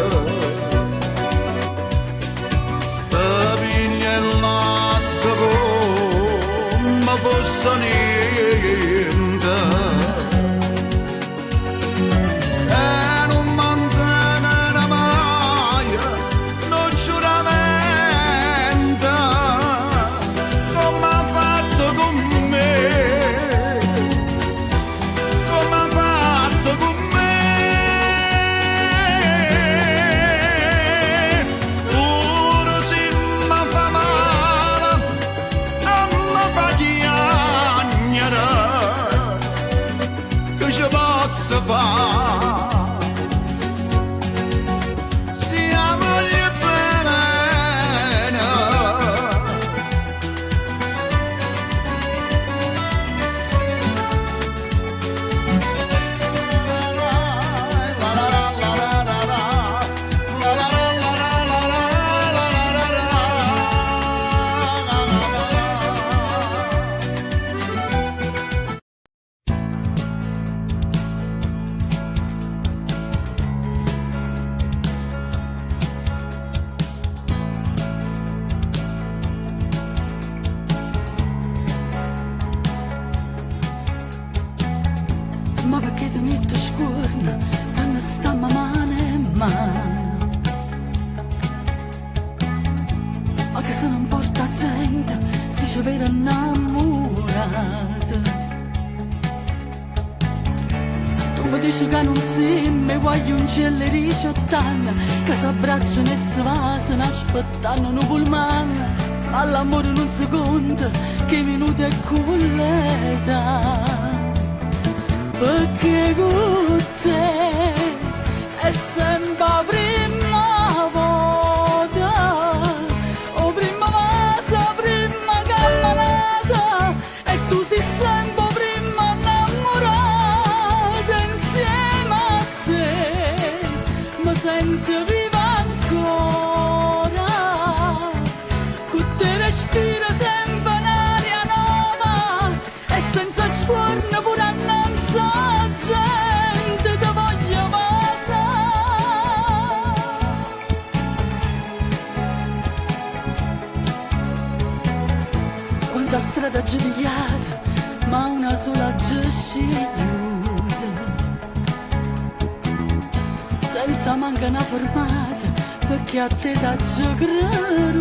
te piglia il lasso come fosse niente, e non mantiene mai non giuramento, come ha fatto con me, come ha fatto con me. Pure se mi fa male, non mi fa piangere, che ci posso fare? Se la voglio bene, Ma perché ti metto scuorno quando stiamo mano in mano? Ma che se non porta gente si ci vede innamorata. Tu mi dici che non si mi voglio un cielo di 18 anni, che si abbracciano e si vasano aspettando un pullman. All'amore non si conta che i minuti è colleta, perché con te è sempre la prima volta, o prima vasa, prima camminata, e tu sei sempre prima innamorata. Insieme a te mi sento viva ancora, con te respiro sempre un'aria nuova, e senza scorno pure annanzi gente ti voglio passare. Quanta strada giudiata, ma una sola scegliuta, senza manca una fermata, perché a te t'ha già creduta.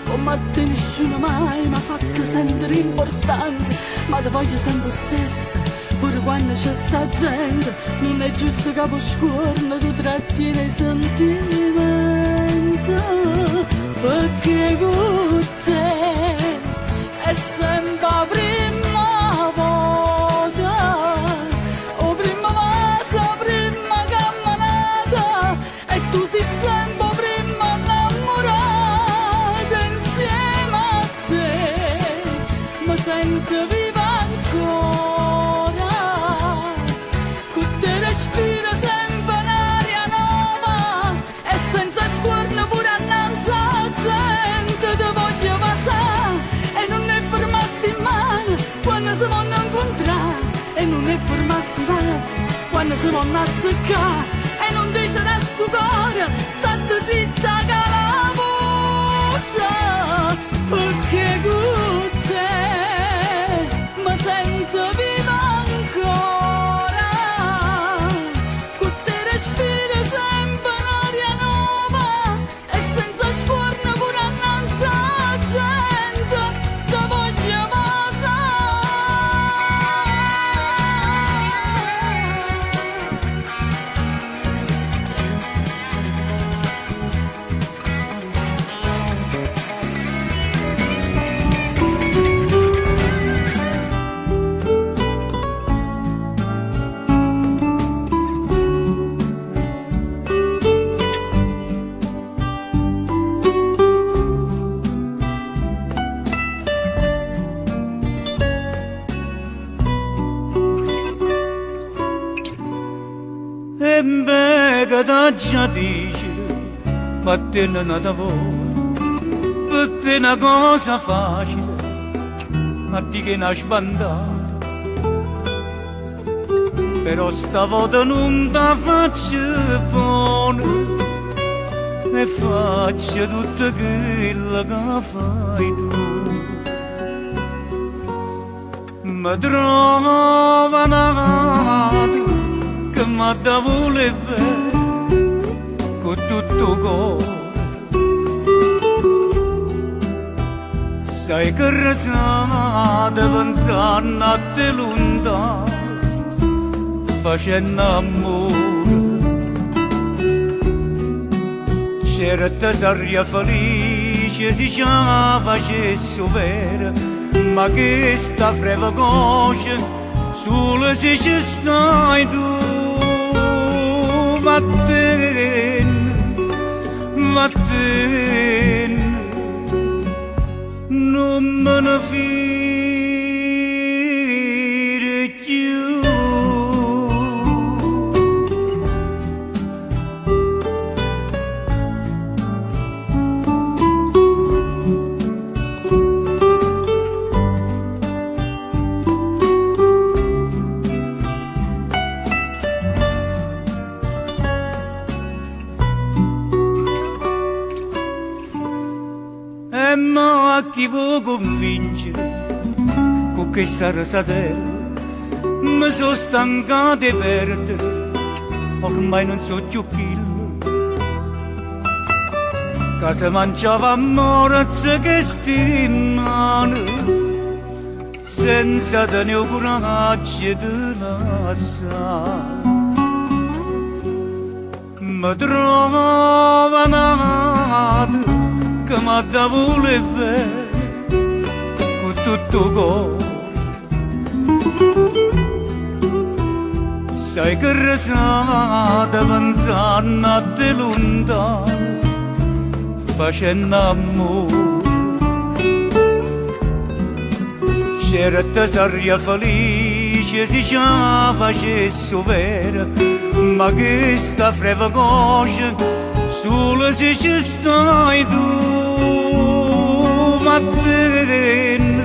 Come a te nessuno mai mi ha fatto sentire importante, ma ti voglio sempre stessa, pure quando c'è sta gente. Non è giusto che a scuorno tu trattieni i sentimenti, perché con te è sempre la prima volta, o prima vasa, prima camminata, e tu sei sempre prima innamorata. Insieme a te mi sento viva ancora, con te respiro sempre un'aria si può nazziccare e non dice resto cuore, state zitta che la voce, perché con te mi sento viva ancora, con te respiro sempre un'aria nuova e senza scorno pure annanzi a gente, ti voglio e beh da già dice ma te non ha lavoro per te una cosa facile ma di che una sbandata però stavolta non ti faccio buono e faccio tutto quello che fai tu mi trova una che mi da vuole bene con tutto cuore sai che resate pensando a te lontano facendo amore c'era te saria felice se già facessi vera ma che sta freva coscia solo se ci stai tu vattene, non me ne fide più. Ma chi vuoi convincere con questa rasatella mi sono stancato di perdere ormai non so più chi che si mangiava amore che sti in mano senza tenere coraggio di lasciare mi trova nato che mi da vuole bene con tutto cuore sai che resate pensando a te lontano facendo amore c'era te saria felice se già facessi vera ma che sta freva coscia solo se ci stai tu vattene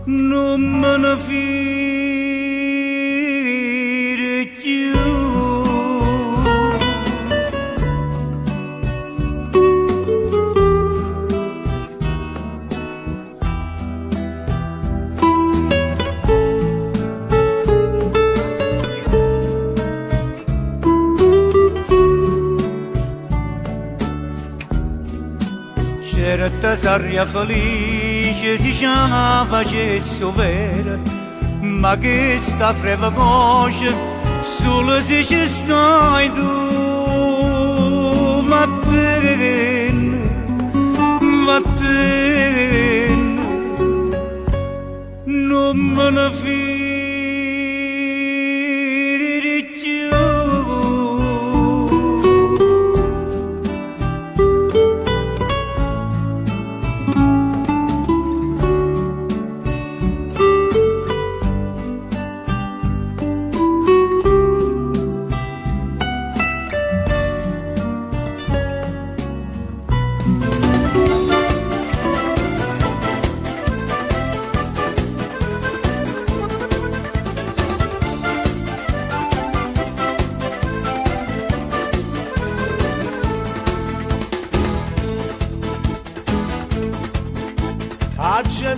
non me ne fide più c'era te saria felice se già facessi vera ma che sta freva coscia solo se ci stai tu vattene non me ne fide più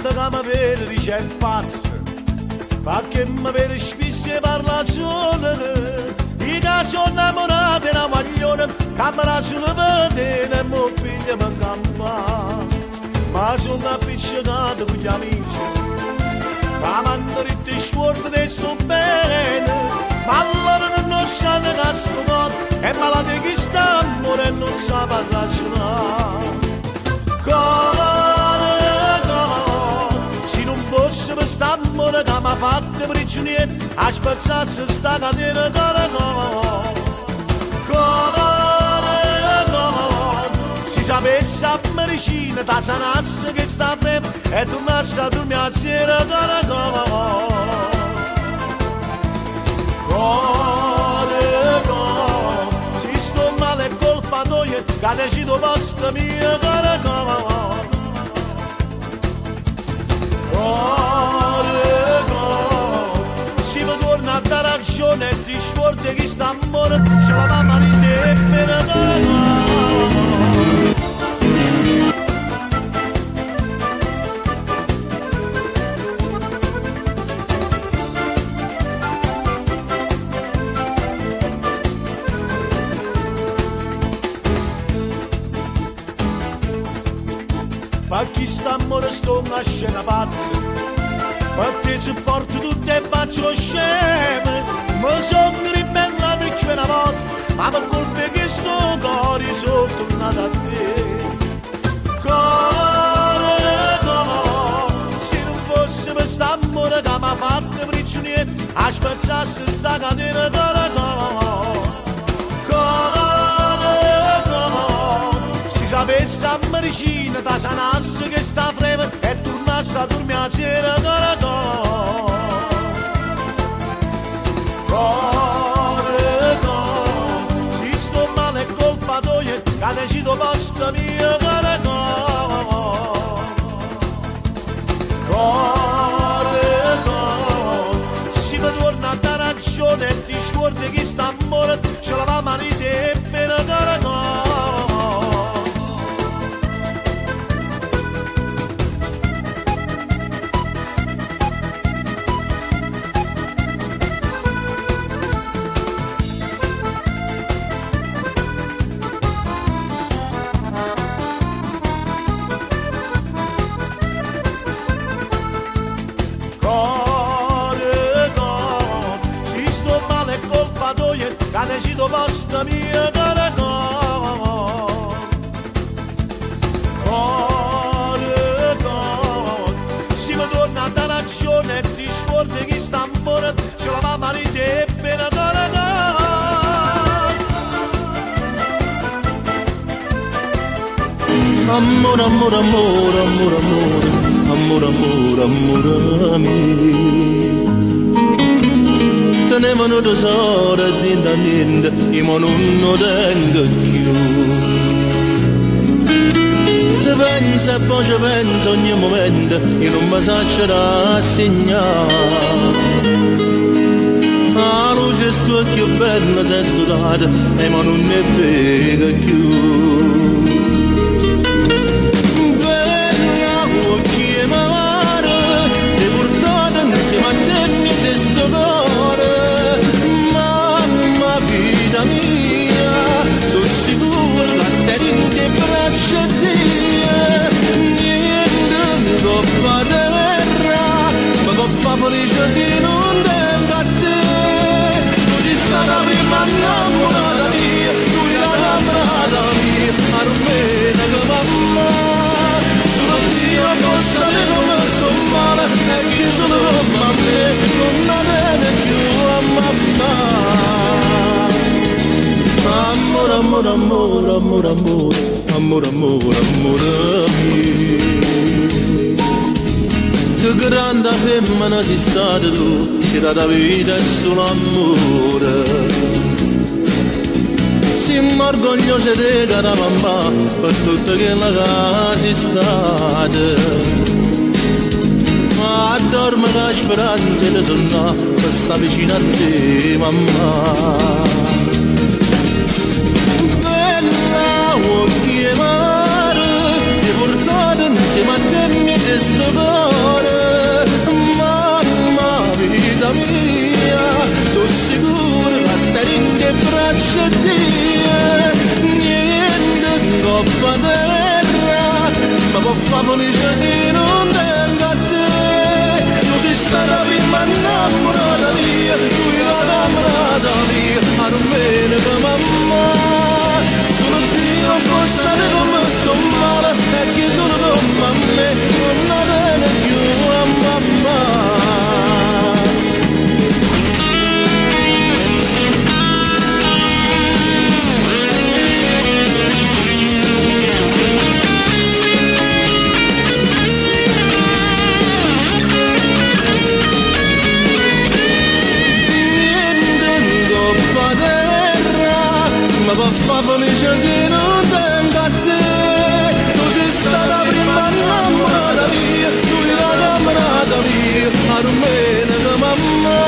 quando che mi vede dice è pazzo, perché mi vede spesso e parla solo. I che sono innamorati da maglione, camera sulla vede e mi piglia per campa. Ma sono appiccicato con gli amici, ma mi hanno detto scuola che sto bene, ma loro non sanno che sto modo, e malati che stanno morendo non sanno ragionare. Se non fosse per st'amore che mi ha fatto prigioniero, a spezzarsi sta catena se sapesse a medicina da sanasse che sta fredda e tornasse a dormire a sera se sto male è colpa tua che decido posto mio se mi torna a dare ragione e ti scordi che sta amore ce la mamma di te per ma chi sta amore sto una scena pazza, ma ti supporto tutte e faccio lo scemo, mi sono ribellato più una volta, ma per colpa che sto cuore sono tornato a te. Se non fosse per st'amore che mi ha fatto prigioniero, a spezzarsi sta catena sapesse a medicina da sanasse che sta freva e tornasse a dormire a sera se sto male è colpa tua che decido posto mio se mi torna a dare ragione e ti scordi che sta amore ce la va mani te per che decido posto mio se mi torna a dare ragione e ti scordi che sta amore ce la va male te per amore, amore, amore, amore, amore, amore, amore, amore. Tenevano tesoro e dinda ninda, io non tengo più. Te pensa e poi ci penso ogni momento, io non mi saccio rassegnare. La luce sto più bella se è studata, e ma non ne vedo più. Bella vuoi chiamare, ti portate insieme a te mi sei sto cuore. Vita mia, sono sicuro che stai in te braccia niente coppa terra, ma coppa felice se non tengo a te. Tu sei stata prima innamorata mia, tu sei la innamorata mia, ma non vede che mamma, solo Dio possa vedere come sto male, e che sono come a me, non la vede più a mamma. Amore, amore, amore, amore, amore, amore, amore, amore che grande femmina sei stata tu, che da vita è solo amore. Siamo orgogliosi di cara mamma per tutto che la casa è stata. Ma dorme che speranza di sonno per sta vicino a te mamma. Vuoi chiamare, ti portate insieme a te mi se sto cuore, mamma vita mia, sono sicuro che stare in te braccia die, niente coppa terra, ma può fare felice se non tengo a te. Tu sei stata prima innamorata mia, tu eri innamorata mia, ma non bene che mamma. Solo Dio può sapere come sto male, perché sono come a me, non la bene più a mamma. Ma può fare felice se non tengo a te. Tu sei stata prima innamorata mia, tu eri innamorata mia, ma non bene che mamma.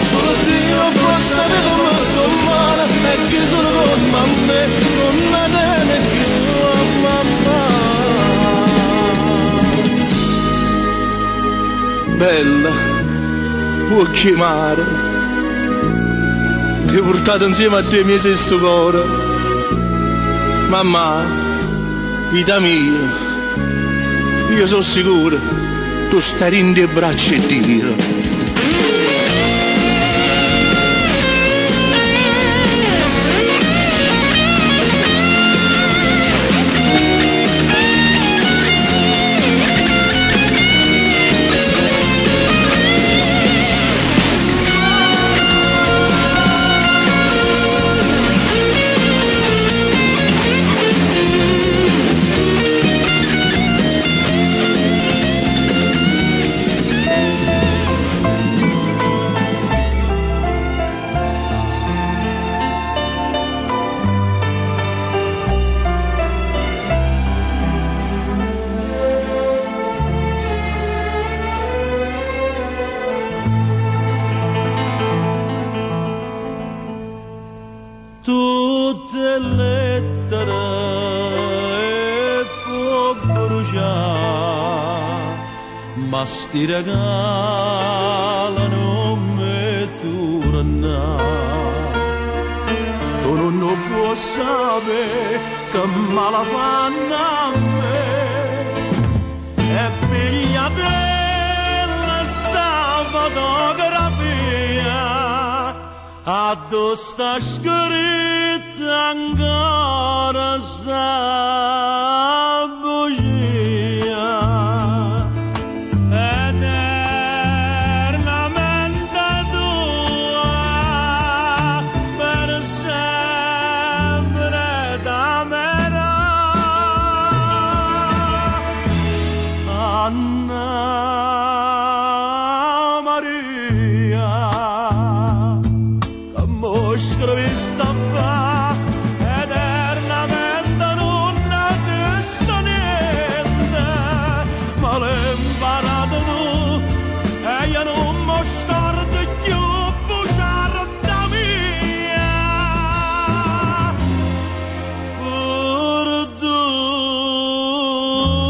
Solo Dio può sapere come sto male, perché sono come a me, non la tiene più a mamma. Bella, può chiamare. Ti ho portato insieme a te mio stesso cuore, mamma, vita mia, io sono sicuro, tu stai in te braccia e Dio. Tutte lettere e può bruciare, ma sti regali non mi tornano. Tu non puoi sapere che male fanno a me, e pigliatella sta fotografia. Addosso sta scritta ancora sta bugia, eternamente tua, per sempre t'amerò. Anna Maria, scrivi sta fa, eternamente non esiste niente, ma l'hai imparato tu, e io non mi scordo più, bugiarda mia,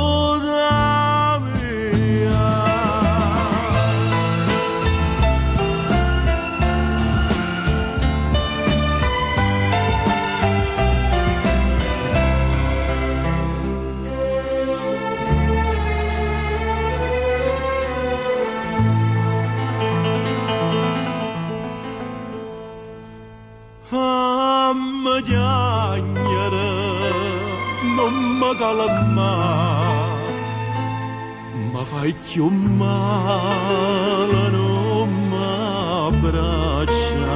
perduta mia. Fammi piangere, non mi calmare, ma fai più male, non mi abbraccia.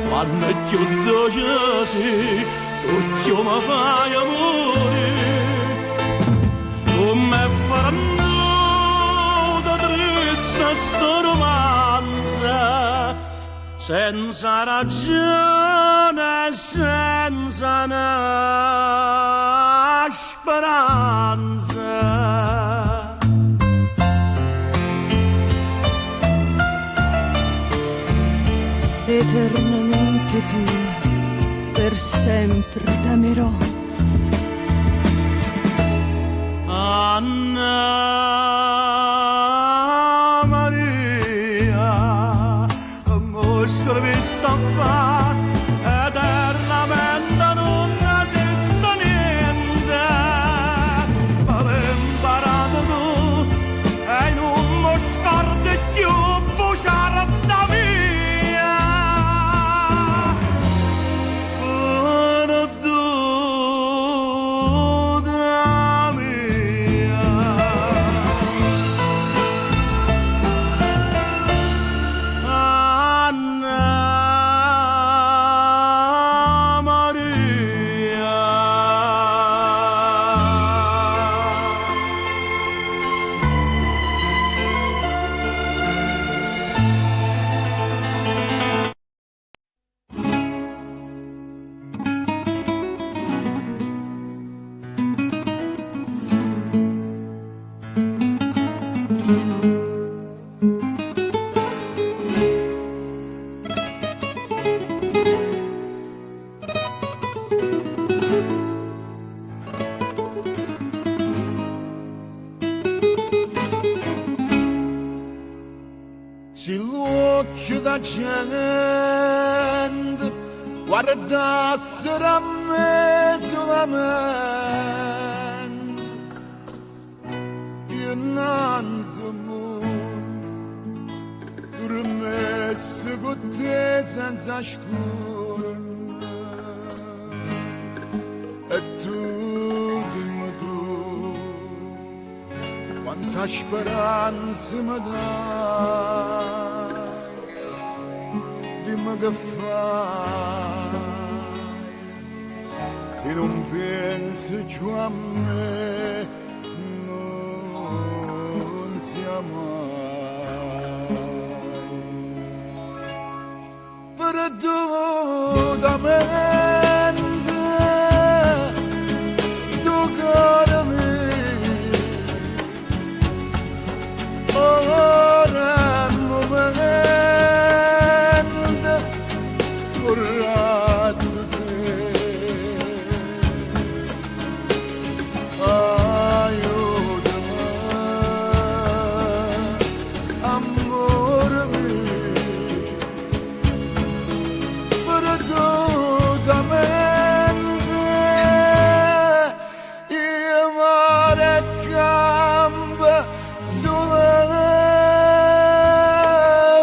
Quando è più dolce sei, tu mi fai amore, come faranno triste sto romanzo, senza ragione, senza una speranza. Eternamente tua, per sempre t'amerò. Anna Maria, mostro vista qua, eternamente non esiste niente, ma l'hai imparato tu, e non mi scordi più buciare da via. Se l'occhio da gente guardassero a me solamente, io innanzi a mondo, dormessi con te senza scuro, e tu, dimmi tu, quanta speranza mi dai, dimmi che fai, che non pensi più a me, non sia mai. Perdutamente, sto cuore mio, ora è il momento, corretto te, aiutami, amore mio, perdutamente, io mare cambia solo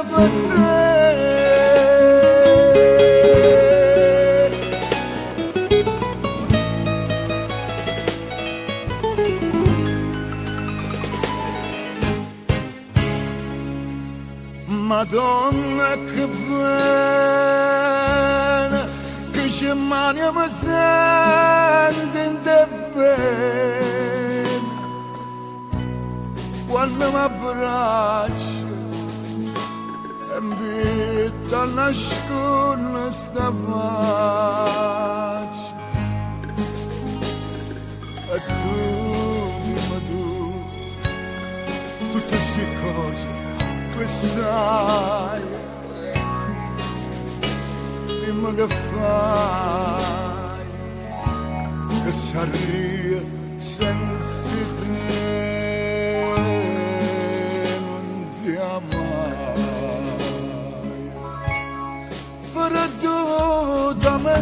per te. Madonna che bene, che ci mani mi senti in te bene, quando mi abbracci e mi metto a nascondere sta faccia, e tu, dimmi tu, tutte queste cose che sai, dimmi che fai, che sarei senza te non sia mai. Perdutamente,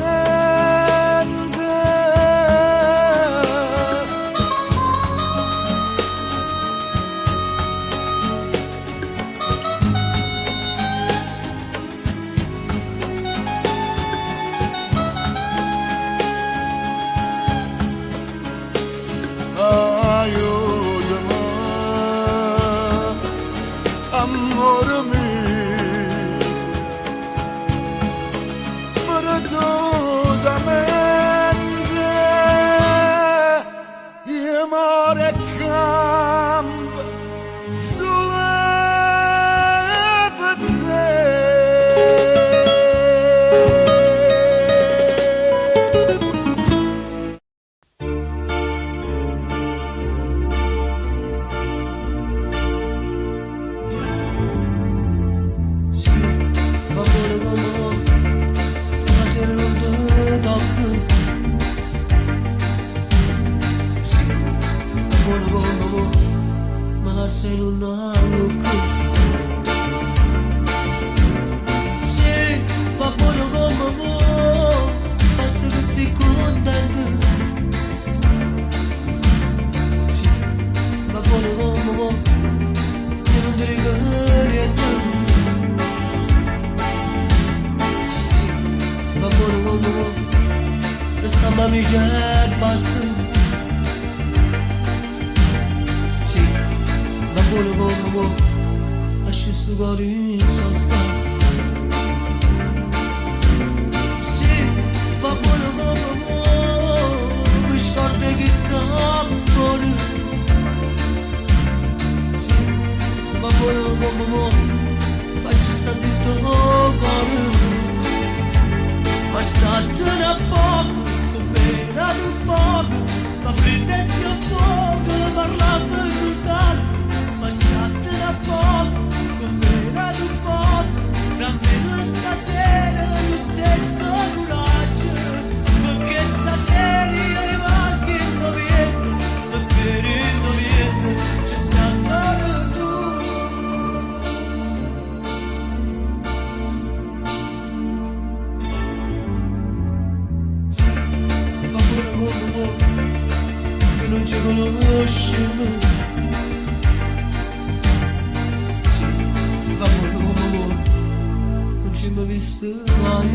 aiutami, amore mio, perdutamente. buono, questa mamica è basta. Sì, va buono, lascia sto cuore in sosta. Sì, va buono, mi scorda che sta fuori. Sì, va buono, faccio sta zitto cuore. Ma statene a poco, appena un poco, ma frittesi a fuoco, parlando soltanto. Ma statene a poco, appena un poco, almeno stasera lo stesso coraggio, perché stasera io rimango indoviendo, ci sta ancora tu. Che non ci conosciamo. Sì, va buono, non ci mai visto mai.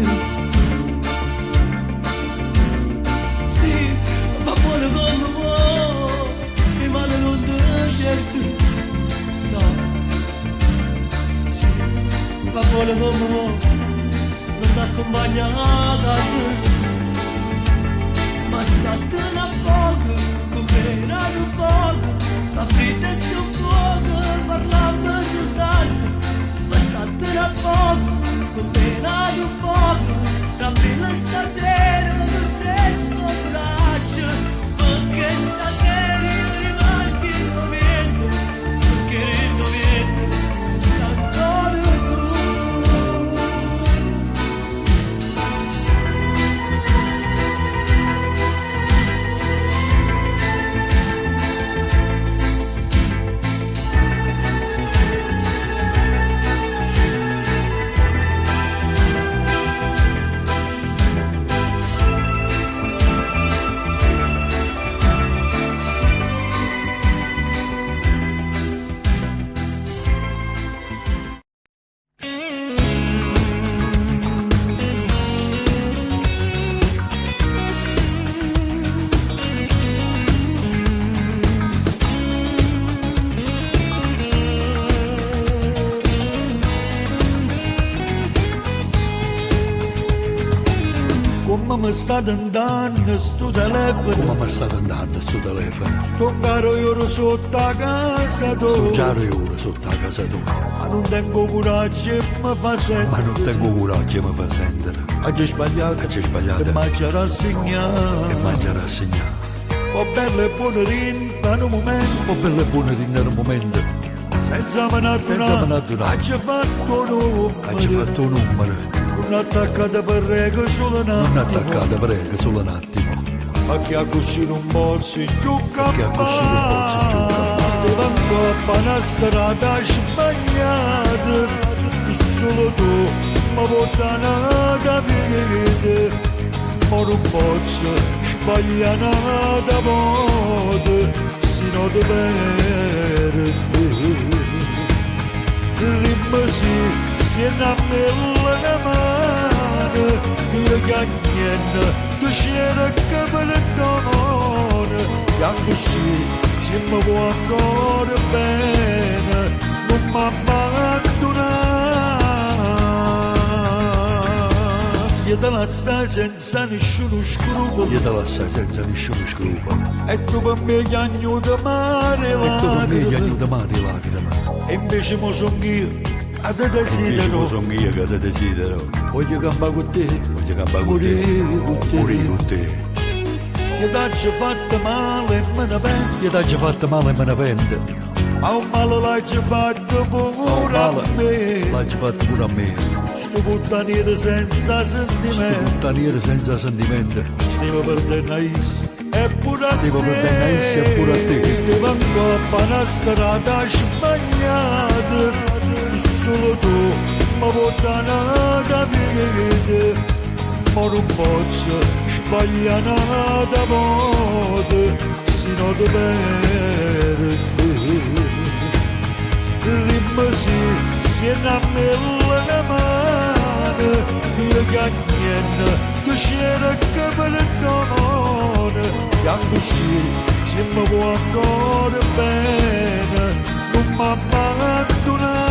Sì, va buono come vuoi, mi male non ti cerchi. No. Sì, va buono come vuoi, non ti accompagna a casa. Ma statene a poco, comprare un poco, ma frittesi un fuoco, parlando soltanto. Ma statene a poco, comprare un poco, aprire stasera lo stesso braccio, perché stasera io rimango indoviendo, perché indoviendo, ci sta ancora tu. Come mi state andando sto telefono? Come mi state andando sto telefono? Sto caro io sotto a casa tua. Sto caro io sotto a casa tua. Ma non tengo coraggio e mi fa sentire. Ma non tengo coraggio e mi fa sentire. Oggi sbagliato. Oggi sbagliato. E mangia rassegnato. E mangia rassegnato. Ho belle e buone rinda in un momento. Ho belle e buone rinda in un momento. Senza menaturare. Oggi fatto un numero. Oggi fatto un numero. Non attaccata per regole solo un attimo. Non attaccata per regole solo un attimo. Ma che a così non posso giocare. Che a così non posso giocare. Devo ancora una strada sbagliata. Solo tu mi portano a capire. Ma non posso sbagliare da modo. Se non ti perdi. Rimasi. Se na mela mano, io cagnendo, tu c'era che me ne donne, e anche se mi vuoi ancora bene, non mi abbandonare. Io te la stai senza nessuno scrupolo. Io te la stai senza nessuno scrupolo. E tu per me gli agni da mare lacrime. E invece mo son io. A te desidero, sono io che te desidero. Voglio campare con te, morire con te. Io t'ho fatto male e me ne pento. Io t'ho fatto male e me ne pento. Ma un male l'hai fatto pure a me. L'hai fatto pure a me. Sto puttaniere senza sentimento. Stiamo perdendo e pure a te. Stiamo ancora una strada sbagliata. Solo tu mi portano a capire, ma non posso sbagliare da modo, se non ti perdi. Rimasi, se non me la mano, io cagnendo, c'era che me ne donne, quando uscì se mi vuoi ancora bene, non mi abbandonare.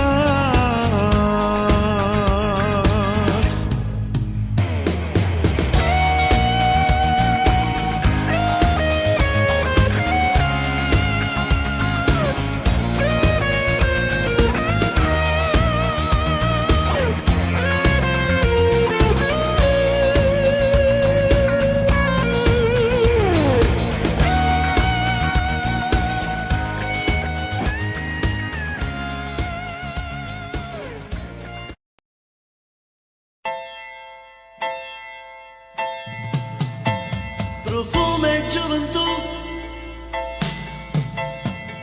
Profumo e gioventù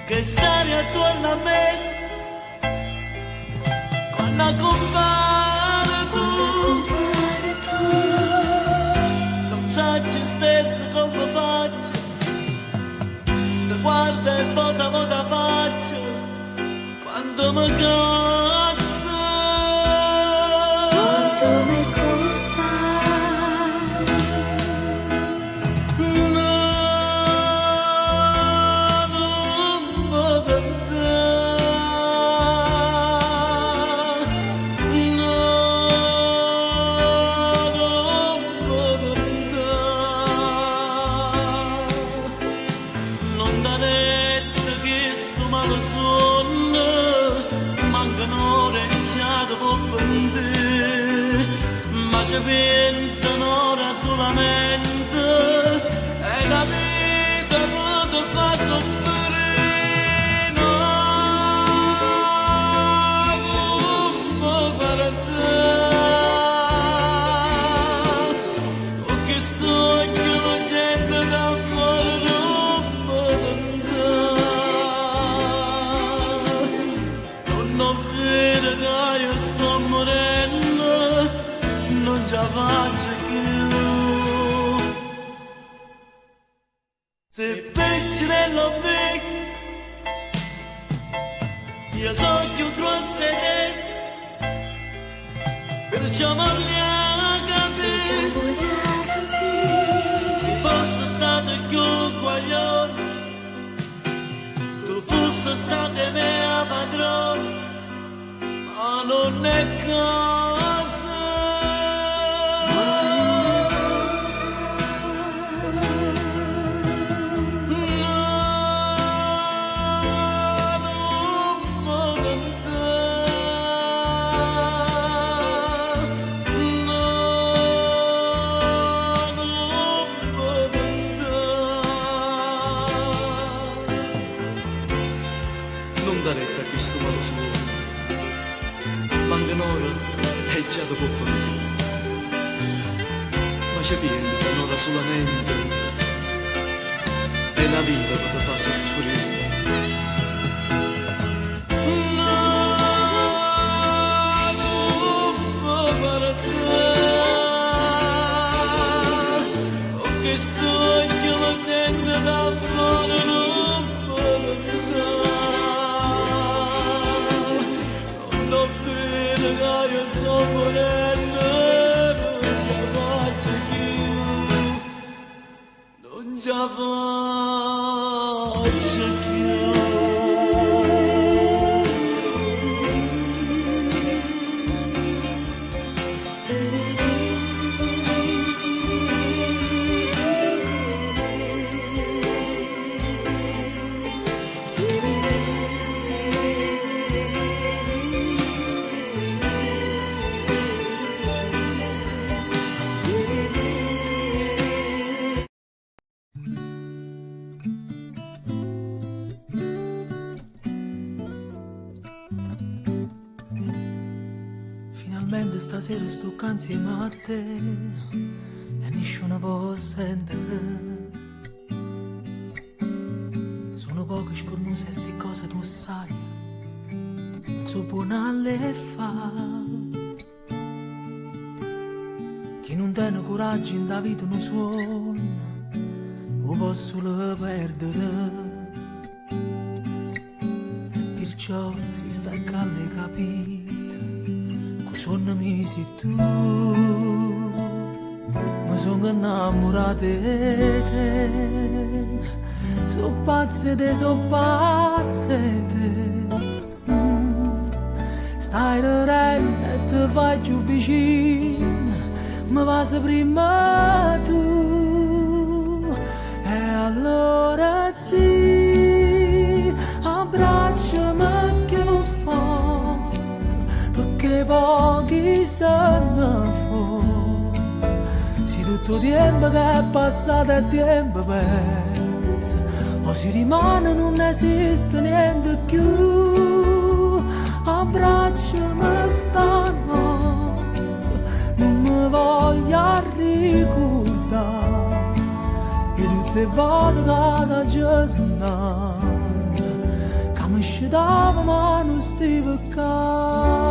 che stare attorno a me quando compare tu non sai stesso come faccio ti guarda e vota faccio quando mi costa quanto mi costa. Pensano ora solamente e la vita ti fa soffrire per te con che sto che lo sento d'amore non ho vedo che io sto morendo non ce la faccio più. Se becci nello becco, io so più grosso di te, perciò voglio capire, se fosse stato più guaglione, tu fosse stato mia padrone, ma non è cosa. Già dopo con me ma c'è pensano solamente è la vita che ti fa soffrire no che sto io lo sento da fuori non vedo che io sto morendo non ce la faccio più. Finalmente stasera sto insieme a te e nessuno può sentire. Sono poche scornuse sti cose tu sai, non so buona le fa. Chi non tiene coraggio in da vita non suona, lo posso perdere. Perciò si stacca alle capite, con suonami sei tu. Ma mi sono innamorato di te. So pazze di te. Stai ridendo e ti fai più vicino, mi passi prima tu. E allora sì, abbracciami più forte, perché pochi sanno forte. Se tutto il tempo che è passato è tempo perso, o si rimane non esiste niente più. Abbracciami stanotte, non mi voglio ricordare che tutte le volte che da Gesù che mi scitava ma non stava qua.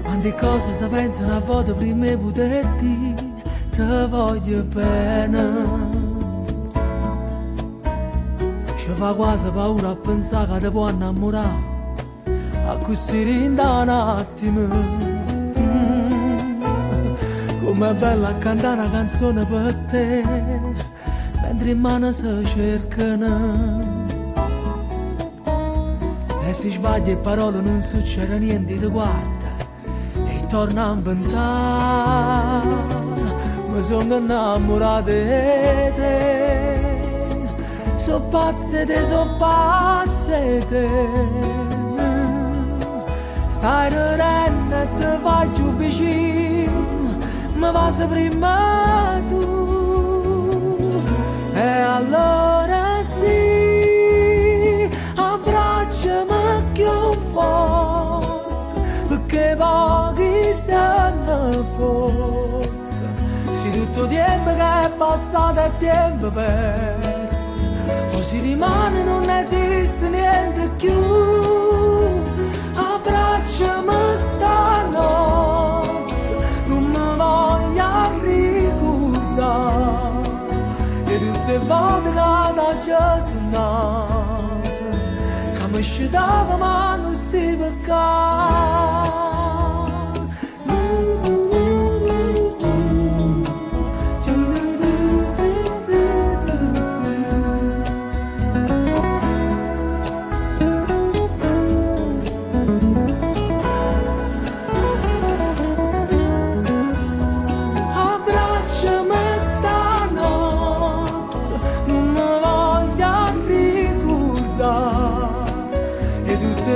Quante cose si pensano a volte prima di poter dire ti voglio bene. Ci fa quasi paura a pensare che ti può innamorare a così in un attimo. Com'è bella cantare una canzone per te mentre in mano si cercano. E se sbagli le parole non succede niente, ti guarda e torna a inventare. Mi sono innamorato di te, so pazze te. Stai ridendo e ti fai più vicino, mi passi prima tu. E allora sì, abbracciami più forte, perché pochi sanno forte. Tutto il tempo che è passato è tempo perso, o si rimane non esiste niente più. Abbracciami stanotte, non mi voglio ricordare che tutte le volte che da Gesù che mi scitava ma non stava qua.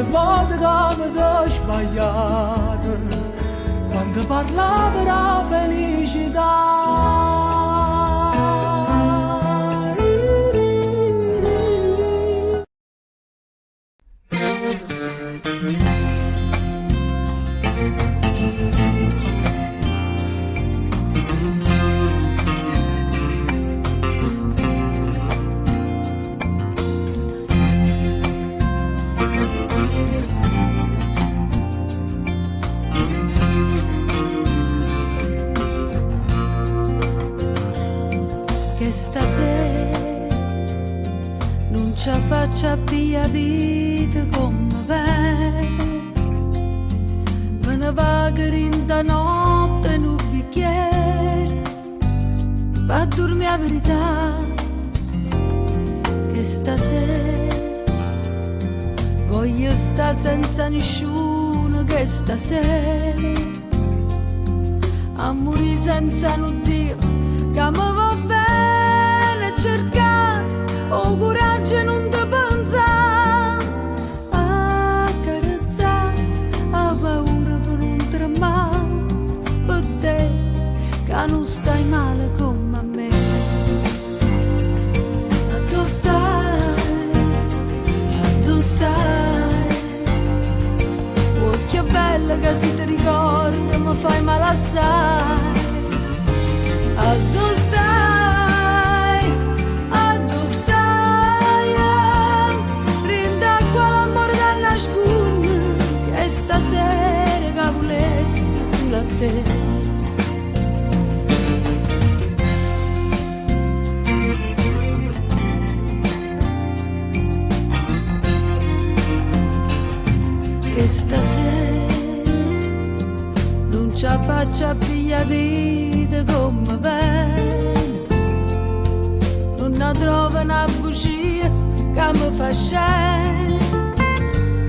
Volte che mi sono sbagliato quando parlavo della felicità. Stasera non ci faccia via vita come me, me ne va che rinda notte in un bicchiere, va a dormire la verità, che stasera voglio stare senza nessuno, che stasera a morire senza un Dio che mi va bene. Cercare o coraggio non ti pensare, a carezzare, a paura per non tremare, per te che non stai male come a me. A tu stai, oh che bella che si ti ricorda, mi fai male assai. A tu stai. Stasera che volessi sulla te. che stasera non ci faccia piglia vita come bene, non ne trova una bugia che mi fa scendere,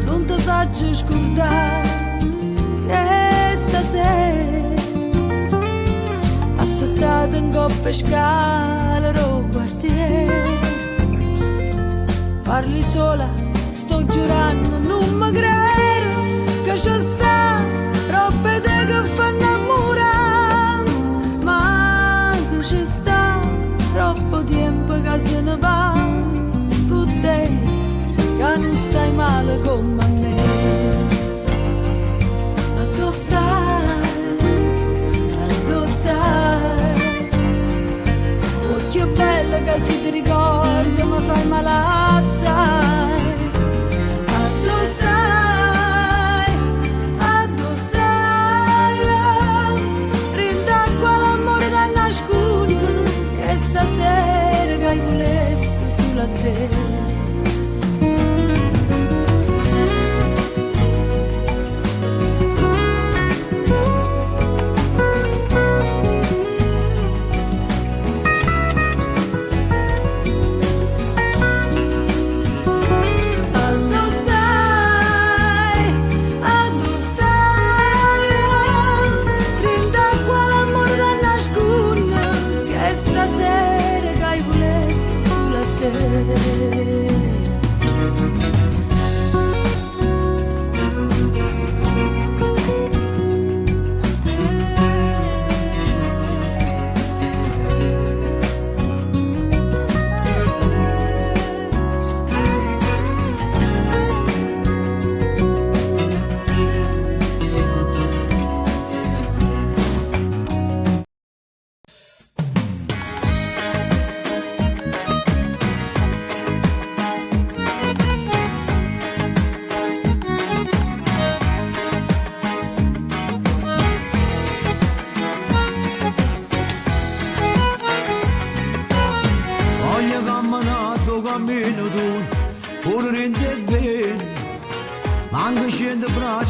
non ti faccio scordare che stasera assettata in coppia scala ro quartiere, parli sola, sto giurando, non mi credo che ci sta roba che fa innamorare, ma che ci sta troppo tempo che se ne va con te, che non stai male come me. Ma tu stai, oh che bella che si ti ricorda, mi fai male assai. Stasera che hai volesse sulla terra.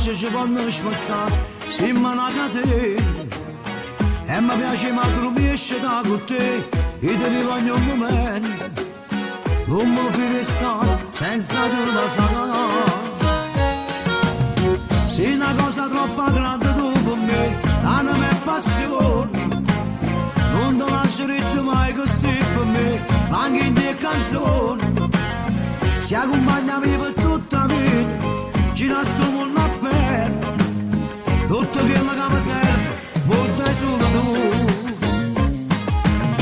Ci vanno smazzare, si manca te, e mi piace ma tu mi esce da con te, e te ne voglio un momento, non mi fai restare senza te la sarà. Sei una cosa troppo grande tu per me, la mia passione, non ti lascerete mai così per me, anche in te canzoni, ci accompagniamo per tutta la vita, ci lasciamo una bene, tutto quello che mi serve, butta solo tu.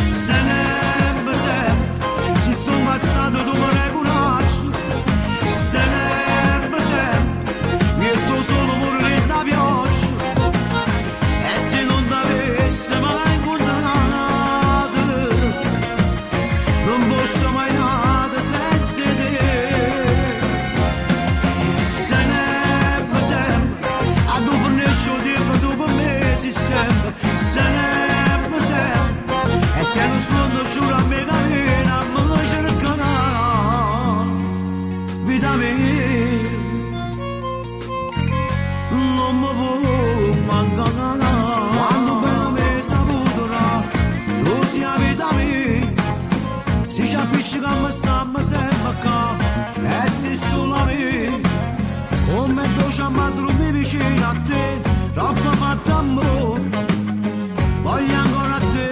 Sempre, ci sto imbazzato tu mi regolasci, sempre, mi metto solo morire da pioggia, e se non t'avesse mai incontrato, non posso mai nada senza te. Sempre, e se non sono giuro a me cammina, me cercano, vita mia, non mi può mancare, quando per me saputo, tu sei la vita mia, se ci appiccica stiamo sempre qua, e sei solo a me, come dolce amato mi vicino a te, troppo fatto amore, voglio ancora a te,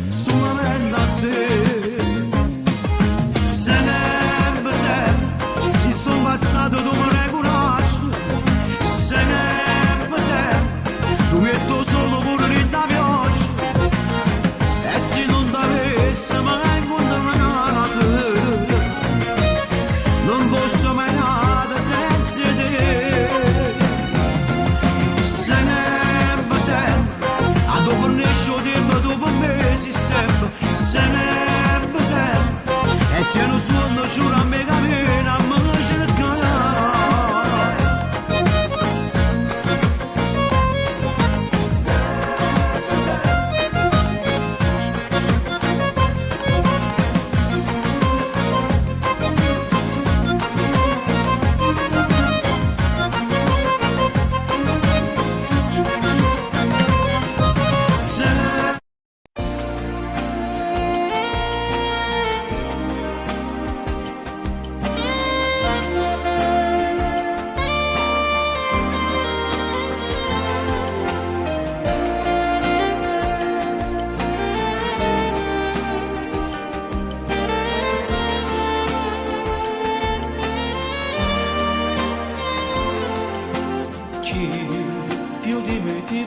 solamente a te. Sempre, ci sto imbazzato tu mi regolasci, sempre, tu metto solo pure da pioggia, e se non t'avesse mai incontrato, non posso mai nada senza te. Sempre, a dopo nescio tempo dopo mesi sempre, e se non sono giuro a me cammina, me cercano.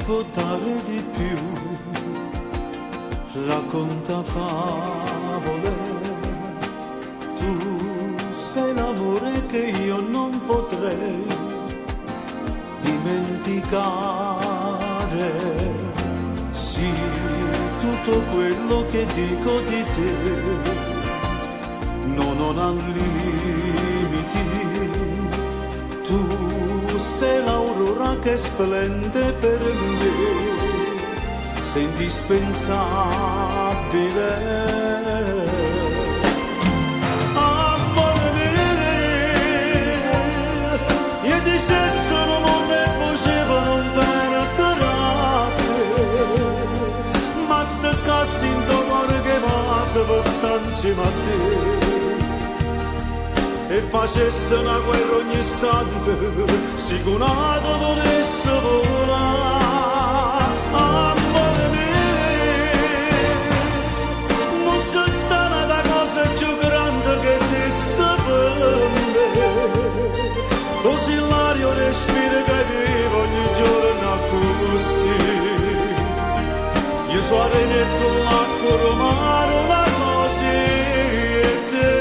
può dare di più, racconta favole, tu sei l'amore che io non potrei dimenticare, sì, tutto quello che dico di te non ha limiti, tu sei l'aurora che splende per me, sei indispensabile. Amore mio, io ti sei solo mondo e facevano per te, ma se cassi in tuo cuore che va se per stare insieme a te e facesse una guerra ogni istante, sicurato volesse volare. Amore mio, non c'è stata una cosa più grande che esiste per me, così l'aria respiro che vivo ogni giorno così, io so arenetto l'acqua romano la così e te.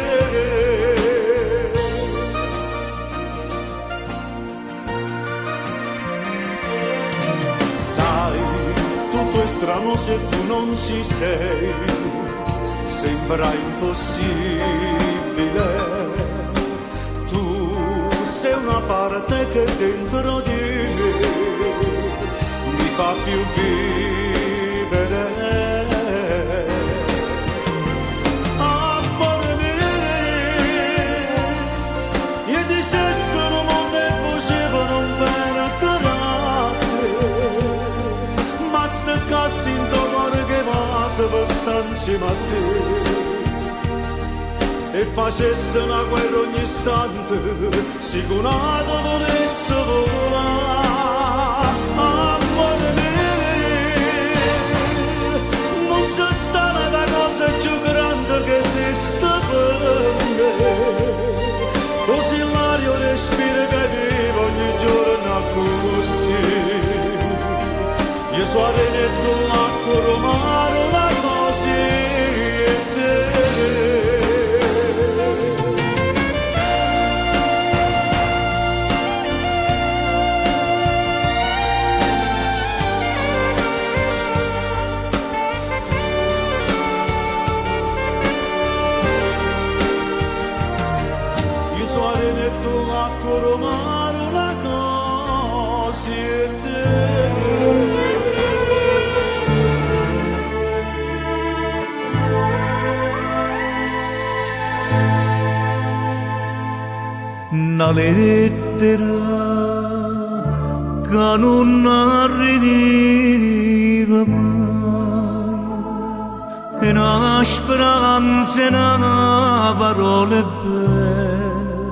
Strano se tu non ci sei, sembra impossibile, tu sei una parte che dentro di me mi fa più vivere. Amore mio, io ti sei solo mondo e facevano per te, se cassi in tuo cuore che va se per stare insieme a te e facesse una guerra ogni istante, sicurato volesse volare. Amore mio, non c'è stata una cosa più grande che esiste per me, così l'aria respiro che vivo ogni giorno così, io so arenetto l'acqua romano la così e te. Io so arenetto l'acqua romano la così e te. Una lettera che non arriva mai, e una speranza e una parola bella,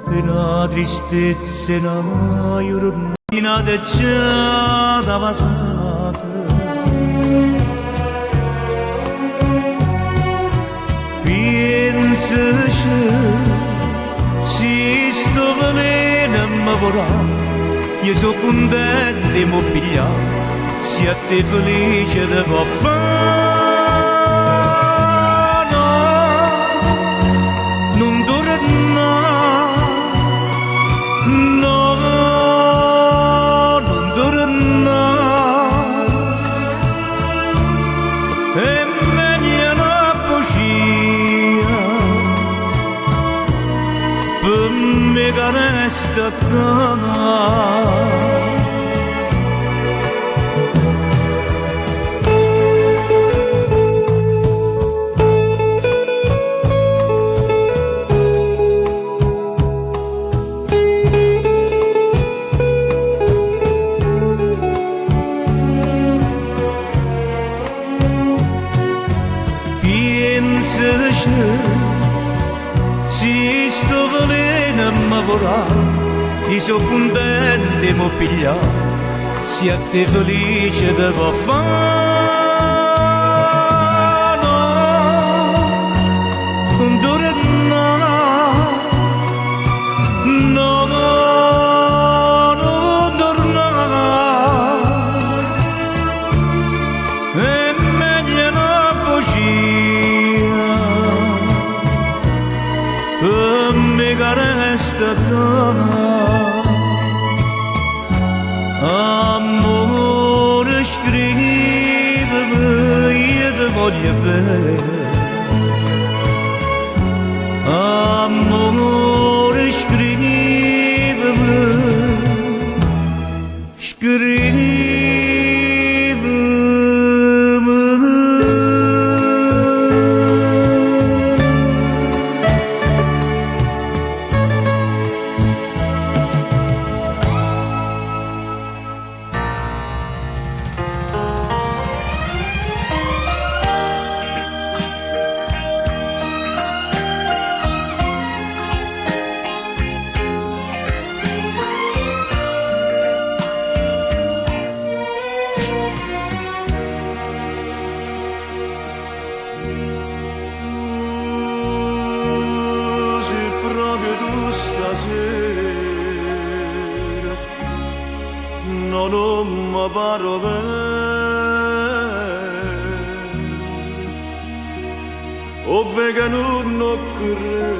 e una tristezza e una giornata già passata. Pensaci si sto veleno mi vorrà, io sono contento di mi pigliare, se a te felice devo fare. No, non tornare, no, non tornare, e meglio una bugia per me che resta tanto. Si sto veleno mi vorrà, io sono contento di mi pigliare, se a te felice devo fare. No, non tornare, no, non tornare, Amore, scrivimi, io ti voglio bene. Amore, scrivimi, non mi paro bene, o vegano non corre,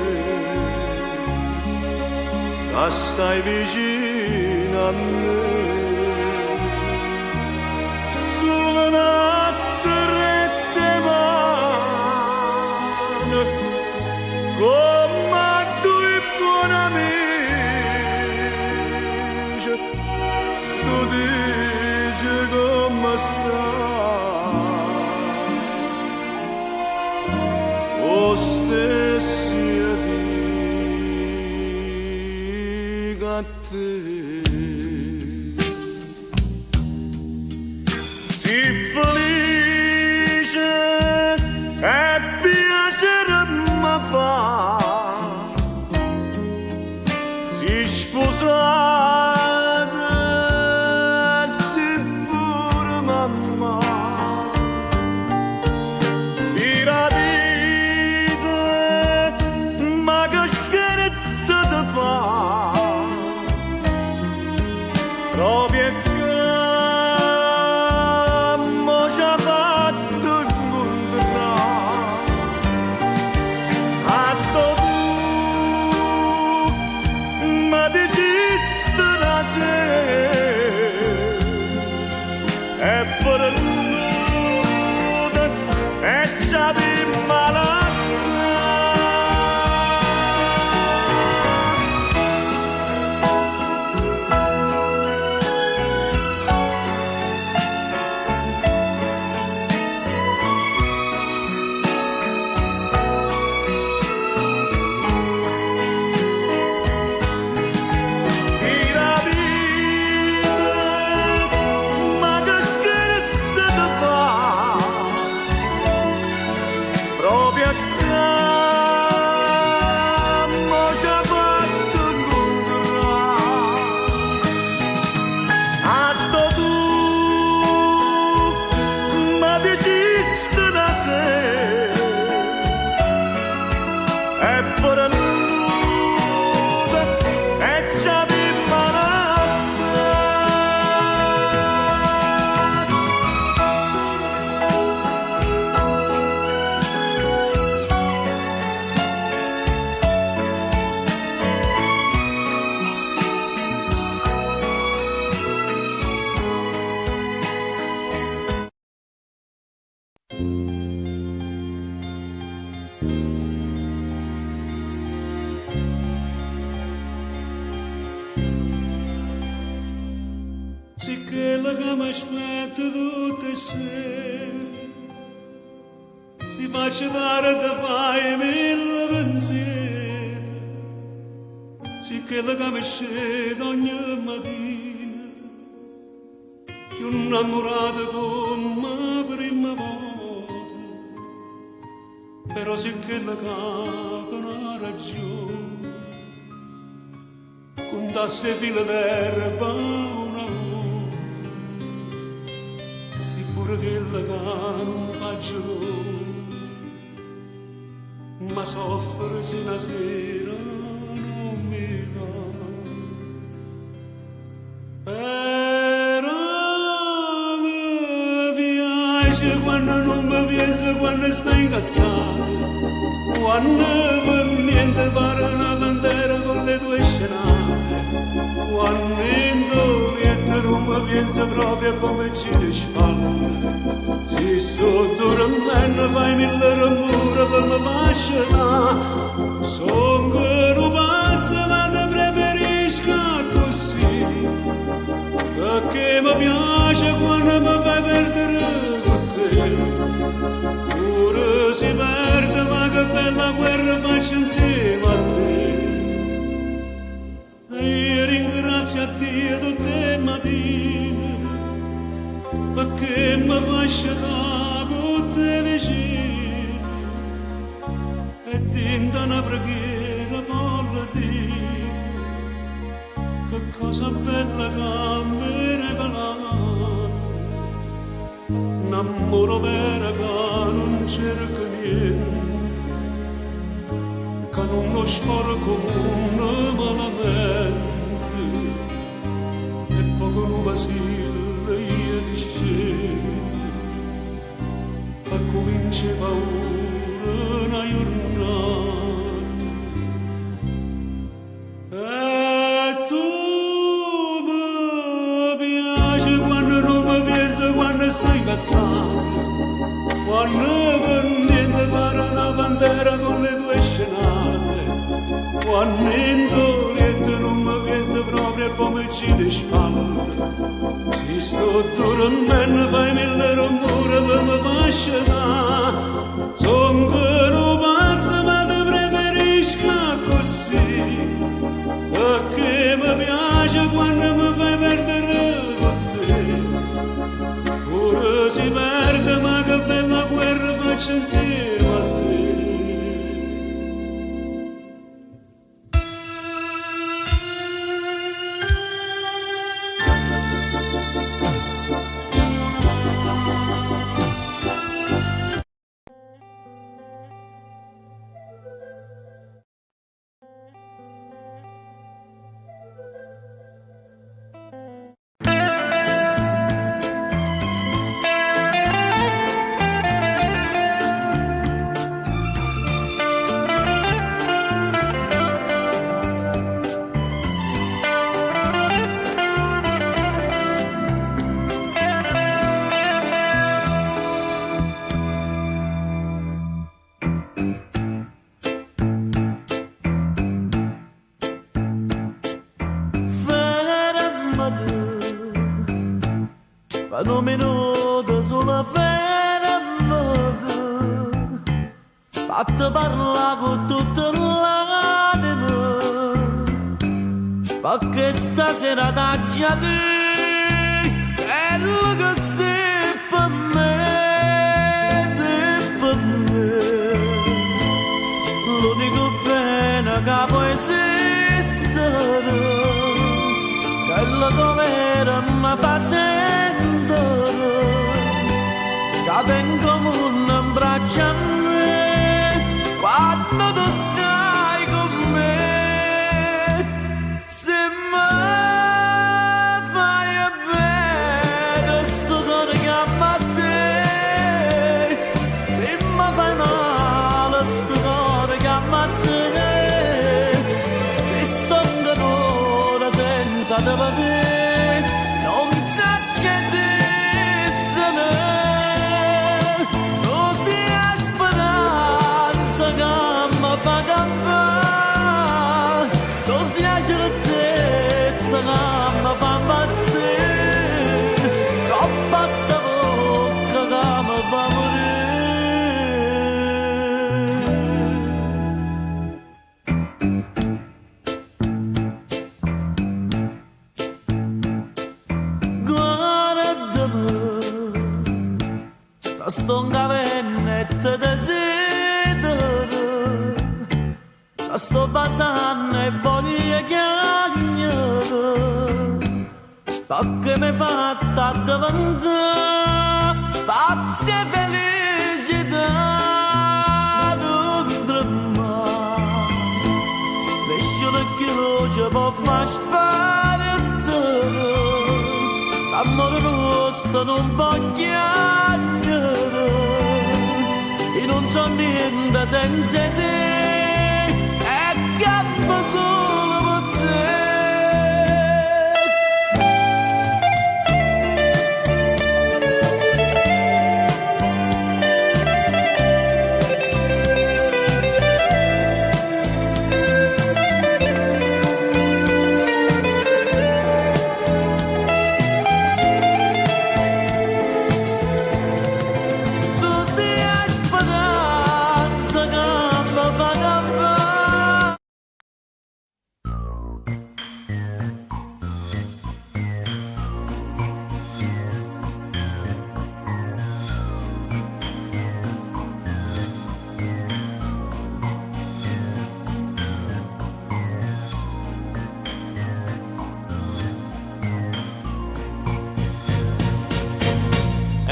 stai vicino a me, sulle nostre mani, come due buoni amici. Tu dici come stai, o stessi dico a te. Sii felice e piacere mi fa, sii sposata. Proprio che mo ci ha fatto incontrare a tu ma desiste la sera e per nuda e ci abbiamo malazza. Sì che la che mi aspetta tutte sere, si faccia dare da fare mille pensieri, sì che la che mi scende ogni mattina, più innamorata come prima volta, però sì che la che non ha ragione, con tasse file d'erba una volta. Che la non faccio l'ora, ma soffro se una sera non mi va. Però mi piace quando non mi piace, quando stai incazzato, quando per niente pare una bandera con le le tue scenate, quando indovieto non mi penso proprio come ci risparmio. Se sto dormendo fai mille rumore per me fasciare, sono che non pazzo ma te preferisco così, perché mi piace quando mi fai perdere con te. Ora si perde ma che bella guerra faccio insieme a te. E io ringrazio a Dio tutte le mattine, perché mi fai sciacquare con te vicino. E tinta una preghiera per dire che cosa bella che mi regalate, un amore vero che non cerca niente, che non lo sporco un malamente, e poco non vacilla io ti scelgo, e comincia paura una giornata. E tu mi piaci quando non mi penso, quando stai cazzando, quando per niente pare una pantera con le tue scenate, quando indovieto non mi penso proprio come ci dispalle. Se sto dormendo fai mille rumore per me fasciare, son che non pazzo ma te preferisco così, perché mi piace quando mi fai perdere con te. Ora si perde ma che bella guerra faccio insieme a te. Fenomeno da sola fermata, fatta parla con tutta l'anima, perché stasera t'aggia te, quello che sei per me, sei per me. Lo dico bene che può esistere, quello dov'era mi fa sentire, che in comune un braccio a me, quando tu stai con me. Se mi fai bene sto cuore che ama a te, se mi fai male sto cuore che ama a te, se sto ancora senza te vedere, non sa che esistere, non sia speranza che mi fa campare, non sia certezza che mi fa impazzire, troppa sta bocca che mi fa morire. Sto un cavennetto desidero, sto basando e voglio chiagnare, perché mi fatta diventare pazza e felicità d'un dramma. Lascialo che luce può far sparettere, s'amore nostro non può chiagnare, e non so niente senza te, e campo solo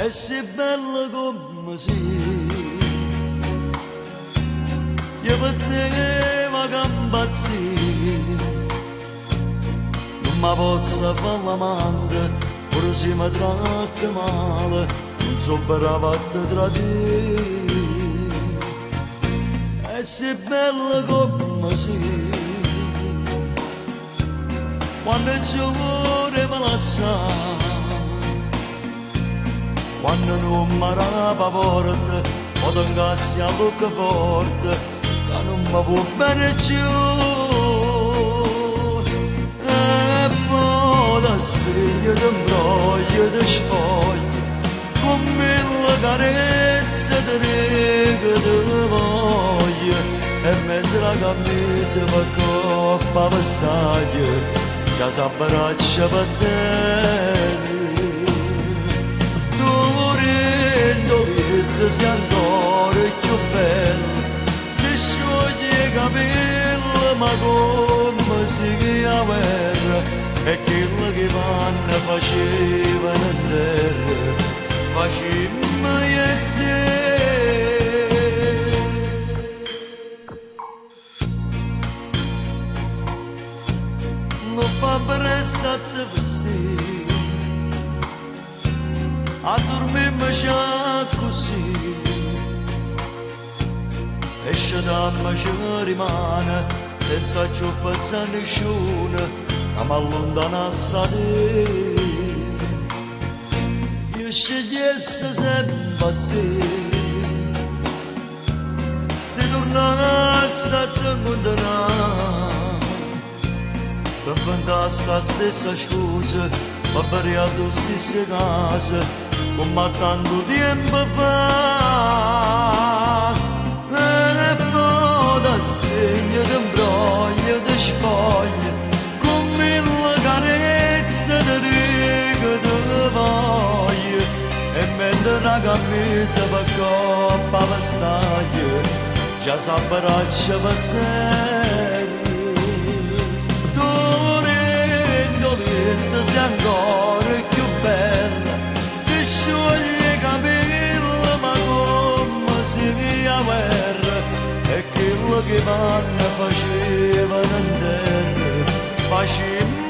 e sei bella come sei. Io per te va campazzì, non mi posso fare l'amante, pure se mi tratta male, non so brava a te tradire. E sei bella come sei, quando il cuore me la sa, quando non mi rapa forte, o ti ingazzi a bocca forte, che non mi può bene più. E poi la stringe ti imbroglia, ti sfoglia, con mille carezze ti rega ti voglia. E mentre la camisa va coppa vestaglia, già s'abbraccia per te. Dorendo, sei ancora più bella, ti scioglie i capelli, ma come si chiama guerra, e quello che vanno facevano in terra, facemmo io e te. Non fa pressa a te vestire, a dormirmi già così, esce da me ci rimane, senza più pensa nessuno, che mi allontanasse da te. Io scegliesse sempre a te, se tornassi a te condannare, per inventasse la stessa scusa, ma bariato le stesse case, come tanto tempo fa. E poi da stringe, ti imbroglia, ti spoglia, con mille carezze ti riga ti voglia. E mentre la camisa va coppa vestaglia, già s'abbraccia per te. Sei ancora più bella, ti scioglie i capelli, ma come si chiama guerra, e quello che vanno facevano in terra, facemmo